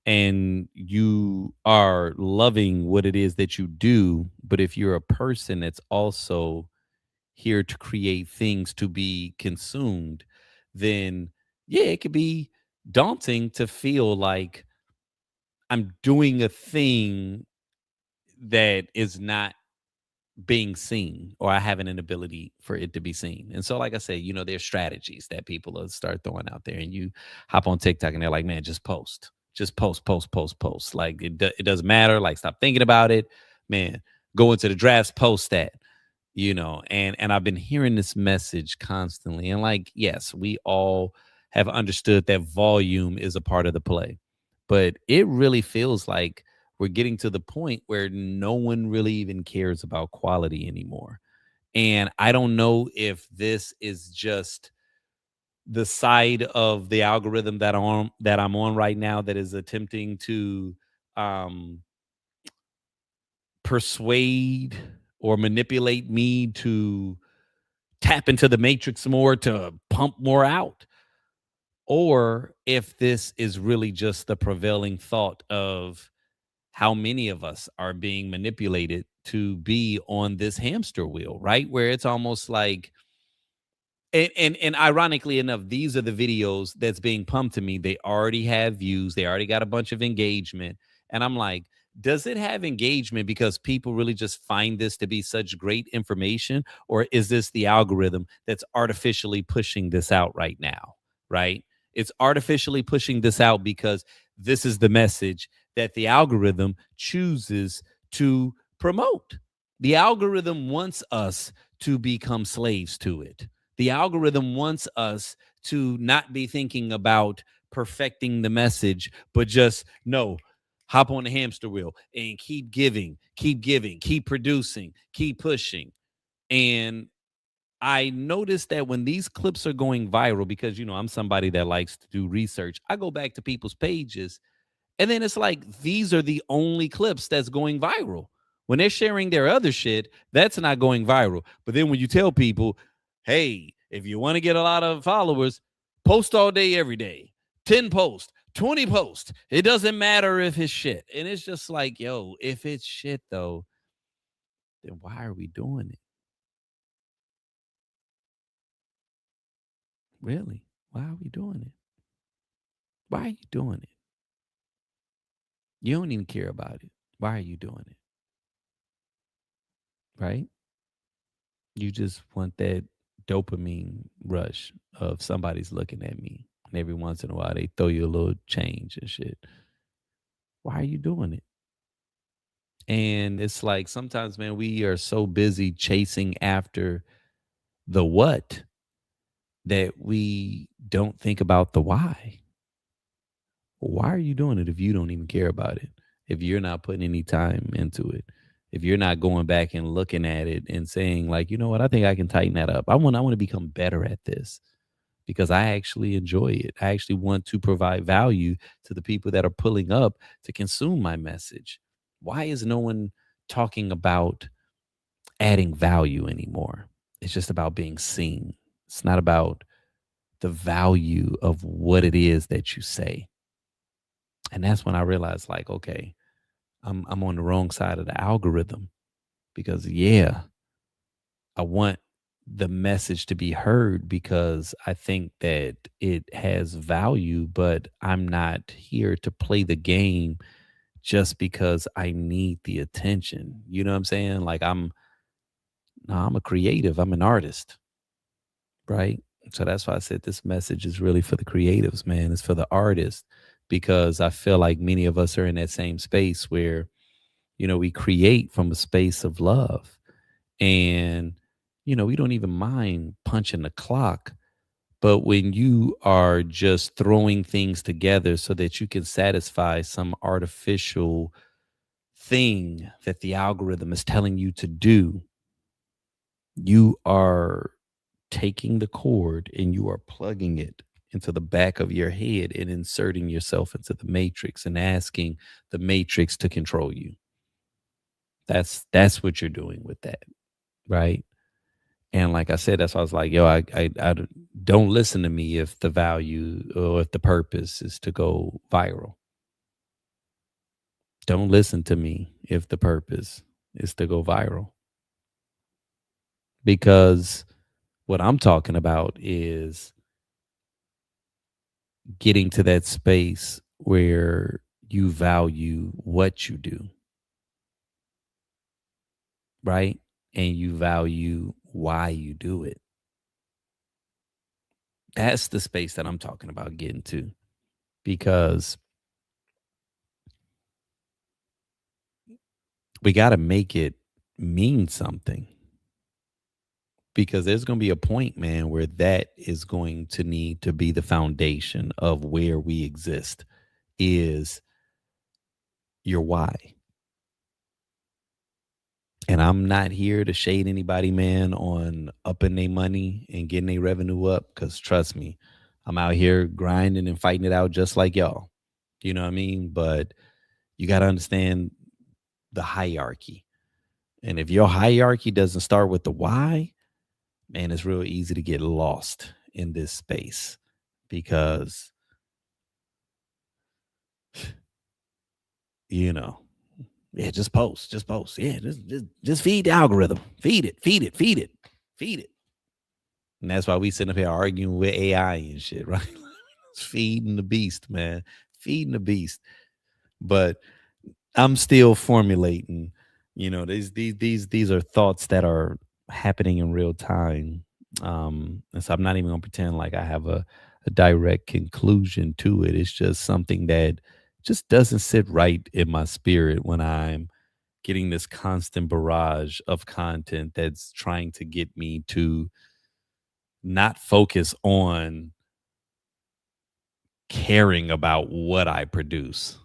and you are loving what it is that you do. But if you're a person that's also here to create things to be consumed, then yeah, it could be daunting to feel like I'm doing a thing that is not being seen or I have an inability for it to be seen. And so, like I say, there's strategies that people will start throwing out there and you hop on TikTok and they're like, man, just post, post. Like it doesn't matter. Like stop thinking about it, man, go into the drafts, post that, and I've been hearing this message constantly. And like, yes, we all have understood that volume is a part of the play, but it really feels like we're getting to the point where no one really even cares about quality anymore. And I don't know if this is just the side of the algorithm that I'm on right now that is attempting to persuade or manipulate me to tap into the matrix more, to pump more out, or if this is really just the prevailing thought of how many of us are being manipulated to be on this hamster wheel, right? Where it's almost like, and ironically enough, these are the videos that's being pumped to me. They already have views, they already got a bunch of engagement. And I'm like, does it have engagement because people really just find this to be such great information? Or is this the algorithm that's artificially pushing this out right now? Right. It's artificially pushing this out because this is the message that the algorithm chooses to promote. The algorithm wants us to become slaves to it. The algorithm wants us to not be thinking about perfecting the message, but just hop on the hamster wheel and keep giving, keep producing, keep pushing. And I noticed that when these clips are going viral, because, I'm somebody that likes to do research, I go back to people's pages, and then it's like, these are the only clips that's going viral. When they're sharing their other shit, that's not going viral. But then when you tell people, hey, if you want to get a lot of followers, post all day, every day, 10 posts, 20 posts. It doesn't matter if it's shit. And it's just like, yo, if it's shit though, then why are we doing it? Really? Why are we doing it? Why are you doing it? You don't even care about it. Why are you doing it? Right? You just want that dopamine rush of somebody's looking at me. And every once in a while, they throw you a little change and shit. Why are you doing it? And it's like sometimes, man, we are so busy chasing after the what that we don't think about the why. Why are you doing it if you don't even care about it? If you're not putting any time into it? If you're not going back and looking at it and saying, like, you know what, I think I can tighten that up. I want to become better at this because I actually enjoy it. I actually want to provide value to the people that are pulling up to consume my message. Why is no one talking about adding value anymore? It's just about being seen. It's not about the value of what it is that you say. And that's when I realized, like, okay, I'm on the wrong side of the algorithm because, yeah, I want the message to be heard because I think that it has value, but I'm not here to play the game just because I need the attention. You know what I'm saying? Like I'm a creative. I'm an artist, right? So that's why I said this message is really for the creatives, man. It's for the artists because I feel like many of us are in that same space where, we create from a space of love and, we don't even mind punching the clock. But when you are just throwing things together so that you can satisfy some artificial thing that the algorithm is telling you to do, you are taking the cord and you are plugging it into the back of your head and inserting yourself into the matrix and asking the matrix to control you. That's what you're doing with that, right? And like I said, that's why I was like, yo, I don't listen to me if the value or if the purpose is to go viral. Don't listen to me if the purpose is to go viral. Because what I'm talking about is getting to that space where you value what you do, right? And you value why you do it. That's the space that I'm talking about getting to, because we got to make it mean something, because there's going to be a point, man, where that is going to need to be the foundation of where we exist, is your why. And I'm not here to shade anybody, man, on upping their money and getting their revenue up, because trust me, I'm out here grinding and fighting it out just like y'all. You know what I mean? But you got to understand the hierarchy. And if your hierarchy doesn't start with the why, man, it's real easy to get lost in this space, because, yeah, just post. Yeah, just feed the algorithm. Feed it. And that's why we sitting up here arguing with AI and shit, right? Feeding the beast, man. Feeding the beast. But I'm still formulating, these are thoughts that are happening in real time. And so I'm not even gonna pretend like I have a a direct conclusion to it. It's just something that just doesn't sit right in my spirit when I'm getting this constant barrage of content that's trying to get me to not focus on caring about what I produce,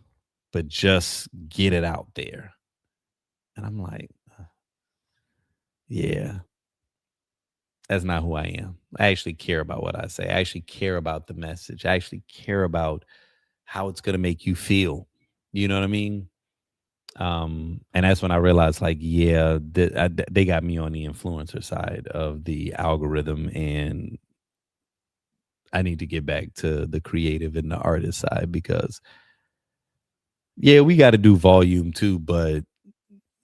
but just get it out there. And I'm like, yeah, that's not who I am. I actually care about what I say. I actually care about the message. I actually care about how it's going to make you feel. You know what I mean? And that's when I realized, like, yeah, they got me on the influencer side of the algorithm, and I need to get back to the creative and the artist side, because yeah, we got to do volume too, but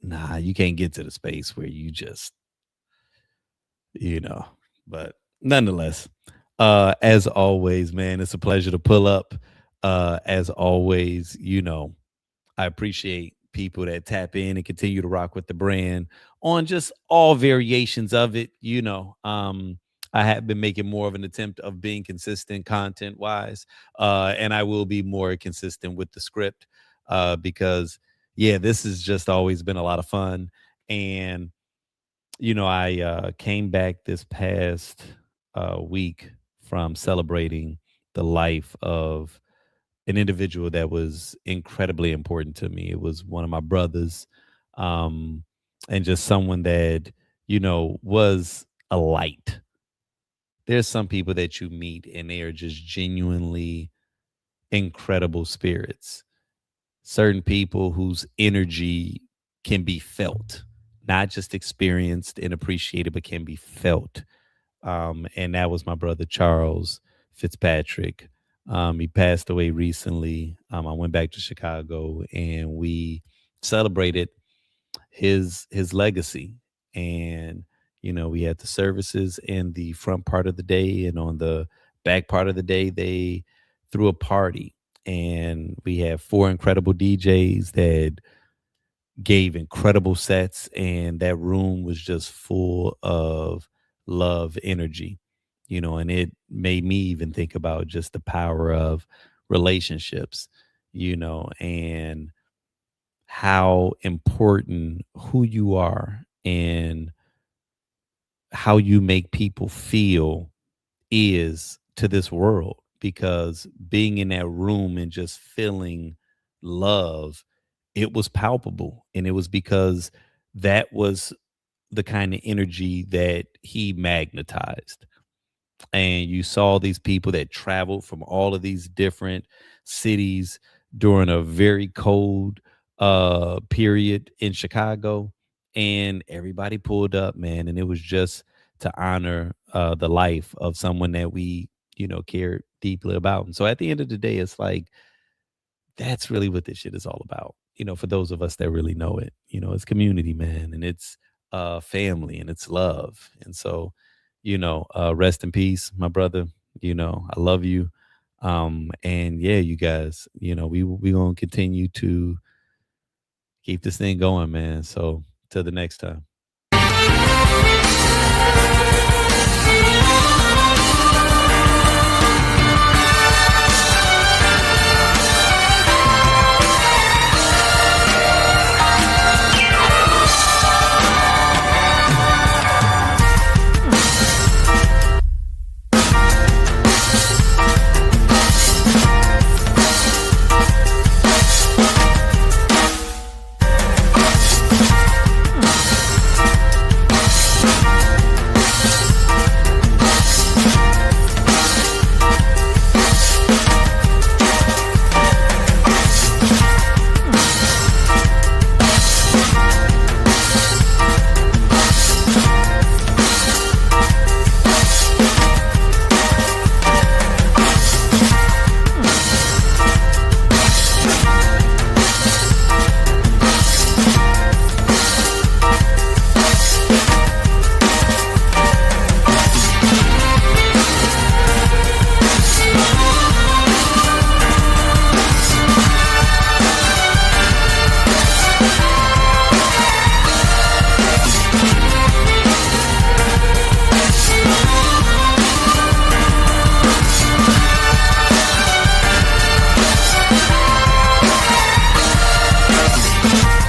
nah, you can't get to the space where you just, but nonetheless, as always, man, it's a pleasure to pull up. As always, I appreciate people that tap in and continue to rock with the brand on just all variations of it. I have been making more of an attempt of being consistent content wise, and I will be more consistent with the script, because yeah, this has just always been a lot of fun. And I came back this past week from celebrating the life of an individual that was incredibly important to me. It was one of my brothers, and just someone that, was a light. There's some people that you meet and they are just genuinely incredible spirits. Certain people whose energy can be felt, not just experienced and appreciated, but can be felt. And that was my brother, Charles Fitzpatrick. He passed away recently. I went back to Chicago and we celebrated his legacy. And we had the services in the front part of the day, and on the back part of the day they threw a party, and we had 4 incredible DJs that gave incredible sets, and that room was just full of love energy, and it made me even think about just the power of relationships, and how important who you are and how you make people feel is to this world. Because being in that room and just feeling love, it was palpable. And it was because that was the kind of energy that he magnetized. And you saw these people that traveled from all of these different cities during a very cold period in Chicago, and everybody pulled up, man. And it was just to honor the life of someone that we cared deeply about. And so at the end of the day, it's like, that's really what this shit is all about. For those of us that really know it, it's community, man, and it's family, and it's love. And so, rest in peace, my brother. I love you. And yeah, you guys, we gonna continue to keep this thing going, man. So till the next time. Bye.